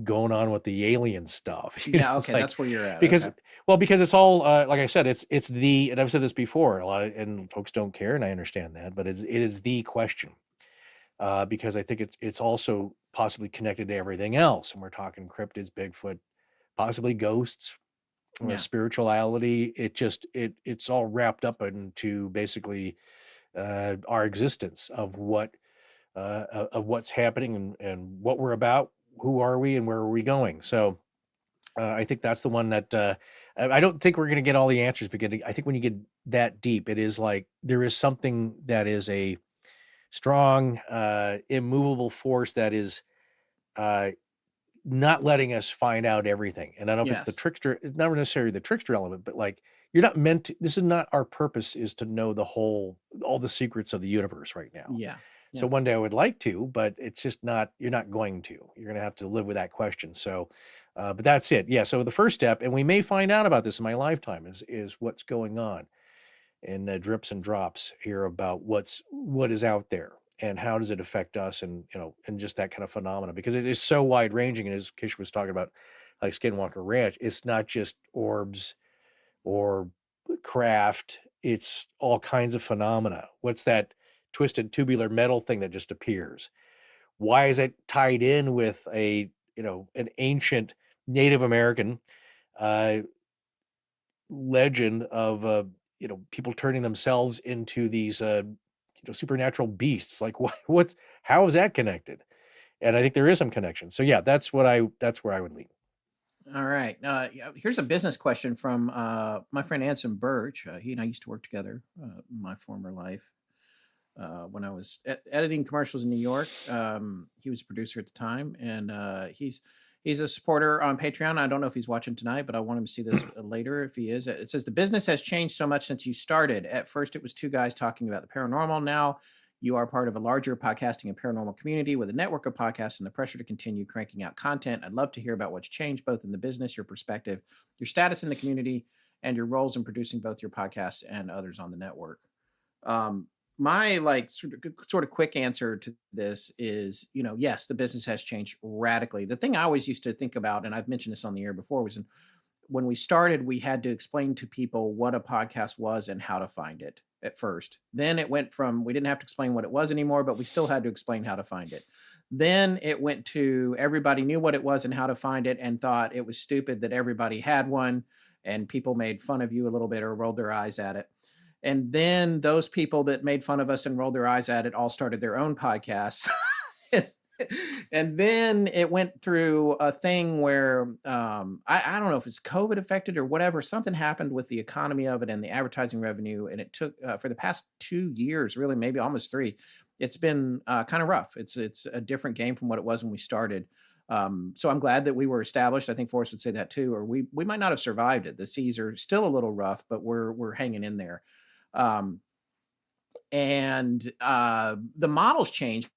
going on with the alien stuff? Okay, that's where you're at. Because it's all like I said, it's and I've said this before a lot, and folks don't care, and I understand that, but it is the question, because I think it's also possibly connected to everything else, and we're talking cryptids, Bigfoot, possibly ghosts, spirituality. It's all wrapped up into basically our existence of what's happening and what we're about. Who are we and where are we going? So I think that's the one that I don't think we're going to get all the answers, because I think when you get that deep, it is like there is something that is a strong, immovable force that is not letting us find out everything. And I don't know if it's the trickster, it's not necessarily the trickster element, but like you're not meant to, this is not our purpose, is to know all the secrets of the universe right now. Yeah. So one day I would like to, but it's just not, you're not going to. You're going to have to live with that question. So, but that's it. Yeah. So the first step, and we may find out about this in my lifetime, is what's going on in drips and drops here about what is out there and how does it affect us, and and just that kind of phenomena, because it is so wide ranging. And as Kish was talking about, like Skinwalker Ranch, it's not just orbs or craft, it's all kinds of phenomena. What's that twisted tubular metal thing that just appears? Why is it tied in with an ancient Native American legend of people turning themselves into these supernatural beasts? Like how is that connected? And I think there is some connection. So yeah, that's where I would lean. All right. Here's a business question from my friend Anson Birch. He and I used to work together in my former life. When I was editing commercials in New York. He was a producer at the time, and He's a supporter on Patreon. I don't know if he's watching tonight, but I want him to see this later if he is. It says, the business has changed so much since you started. At first, it was two guys talking about the paranormal. Now you are part of a larger podcasting and paranormal community with a network of podcasts and the pressure to continue cranking out content. I'd love to hear about what's changed, both in the business, your perspective, your status in the community, and your roles in producing both your podcasts and others on the network. My sort of quick answer to this is, yes, the business has changed radically. The thing I always used to think about, and I've mentioned this on the air before, was when we started, we had to explain to people what a podcast was and how to find it at first. Then it went from, we didn't have to explain what it was anymore, but we still had to explain how to find it. Then it went to everybody knew what it was and how to find it and thought it was stupid that everybody had one, and people made fun of you a little bit or rolled their eyes at it. And then those people that made fun of us and rolled their eyes at it all started their own podcasts. And then it went through a thing where I don't know if it's COVID affected or whatever. Something happened with the economy of it and the advertising revenue. And it took for the past 2 years, really, maybe almost 3. It's been kind of rough. It's a different game from what it was when we started. So I'm glad that we were established. I think Forrest would say that too, or we might not have survived it. The seas are still a little rough, but we're hanging in there. And the models change.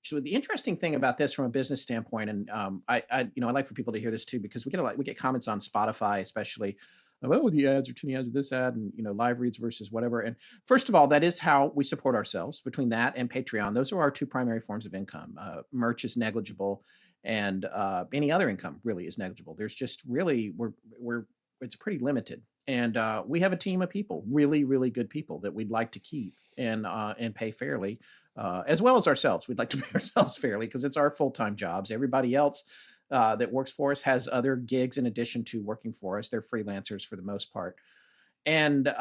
So the interesting thing about this from a business standpoint, and I'd like for people to hear this too, because we get comments on Spotify, especially, oh, the ads are too many ads with this ad, and live reads versus whatever. And first of all, that is how we support ourselves. Between that and Patreon, those are our 2 primary forms of income. Merch is negligible, and any other income really is negligible. There's just really it's pretty limited. And we have a team of people, really, really good people that we'd like to keep and pay fairly, as well as ourselves. We'd like to pay ourselves fairly because it's our full-time jobs. Everybody else that works for us has other gigs in addition to working for us. They're freelancers for the most part. And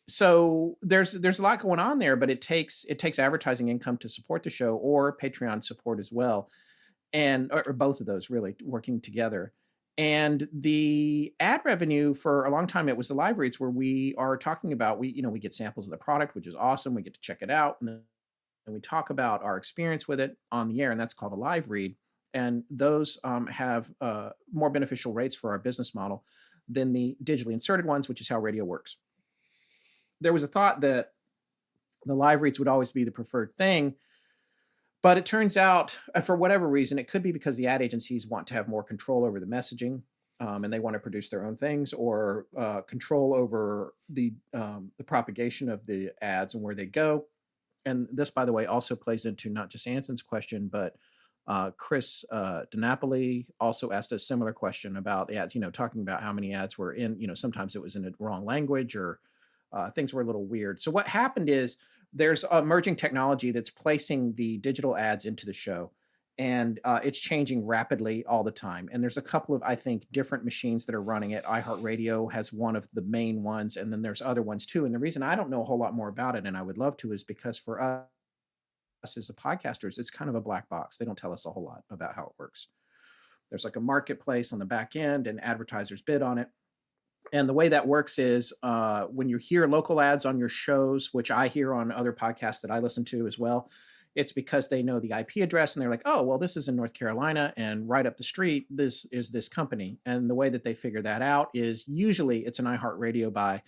so there's a lot going on there, but it takes advertising income to support the show, or Patreon support as well, and or both of those really working together. And the ad revenue, for a long time, it was the live reads, where we are talking about, we get samples of the product, which is awesome. We get to check it out, and we talk about our experience with it on the air, and that's called a live read. And those have more beneficial rates for our business model than the digitally inserted ones, which is how radio works. There was a thought that the live reads would always be the preferred thing, but it turns out, for whatever reason, it could be because the ad agencies want to have more control over the messaging, and they want to produce their own things, or control over the propagation of the ads and where they go. And this, by the way, also plays into not just Anson's question, but Chris DiNapoli also asked a similar question about the ads, talking about how many ads were in, sometimes it was in the wrong language, or things were a little weird. So what happened is, there's emerging technology that's placing the digital ads into the show, and it's changing rapidly all the time. And there's a couple of, I think, different machines that are running it. iHeartRadio has one of the main ones, and then there's other ones too. And the reason I don't know a whole lot more about it, and I would love to, is because for us as the podcasters, it's kind of a black box. They don't tell us a whole lot about how it works. There's like a marketplace on the back end, and advertisers bid on it. And the way that works is when you hear local ads on your shows, which I hear on other podcasts that I listen to as well, it's because they know the IP address, and they're like, oh, well, this is in North Carolina, and right up the street, this is this company. And the way that they figure that out is usually it's an iHeartRadio buy,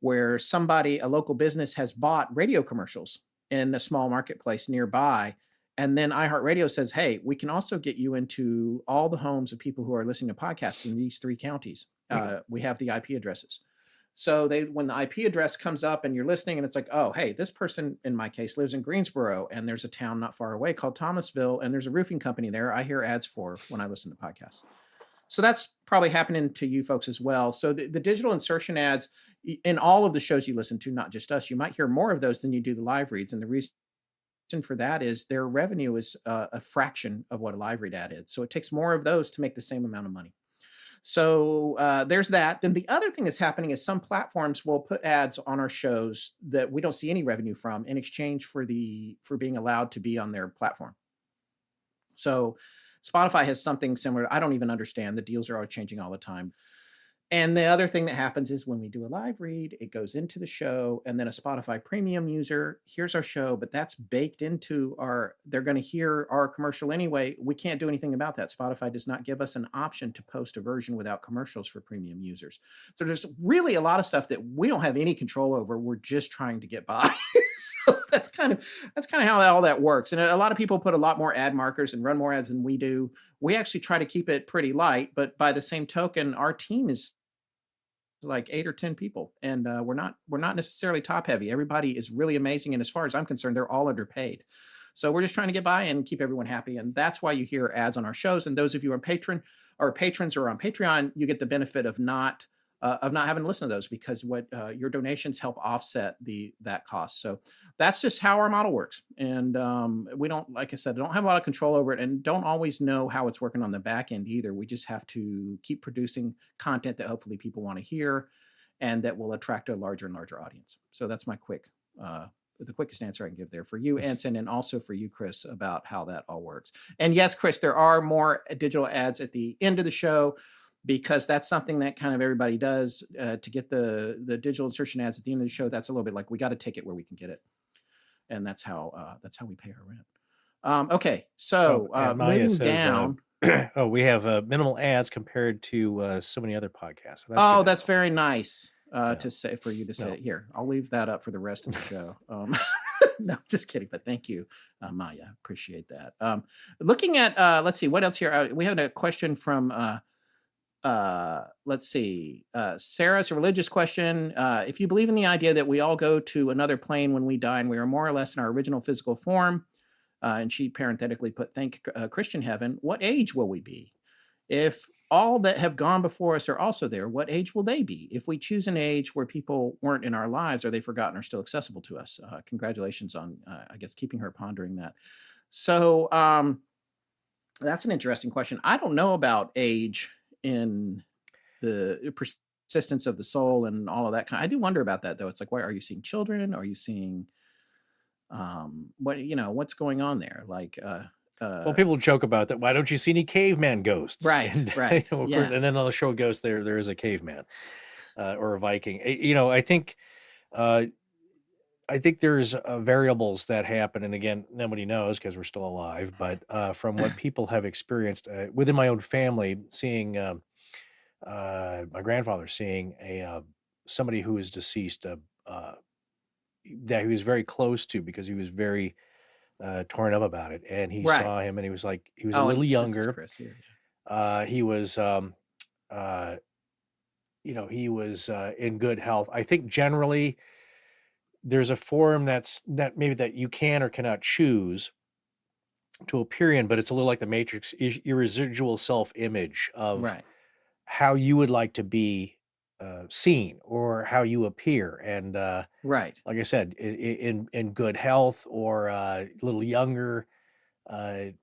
where a local business has bought radio commercials in a small marketplace nearby. And then iHeartRadio says, hey, we can also get you into all the homes of people who are listening to podcasts in these 3 counties. We have the IP addresses. So when the IP address comes up and you're listening, and it's like, oh, hey, this person, in my case, lives in Greensboro, and there's a town not far away called Thomasville, and there's a roofing company there I hear ads for when I listen to podcasts. So that's probably happening to you folks as well. So the digital insertion ads in all of the shows you listen to, not just us, you might hear more of those than you do the live reads. And the reason for that is their revenue is a fraction of what a live read ad is. So it takes more of those to make the same amount of money. So there's that. Then the other thing that's happening is some platforms will put ads on our shows that we don't see any revenue from in exchange for being allowed to be on their platform. So Spotify has something similar. I don't even understand. The deals are always changing all the time. And the other thing that happens is when we do a live read, it goes into the show, and then a Spotify premium user hears our show, but that's baked into they're going to hear our commercial anyway. We can't do anything about that. Spotify does not give us an option to post a version without commercials for premium users. So there's really a lot of stuff that we don't have any control over. We're just trying to get by. So that's kind of how all that works. And a lot of people put a lot more ad markers and run more ads than we do. We actually try to keep it pretty light, but by the same token, our team is like 8 or 10 people, and we're not necessarily top heavy. Everybody is really amazing, and as far as I'm concerned, they're all underpaid. So we're just trying to get by and keep everyone happy, and that's why you hear ads on our shows. And those of you who are patrons or on Patreon, you get the benefit of not having to listen to those, because what your donations help offset that cost. So that's just how our model works. And we don't, like I said, don't have a lot of control over it, and don't always know how it's working on the back end either. We just have to keep producing content that hopefully people want to hear and that will attract a larger and larger audience. So that's my the quickest answer I can give there for you, Anson, and also for you, Chris, about how that all works. And yes, Chris, there are more digital ads at the end of the show, because that's something that kind of everybody does to get the digital insertion ads at the end of the show. That's a little bit like, we got to take it where we can get it. And that's how we pay our rent. Okay. So Maya moving says, down. we have minimal ads compared to so many other podcasts. So that's very nice to say, for you to say. Here, I'll leave that up for the rest of the show. No, just kidding. But thank you, Maya. Appreciate that. Looking at, let's see, what else here? We had a question from, let's see, Sarah's a religious question. If you believe in the idea that we all go to another plane when we die and we are more or less in our original physical form, and she parenthetically put, thank Christian heaven, what age will we be? If all that have gone before us are also there, what age will they be? If we choose an age where people weren't in our lives, are they forgotten or still accessible to us? Congratulations on, I guess, keeping her pondering that. So that's an interesting question. I don't know about age in the persistence of the soul and all of that kind. I do wonder about that, though. It's like, why are you seeing children? Are you seeing what's going on there? Like, well, people joke about that. Why don't you see any caveman ghosts? Right, and, right. Yeah. And then on the show Ghost, there is a caveman or a Viking. I think there's variables that happen, and again, nobody knows because we're still alive. But from what people have experienced within my own family, seeing my grandfather seeing somebody who is deceased that he was very close to, because he was very torn up about it, and he saw him, and he was like, he was a little younger. Chris here. He was he was in good health. I think generally there's a form that you can or cannot choose to appear in, but it's a little like the Matrix, is your residual self-image of how you would like to be seen or how you appear. And like I said, in good health, or a little younger,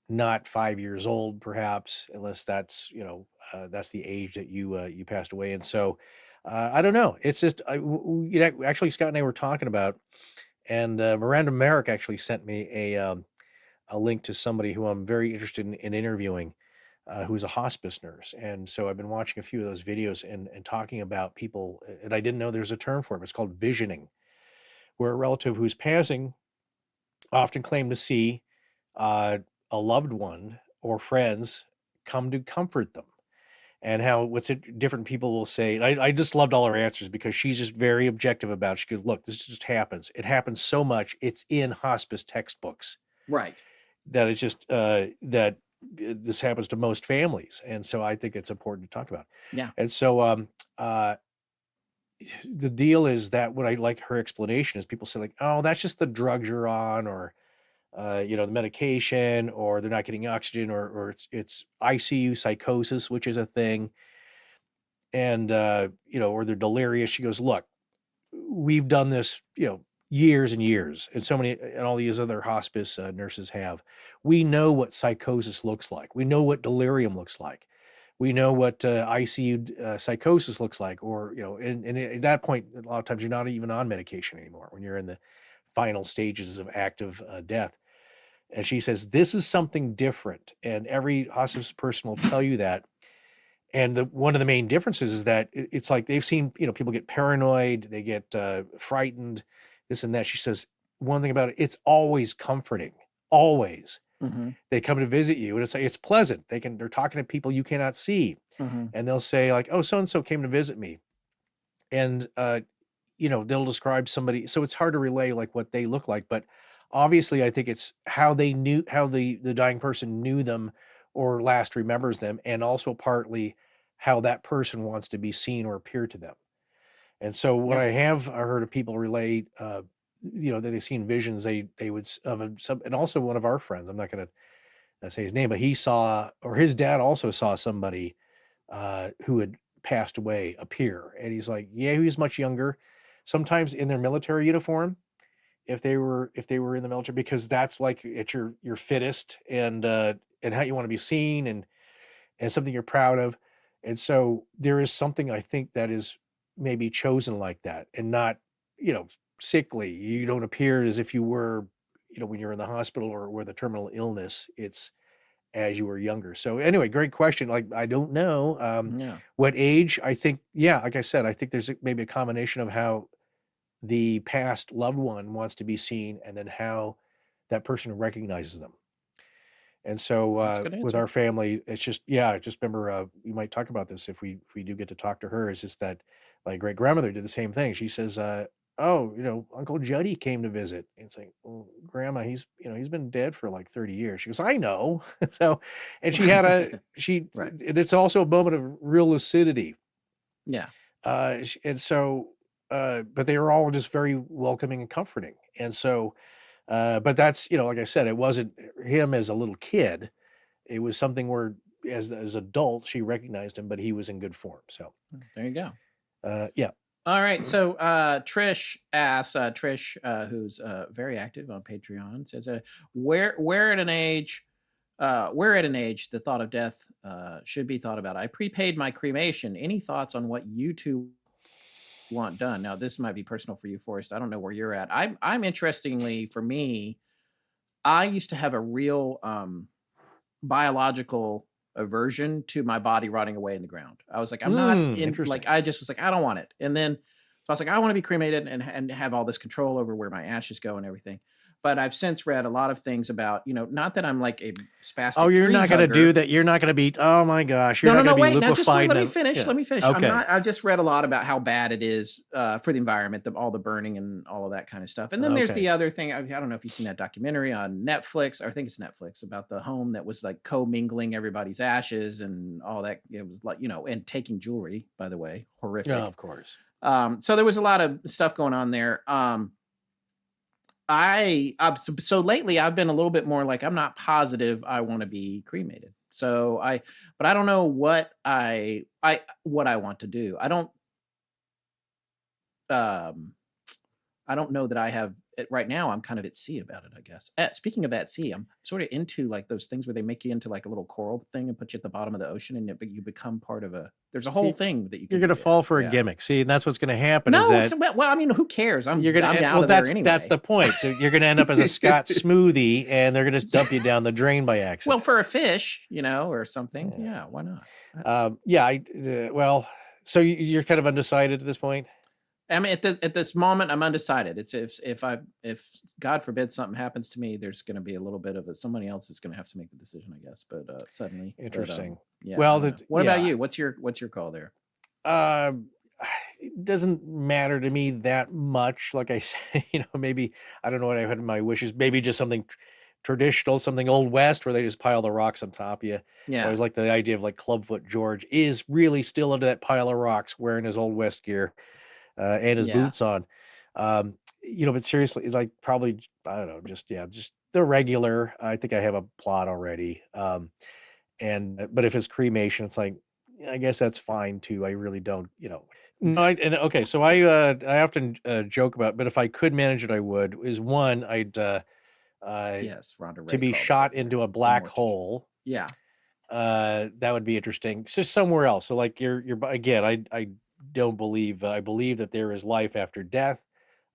not 5 years old, perhaps, unless that's that's the age that you passed away. And so I don't know. It's just actually Scott and I were talking about, and Miranda Merrick actually sent me a link to somebody who I'm very interested in interviewing, who's a hospice nurse. And so I've been watching a few of those videos and talking about people, and I didn't know there's a term for it. It's called visioning, where a relative who's passing often claim to see a loved one or friends come to comfort them. And how different people will say, I just loved all her answers, because she's just very objective about it. She goes, look, this just happens. It happens so much. It's in hospice textbooks. Right. That it's just that this happens to most families. And so I think it's important to talk about. Yeah. And so the deal is that what I like her explanation is, people say like, oh, that's just the drugs you're on, or the medication, or they're not getting oxygen, or it's ICU psychosis, which is a thing. And, or they're delirious. She goes, look, we've done this, years and years, and and all these other hospice nurses have. We know what psychosis looks like. We know what delirium looks like. We know what ICU psychosis looks like, or, and at that point, a lot of times you're not even on medication anymore when you're in the final stages of active death. And she says, this is something different. And every hospice person will tell you that. And one of the main differences is that it's like they've seen, people get paranoid, they get frightened, this and that. She says one thing about it, it's always comforting, always. Mm-hmm. They come to visit you, and it's pleasant. They're talking to people you cannot see, Mm-hmm. and they'll say like, "Oh, so and so came to visit me," and they'll describe somebody. So it's hard to relay like what they look like, but obviously, I think it's how the dying person knew them or last remembers them, and also partly how that person wants to be seen or appear to them. And so when Yeah. I have heard of people relate, that they've seen visions, they would and also one of our friends, I'm not going to say his name, but he saw, or his dad also saw somebody who had passed away appear, and he's like, yeah, he was much younger, sometimes in their military uniform, if they were in the military, because that's like at your fittest, and how you want to be seen, and something you're proud of. And so there is something, I think, that is maybe chosen like that, and not, sickly. You don't appear as if you were, when you're in the hospital or with a terminal illness. It's as you were younger. So anyway, great question. Like, I don't know Yeah. what age. I think, yeah, like I said, I think there's maybe a combination of how the past loved one wants to be seen, and then how that person recognizes them. And so That's a good with answer. our family, it's just, yeah, I just remember we might talk about this if we do get to talk to her. It's just that my great grandmother did the same thing. She says, "Oh, Uncle Juddy came to visit." And it's like, "Well, Grandma, he's been dead for like 30 years." She goes, "I know." So, and she had Right. and it's also a moment of real lucidity. Yeah. And so, but they were all just very welcoming and comforting. And so, but that's, like I said, it wasn't him as a little kid. It was something where, as adult, she recognized him, but he was in good form. So, There you go. yeah. All right. So Trish asks, who's very active on Patreon, says, we're at an age the thought of death should be thought about. I prepaid my cremation. Any thoughts on what you two want done? Now, this might be personal for you, Forrest. I don't know where you're at. I'm interestingly, for me, I used to have a real biological aversion to my body rotting away in the ground. I was like, I'm not in, Interesting. like, I just was like, I don't want it. And then so I was like, I want to be cremated and have all this control over where my ashes go and everything. But I've since read a lot of things about, not that I'm like a spastic. Oh, you're tree not going to hugger. do that. You're not going to be, oh my gosh, you're not going to be Wait, now liquefied. let me finish. Yeah. Let me finish. Okay. I've just read a lot about how bad it is for the environment, all the burning and all of that kind of stuff. And then there's Okay. the other thing. I don't know if you've seen that documentary on Netflix, or I think it's Netflix, about the home that was like co-mingling everybody's ashes and all that. It was like, and taking jewelry, by the way, horrific. Yeah, of course. So there was a lot of stuff going on there. So lately I've been a little bit more like, I'm not positive I want to be cremated. But I don't know what I want to do. I don't know that I have right now. I'm kind of at sea about it, I guess. Speaking of at sea, I'm sort of into like those things where they make you into like a little coral thing and put you at the bottom of the ocean, and you become part of there's a whole thing that you're going to fall for a gimmick. See, and that's what's going to happen. Well, I mean, who cares? I'm out of there anyway. That's the point. So you're going to end up as a Scott smoothie, and they're going to dump you down the drain by accident. Well, for a fish, or something. Yeah, why not? Well, so you're kind of undecided at this point? I mean, at this moment, I'm undecided. It's if God forbid something happens to me, there's going to be a little bit of somebody else is going to have to make the decision, I guess. But suddenly, interesting. Yeah. Well, what about you? What's your call there? It doesn't matter to me that much. Like I say, maybe I don't know what I had in my wishes. Maybe just something traditional, something old west, where they just pile the rocks on top of you. Yeah. I always like the idea of like Clubfoot George is really still under that pile of rocks, wearing his old west gear. And his boots on, but seriously, it's like probably, I don't know, just the regular. I think I have a plot already. But if it's cremation, it's like, I guess that's fine too. I really don't, No, okay. So I often joke about, but if I could manage it, I would. Is one, I'd yes, Rhonda Ray to be shot into a black hole. Yeah, that would be interesting. It's just somewhere else. So like you're again, I don't believe. I believe that there is life after death.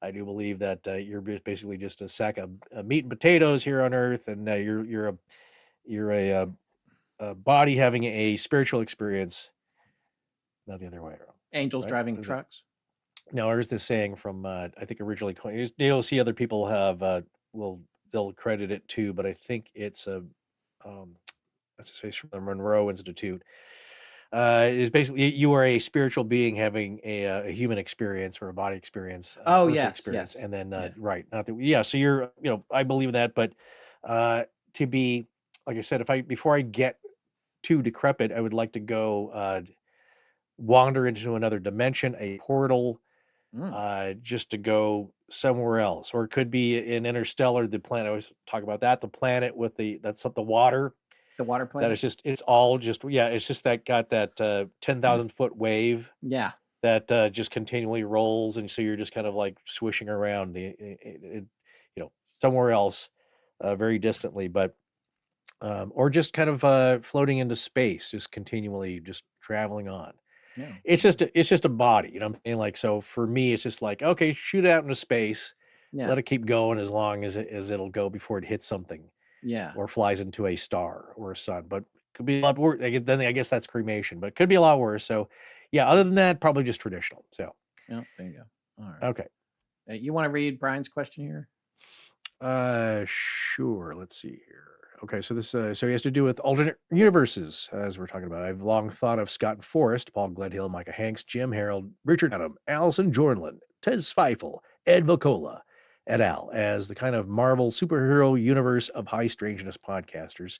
I do believe that you're basically just a sack of meat and potatoes here on Earth, and you're a body having a spiritual experience not the other way around. Angels Right? driving Is it? trucks. No, there's this saying from I think originally you'll see other people have they'll credit it too, but I think it's a that's a space from the Monroe Institute. Is basically you are a spiritual being having a human experience or a body experience, Oh, earthly yes, experience, yes. and then Yeah. right, not that yeah. So you're I believe that, but to be like I said, if I before I get too decrepit, I would like to go wander into another dimension, a portal, Mm. just to go somewhere else, or it could be in Interstellar, the planet. I always talk about that, the planet with that's the water. The water That planet. is just it's all just yeah, it's just that got that 10,000 foot wave Yeah. that just continually rolls, and so you're just kind of like swishing around somewhere else, very distantly, but or just kind of floating into space, just continually just traveling on. Yeah. It's just a body, you know what I'm saying? Like, so for me, it's just like, okay, shoot it out into space, Yeah. let it keep going as long as it'll go before it hits something Yeah. or flies into a star or a sun. But could be a lot worse. Then I guess that's cremation, but it could be a lot worse. So yeah, other than that, probably just traditional. So Yeah. There you go. All right. okay. You want to read Brian's question here? Sure. Let's see here. Okay, so this so he has to do with alternate universes, as we're talking about. I've long thought of Scott and Forrest, Paul Gledhill, Micah Hanks, Jim Harold, Richard Adam, Allison Jornlund, Ted Zweifel, Ed Vacola, et al. As the kind of Marvel superhero universe of high strangeness podcasters.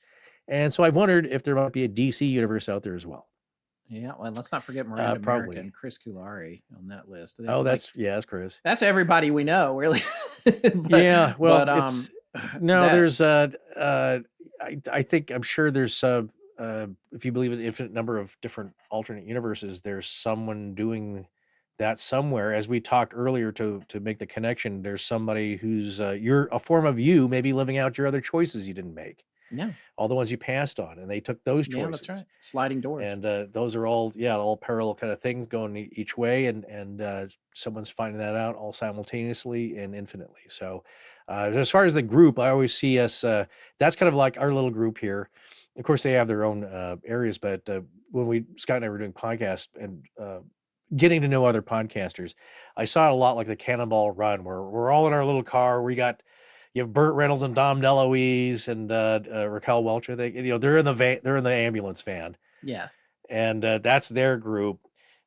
And so I've wondered if there might be a DC universe out there as well. Yeah. Well, let's not forget Miranda Merrick Probably. and Chris Coolari on that list. Oh, that's Chris. That's everybody we know, really. Yeah. Well, but, it's no. There's I think I'm sure there's if you believe in an infinite number of different alternate universes, there's someone doing that somewhere. As we talked earlier to make the connection, there's somebody who's you're a form of you, maybe living out your other choices you didn't make. Yeah. All the ones you passed on, and they took those choices. Yeah, that's right. Sliding doors. And those are all parallel kind of things going each way, and someone's finding that out all simultaneously and infinitely. So as far as the group, I always see us, that's kind of like our little group here. Of course, they have their own areas, but when Scott and I were doing podcasts and getting to know other podcasters, I saw it a lot like the Cannonball Run, where we're all in our little car. You have Burt Reynolds and Dom DeLuise and Raquel Welcher. They're in the van. They're in the ambulance van. Yeah. And that's their group.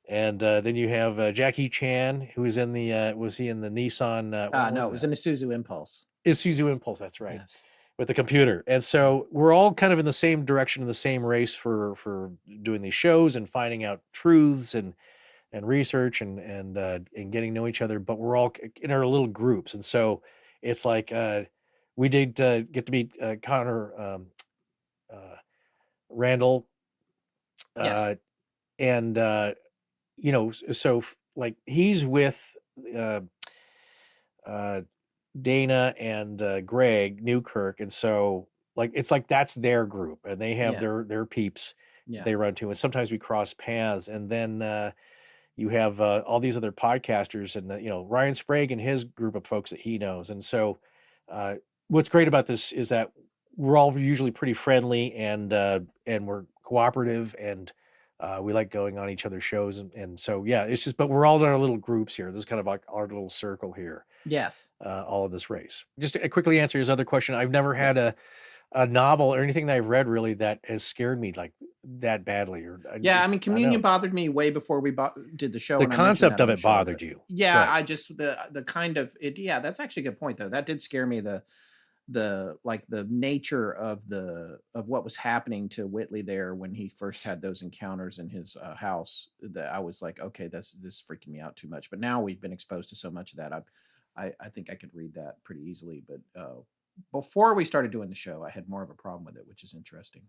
And then you have Jackie Chan, who was in the was he in the Nissan? No, it was an Isuzu Impulse. Isuzu Impulse. That's right. Yes. With the computer. And so we're all kind of in the same direction, in the same race for doing these shows and finding out truths and research and getting to know each other. But we're all in our little groups, and so it's like we did get to meet Connor Randall, Yes. and so like he's with Dana and Greg Newkirk, and so like it's like that's their group, and they have their peeps they run to, and sometimes we cross paths, and then you have all these other podcasters, and Ryan Sprague and his group of folks that he knows, and so what's great about this is that we're all usually pretty friendly and we're cooperative, and we like going on each other's shows, and so yeah, it's just, but we're all in our little groups here. This is kind of like our little circle here. Yes. All of this race. Just to quickly answer his other question, I've never had a novel or anything that I've read really that has scared me like that badly. I mean, Communion bothered me way before we did the show. The concept of it bothered you. Yeah, right. I just the kind of it. Yeah, that's actually a good point though. That did scare me. The nature of what was happening to Whitley there when he first had those encounters in his house. That I was like, okay, this freaking me out too much. But now we've been exposed to so much of that. I think I could read that pretty easily. But before we started doing the show, I had more of a problem with it, which is interesting.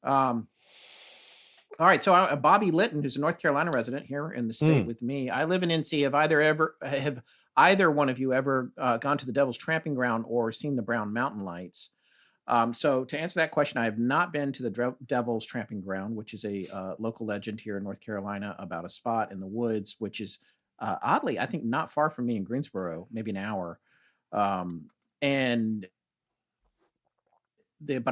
All right, so Bobby Litton, who's a North Carolina resident here in the state with me. I live in NC. Have either one of you ever gone to the Devil's Tramping Ground or seen the Brown Mountain Lights? So to answer that question, I have not been to the Devil's Tramping Ground, which is a local legend here in North Carolina about a spot in the woods, which is oddly, I think, not far from me in Greensboro, maybe an hour. But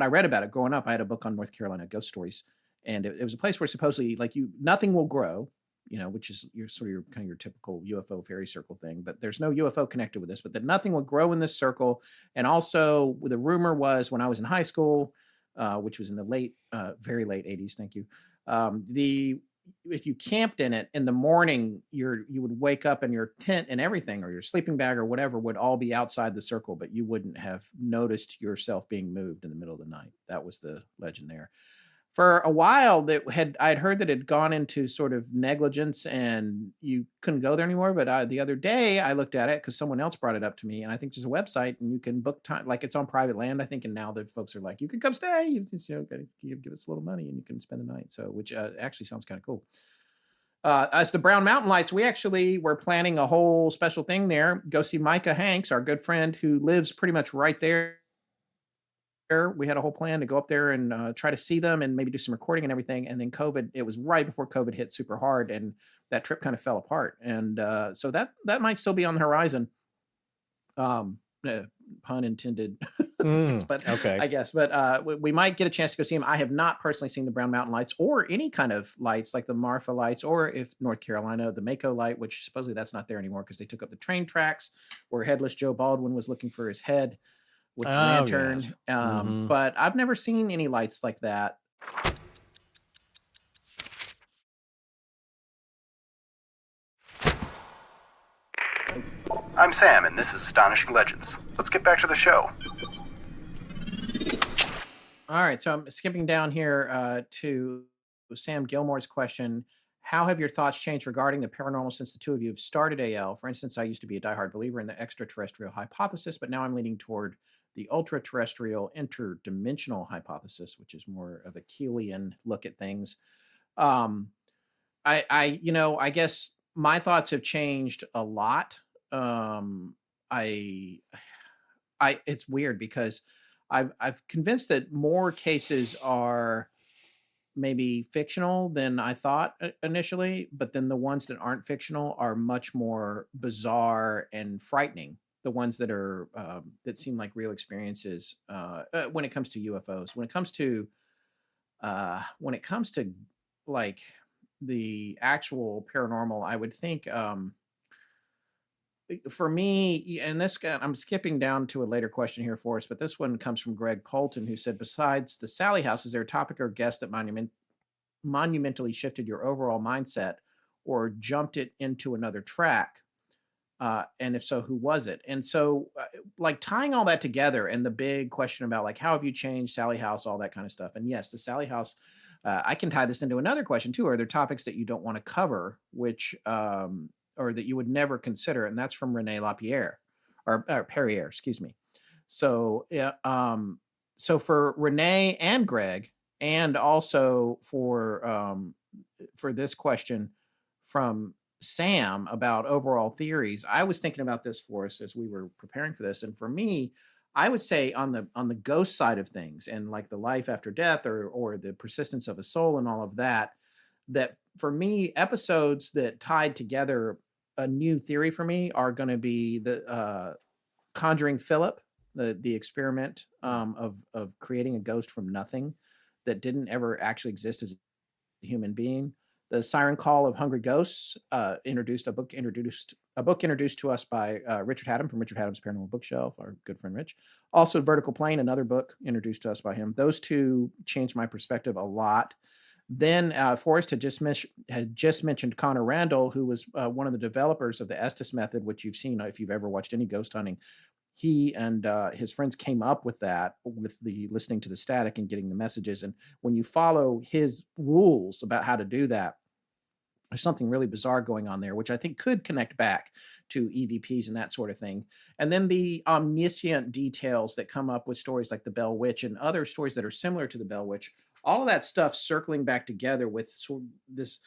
I read about it growing up. I had a book on North Carolina ghost stories, and it was a place where supposedly like nothing will grow, which is your sort of your kind of your typical UFO fairy circle thing. But there's no UFO connected with this, but that nothing would grow in this circle. And also, the rumor was when I was in high school, which was in the very late 80s. Thank you. If you camped in it in the morning, you would wake up and your tent and everything, or your sleeping bag or whatever, would all be outside the circle, but you wouldn't have noticed yourself being moved in the middle of the night. That was the legend there. For a while, I'd heard that it had gone into sort of negligence and you couldn't go there anymore. But the other day I looked at it because someone else brought it up to me, and I think there's a website and you can book time, like it's on private land, I think. And now the folks are like, you can come stay. You just, gotta give us a little money and you can spend the night. So, which actually sounds kind of cool. As the Brown Mountain Lights, we actually were planning a whole special thing there. Go see Micah Hanks, our good friend who lives pretty much right there. We had a whole plan to go up there and try to see them and maybe do some recording and everything. And then COVID, it was right before COVID hit super hard, and that trip kind of fell apart. And so that might still be on the horizon. Pun intended, but okay. I guess. But we might get a chance to go see them. I have not personally seen the Brown Mountain Lights or any kind of lights like the Marfa Lights, or if North Carolina, the Mako Light, which supposedly that's not there anymore because they took up the train tracks where Headless Joe Baldwin was looking for his head with the lantern. Yes. But I've never seen any lights like that. I'm Sam, and this is Astonishing Legends. Let's get back to the show. All right, so I'm skipping down here to Sam Gilmore's question. How have your thoughts changed regarding the paranormal since the two of you have started AL? For instance, I used to be a diehard believer in the extraterrestrial hypothesis, but now I'm leaning toward the ultra-terrestrial interdimensional hypothesis, which is more of a Keelian look at things. I guess my thoughts have changed a lot. It's weird because I've convinced that more cases are maybe fictional than I thought initially, but then the ones that aren't fictional are much more bizarre and frightening. The ones that are that seem like real experiences when it comes to UFOs. When it comes to like the actual paranormal, I would think for me, and this guy, I'm skipping down to a later question here for us, but this one comes from Greg Polton, who said, besides the Sally House, is there a topic or guest that monumentally shifted your overall mindset or jumped it into another track? And if so, who was it? And so like tying all that together and the big question about like, how have you changed Sally House, all that kind of stuff. And yes, the Sally House, I can tie this into another question too. Are there topics that you don't want to cover, which, or that you would never consider? And that's from Renee LaPierre or Perrier, excuse me. So, so for Renee and Greg, and also for this question from Sam about overall theories, I was thinking about this for us as we were preparing for this. And for me, I would say on the ghost side of things and like the life after death or the persistence of a soul and all of that, that for me, episodes that tied together a new theory for me are going to be the Conjuring Philip, the experiment of creating a ghost from nothing that didn't ever actually exist as a human being. The Siren Call of Hungry Ghosts, introduced to us by Richard Haddam from Richard Haddam's Paranormal Bookshelf, our good friend Rich. Also, Vertical Plane, another book introduced to us by him. Those two changed my perspective a lot. Then Forrest had just mentioned Connor Randall, who was one of the developers of the Estes method, which you've seen if you've ever watched any ghost hunting. He and his friends came up with that, with the listening to the static and getting the messages. And when you follow his rules about how to do that, there's something really bizarre going on there, which I think could connect back to EVPs and that sort of thing. And then the omniscient details that come up with stories like the Bell Witch and other stories that are similar to the Bell Witch, all of that stuff circling back together with sort of this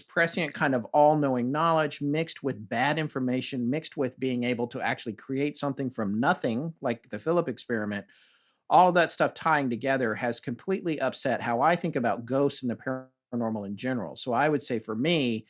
prescient kind of all-knowing knowledge mixed with bad information, mixed with being able to actually create something from nothing, like the Philip experiment. All of that stuff tying together has completely upset how I think about ghosts and the paranormal in general. So I would say for me,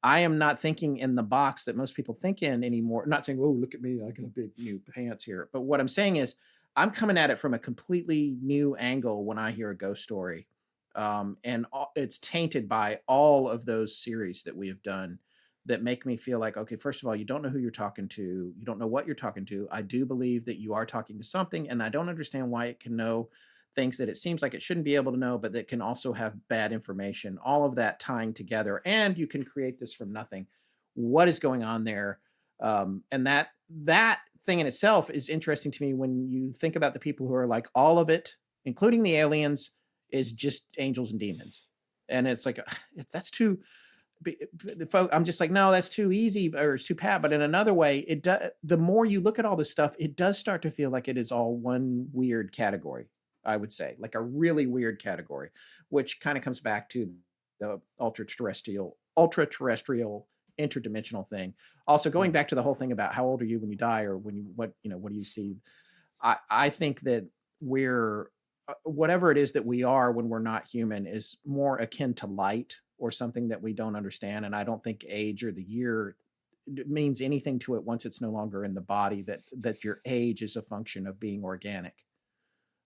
I am not thinking in the box that most people think in anymore. I'm not saying, oh, look at me, I got big new pants here. But what I'm saying is I'm coming at it from a completely new angle when I hear a ghost story. and it's tainted by all of those series that we have done that make me feel like, okay, first of all, you don't know who you're talking to, you don't know what you're talking to. I do believe that you are talking to something, and I don't understand why it can know things that it seems like it shouldn't be able to know, but that can also have bad information. All of that tying together, and you can create this from nothing. What is going on there? And that thing in itself is interesting to me when you think about the people who are like, all of it, including the aliens, is just angels and demons. And it's like, that's too, I'm just like, no, that's too easy, or it's too pat. But in another way, it does. The more you look at all this stuff, it does start to feel like it is all one weird category. I would say, like a really weird category, which kind of comes back to the ultra terrestrial, interdimensional thing. Also, going back to the whole thing about how old are you when you die, or when you what do you see? I think that we're whatever it is that we are when we're not human is more akin to light or something that we don't understand. And I don't think age or the year means anything to it once it's no longer in the body, that your age is a function of being organic.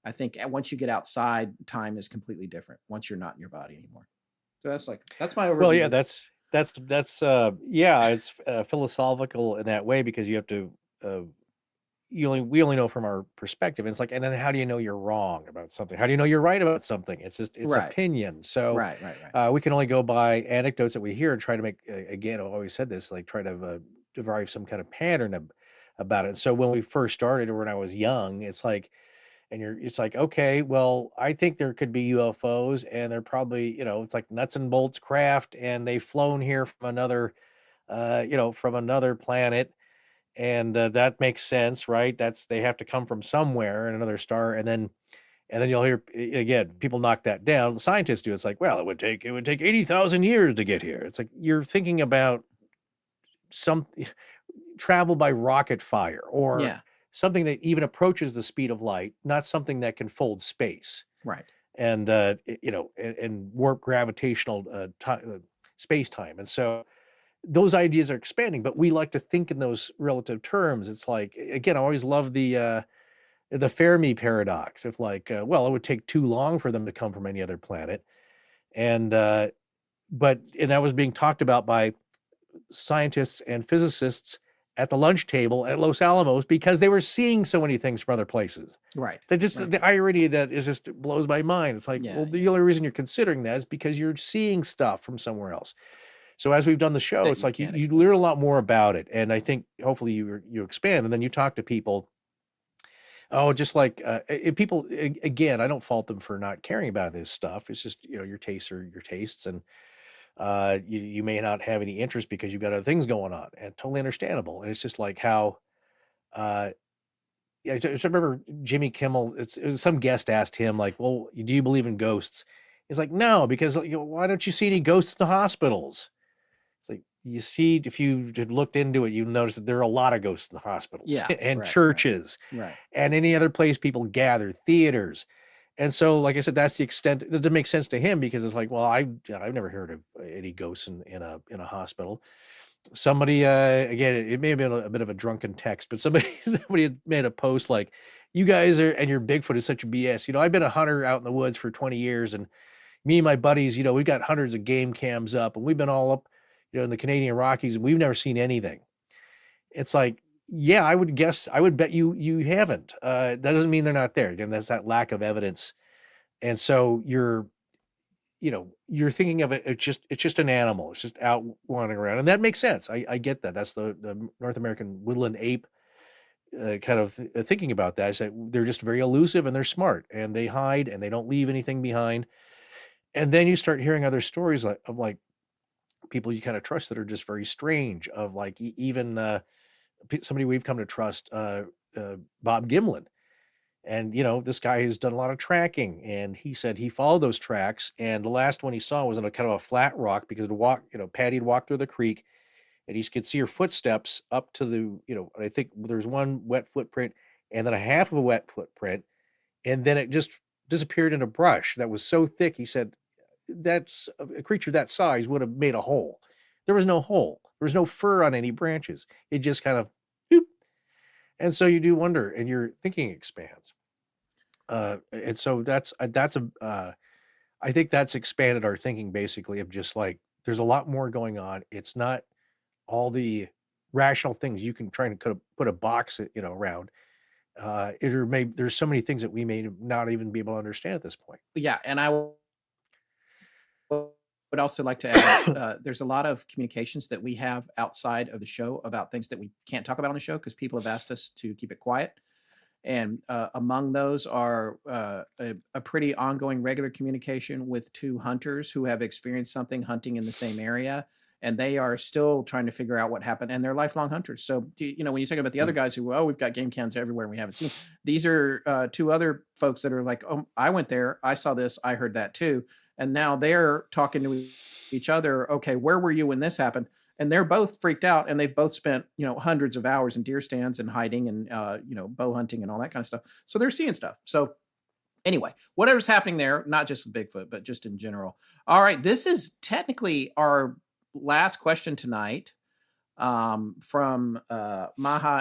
I think once you get outside, time is completely different once you're not in your body anymore. So that's my overview. Well, yeah, that's yeah, it's philosophical in that way, because you have to we only know from our perspective. And it's like, and then how do you know you're wrong about something? How do you know you're right about something? It's Right. opinion. So Right. we can only go by anecdotes that we hear and try to make, again, I've always said this, like try to derive some kind of pattern about it. So when we first started, or when I was young, it's like, it's like, okay, well, I think there could be UFOs, and they're probably, it's like nuts and bolts craft, and they've flown here from another, from another planet. And that makes sense, right? They have to come from somewhere in another star. And then you'll hear again, people knock that down. Scientists do. It's like, well, it would take 80,000 years to get here. It's like, you're thinking about some travel by rocket fire, or Yeah. something that even approaches the speed of light, not something that can fold space. Right. And and warp gravitational space time. And so those ideas are expanding, but we like to think in those relative terms. It's like, again, I always love the Fermi paradox. If like, well, it would take too long for them to come from any other planet. And that was being talked about by scientists and physicists at the lunch table at Los Alamos, because they were seeing so many things from other places. Right. The irony of that is just blows my mind. It's like, Yeah, well, the only reason you're considering that is because you're seeing stuff from somewhere else. So as we've done the show, That it's you like you can't learn a lot more about it. And I think hopefully you expand, and then you talk to people. Oh, just like people, again, I don't fault them for not caring about this stuff. It's just, your tastes are your tastes, and you may not have any interest because you've got other things going on, and totally understandable. And it's just like how, I just remember Jimmy Kimmel, it was some guest asked him, like, well, do you believe in ghosts? He's like, no, because why don't you see any ghosts in the hospitals? It's like, you see, if you had looked into it, you notice that there are a lot of ghosts in the hospitals, Yeah, and right, churches, Right. and any other place people gather, theaters. And so, like I said, that's the extent. It doesn't make sense to him, because it's like, well, I've never heard of any ghosts in a hospital. Somebody, again, it may have been a bit of a drunken text, but somebody had made a post like, you guys are, and your Bigfoot is such a BS. I've been a hunter out in the woods for 20 years, and me and my buddies, we've got hundreds of game cams up, and we've been all up, in the Canadian Rockies, and we've never seen anything. It's like, yeah, I would bet you haven't. That doesn't mean they're not there. Again, that's that lack of evidence. And so you're thinking of it, it's just an animal. It's just out wandering around. And that makes sense. I get that. That's the North American woodland ape kind of thinking about that. Is that they're just very elusive, and they're smart, and they hide, and they don't leave anything behind. And then you start hearing other stories of like people you kind of trust that are just very strange, of like even somebody we've come to trust, Bob Gimlin. And, this guy has done a lot of tracking, and he said he followed those tracks. And the last one he saw was on a kind of a flat rock, because Patty had walked through the creek, and he could see her footsteps up to the, I think there's one wet footprint, and then a half of a wet footprint. And then it just disappeared in a brush that was so thick. He said that's a creature that size would have made a hole. There was no hole. There was no fur on any branches. It just kind of, boop. And so you do wonder, and your thinking expands. And so that's I think that's expanded our thinking basically of just like there's a lot more going on. It's not all the rational things you can try and put a box, around. There's so many things that we may not even be able to understand at this point. Yeah, and I would also like to add, there's a lot of communications that we have outside of the show about things that we can't talk about on the show because people have asked us to keep it quiet. And among those are a pretty ongoing regular communication with two hunters who have experienced something hunting in the same area. And they are still trying to figure out what happened. And they're lifelong hunters. So, when you talk about the other guys who, we've got game cams everywhere and we haven't seen, these are two other folks that are like, oh, I went there. I saw this. I heard that too. And now they're talking to each other. Okay, where were you when this happened? And they're both freaked out, and they've both spent, hundreds of hours in deer stands and hiding and, bow hunting and all that kind of stuff. So they're seeing stuff. So anyway, whatever's happening there, not just with Bigfoot, but just in general. All right. This is technically our last question tonight. From Maya.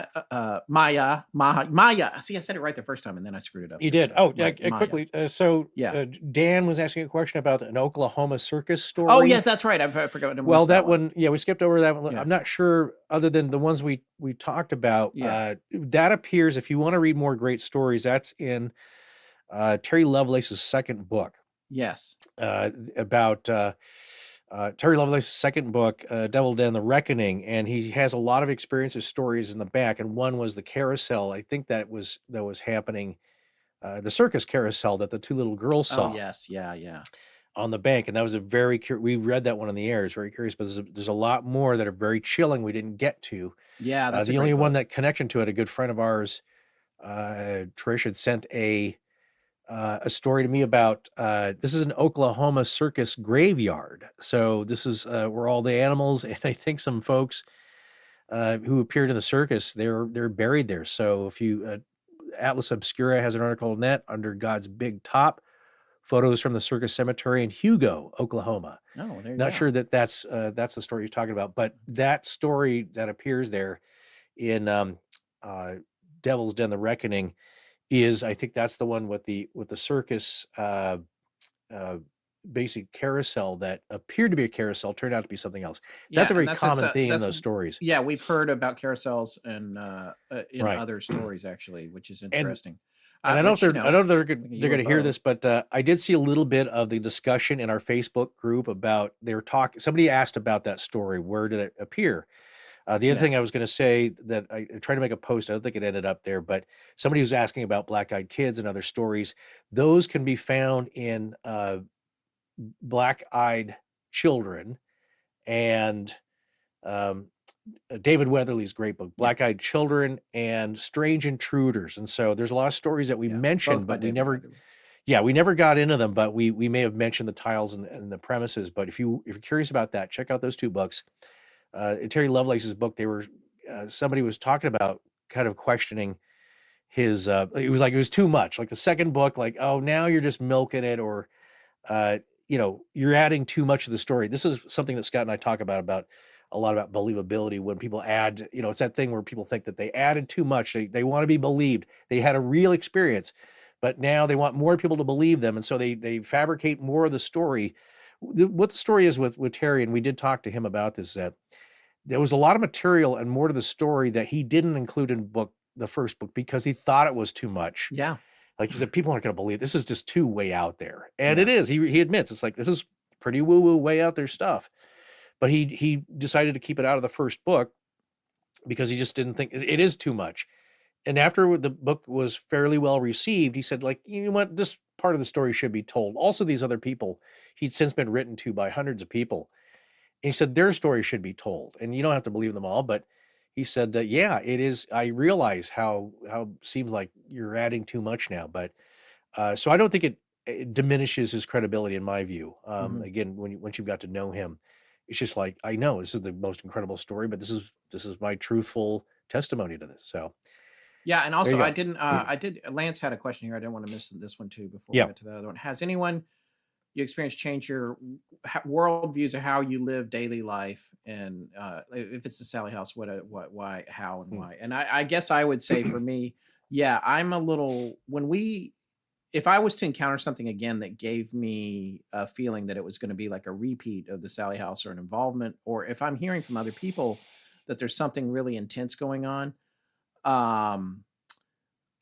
See, I said it right the first time, and then I screwed it up. You did. Oh, yeah. Quickly. Dan was asking a question about an Oklahoma circus story. Oh, yes, that's right. I forgot. Well, that one. Yeah, we skipped over that one. Yeah. I'm not sure, other than the ones we talked about. Yeah. That appears, if you want to read more great stories, that's in Terry Lovelace's second book. Yes. About Terry Lovelace's second book, Devil Den: The Reckoning, and he has a lot of experiences, stories in the back. And one was the carousel. I think that was happening, the circus carousel that the two little girls saw. Oh yes, yeah. On the bank, and that was we read that one on the air. It's very curious, but there's a lot more that are very chilling we didn't get to. Yeah, that's the only one that connection to it. A good friend of ours, Trish, had sent a story to me about this is an Oklahoma circus graveyard. So this is where all the animals and I think some folks who appeared in the circus, they're buried there. So if you Atlas Obscura has an article on that under God's Big Top, photos from the circus cemetery in Hugo, Oklahoma. Oh, there you Not go. sure that's the story you're talking about, but that story that appears there in Devil's Den: The Reckoning is, I think that's the one with the circus basic carousel that appeared to be a carousel turned out to be something else. That's a very common theme in those stories. Yeah, we've heard about carousels and in Right. other stories actually, which is interesting. And I don't know if they're going to hear this, but I did see a little bit of the discussion in our Facebook group about somebody asked about that story. Where did it appear? The other thing I was going to say that I tried to make a post, I don't think it ended up there, but somebody was asking about black-eyed kids and other stories. Those can be found in Black-Eyed Children and David Weatherly's great book, Black-Eyed Children and Strange Intruders. And so there's a lot of stories that we mentioned, but we never got into them, but we may have mentioned the titles and the premises. But if you're curious about that, check out those two books. Terry Lovelace's book, somebody was talking about kind of questioning his, it was too much. Like the second book, like, oh, now you're just milking it, or, you're adding too much of the story. This is something that Scott and I talk about a lot about believability. When people add, it's that thing where people think that they added too much. They want to be believed. They had a real experience, but now they want more people to believe them. And so they fabricate more of the story. What the story is with Terry, and we did talk to him about this, that there was a lot of material and more to the story that he didn't include in the first book because he thought it was too much. Yeah. Like he said, people aren't going to believe this is just too way out there. And it is. He admits it's like, this is pretty woo-woo, way out there stuff. But he decided to keep it out of the first book because he just didn't think it is too much. And after the book was fairly well received, he said, like, you know what, this part of the story should be told. Also, these other people, he'd since been written to by hundreds of people. And he said, their story should be told. And you don't have to believe them all, but he said, yeah, it is. I realize how seems like you're adding too much now. But so I don't think it diminishes his credibility in my view. Again, once you've got to know him, it's just like, I know this is the most incredible story, but this is my truthful testimony to this. So. Yeah, and also Lance had a question here. I didn't want to miss this one too before we get to the other one. Has anyone you experienced change your worldviews of how you live daily life? And if it's the Sally House, what, why, how, and why? And I guess I would say for me, yeah, I'm a little, when we if I was to encounter something again that gave me a feeling that it was going to be like a repeat of the Sally House or an involvement, or if I'm hearing from other people that there's something really intense going on, um,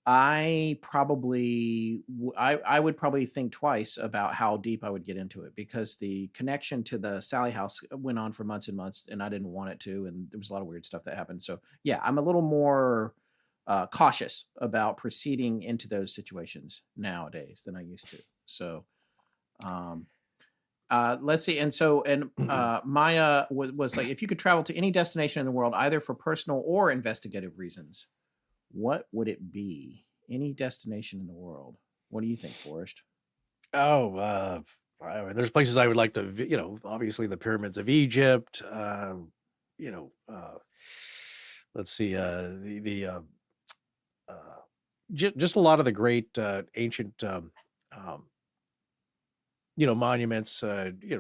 I probably I would probably think twice about how deep I would get into it, because the connection to the Sally House went on for months and months, and I didn't want it to, and there was a lot of weird stuff that happened. So yeah, I'm a little more cautious about proceeding into those situations nowadays than I used to. So um, let's see. And Maya was like, if you could travel to any destination in the world, either for personal or investigative reasons, what would it be? Any destination in the world. What do you think, Forrest? Oh, there's places I would like to, obviously the pyramids of Egypt. You know, let's see, just a lot of the great ancient, monuments.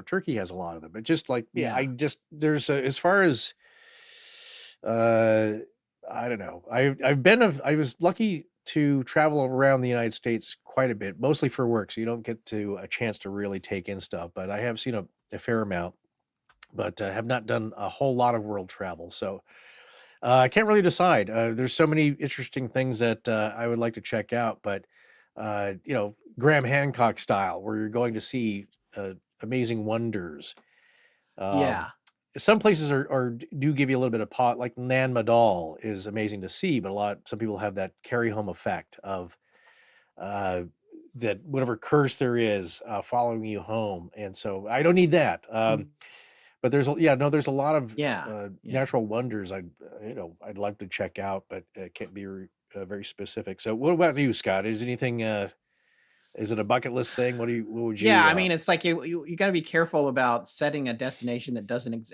Turkey has a lot of them, but just like, there's as far as, I don't know. I was lucky to travel around the United States quite a bit, mostly for work. So you don't get a chance to really take in stuff, but I have seen a fair amount, but have not done a whole lot of world travel. So I can't really decide. There's so many interesting things that I would like to check out, but Graham Hancock style, where you're going to see amazing wonders. Yeah. Some places do give you a little bit of pot, like Nan Madol is amazing to see, but some people have that carry home effect of that whatever curse there is following you home, and so I don't need that. But there's a lot of natural wonders I'd like to check out, but it can't be very specific. So what about you, Scott? Is anything? Is it a bucket list thing? What would you? Yeah, I mean, it's like you got to be careful about setting a destination that doesn't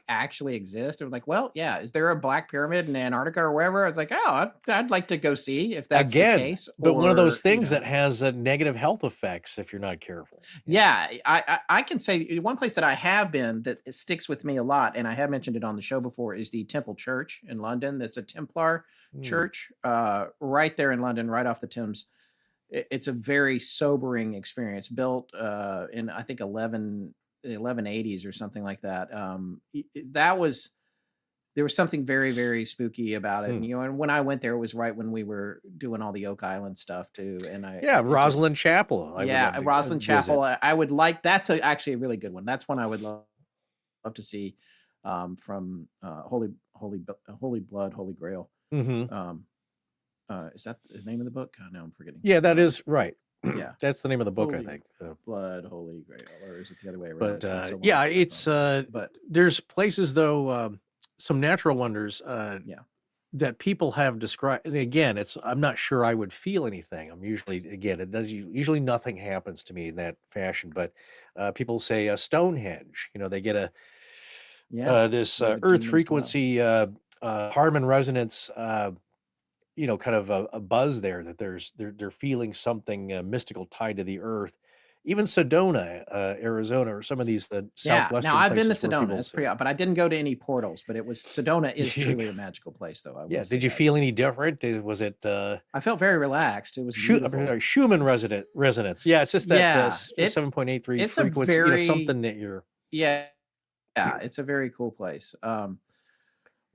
actually exist. Or like, well, yeah, is there a black pyramid in Antarctica or wherever? It's like, oh, I'd like to go see if that's the case. But one of those things that has negative health effects if you're not careful. Yeah, I can say one place that I have been that sticks with me a lot, and I have mentioned it on the show before, is the Temple Church in London. That's a Templar church right there in London, right off the Thames. It's a very sobering experience, built in I think 1180s or something like that. There was something very, very spooky about it. And, and when I went there, it was right when we were doing all the Oak Island stuff too. And Rosslyn Chapel. Rosslyn Chapel. I would like, that's actually a really good one. That's one I would love to see from Holy Blood, Holy Grail. Mm-hmm. Is that the name of the book? Oh, no, I'm forgetting. Yeah, that is right. Yeah, that's the name of the book, Holy I think. Blood, Holy Grail, or is it the other way around? But but there's places though, some natural wonders, that people have described. And again, I'm not sure I would feel anything. I'm usually nothing happens to me in that fashion. But people say Stonehenge. They get this earth frequency Harman resonance. Kind of a buzz there that they're feeling something mystical tied to the earth. Even Sedona, Arizona, or some of these southwestern. Now I've been to Sedona. It's pretty, but I didn't go to any portals. But Sedona is truly a magical place, though. Did you feel any different? Was it? I felt very relaxed. It was Schumann resonance. Yeah, it's just that 7.83 frequency. Something that you're. Yeah, it's a very cool place.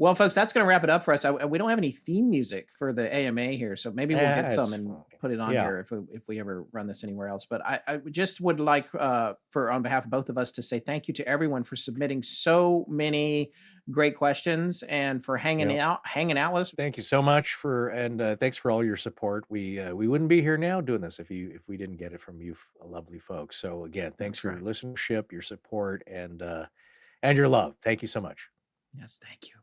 Well, folks, that's going to wrap it up for us. We don't have any theme music for the AMA here, so maybe we'll get some and put it on here if we ever run this anywhere else. But I just would like, on behalf of both of us, to say thank you to everyone for submitting so many great questions and for hanging out with us. Thank you so much and thanks for all your support. We wouldn't be here now doing this if we didn't get it from you, lovely folks. So again, thanks for your listenership, your support, and your love. Thank you so much. Yes, thank you.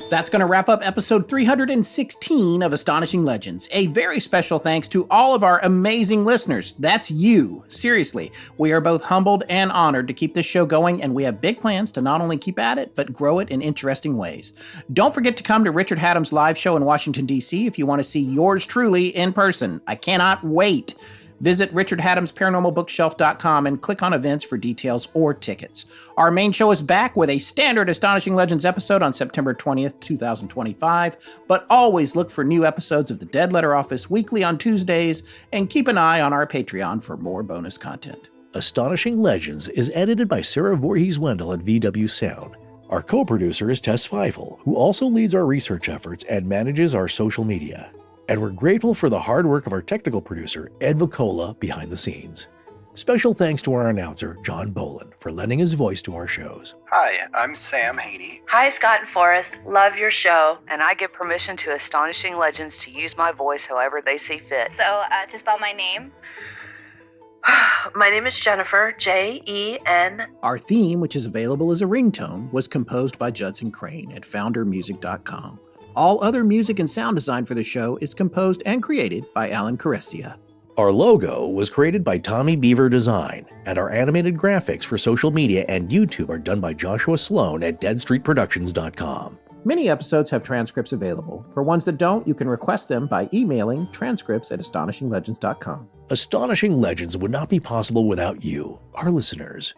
That's going to wrap up episode 316 of Astonishing Legends. A very special thanks to all of our amazing listeners. That's you. Seriously, we are both humbled and honored to keep this show going, and we have big plans to not only keep at it, but grow it in interesting ways. Don't forget to come to Richard Haddam's live show in Washington, D.C. if you want to see yours truly in person. I cannot wait. Visit richardhaddamsparanormalbookshelf.com and click on events for details or tickets. Our main show is back with a standard Astonishing Legends episode on September 20th, 2025, but always look for new episodes of the Dead Letter Office weekly on Tuesdays, and keep an eye on our Patreon for more bonus content. Astonishing Legends is edited by Sarah Voorhees-Wendell at VW Sound. Our co-producer is Tess Feifel, who also leads our research efforts and manages our social media. And we're grateful for the hard work of our technical producer, Ed Vicola, behind the scenes. Special thanks to our announcer, John Boland, for lending his voice to our shows. Hi, I'm Sam Haney. Hi, Scott and Forrest. Love your show. And I give permission to Astonishing Legends to use my voice however they see fit. So, to spell my name? My name is Jennifer, Jen. Our theme, which is available as a ringtone, was composed by Judson Crane at foundermusic.com. All other music and sound design for the show is composed and created by Alan Carestia. Our logo was created by Tommy Beaver Design, and our animated graphics for social media and YouTube are done by Joshua Sloan at deadstreetproductions.com. Many episodes have transcripts available. For ones that don't, you can request them by emailing transcripts@astonishinglegends.com. Astonishing Legends would not be possible without you, our listeners.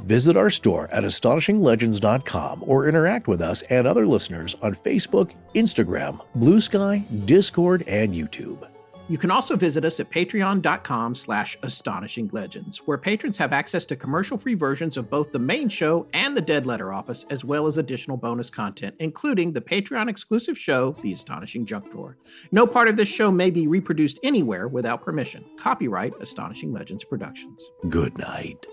Visit our store at astonishinglegends.com or interact with us and other listeners on Facebook, Instagram, Blue Sky, Discord, and YouTube. You can also visit us at patreon.com/astonishinglegends, where patrons have access to commercial-free versions of both the main show and the Dead Letter Office, as well as additional bonus content, including the Patreon-exclusive show, The Astonishing Junk Drawer. No part of this show may be reproduced anywhere without permission. Copyright Astonishing Legends Productions. Good night.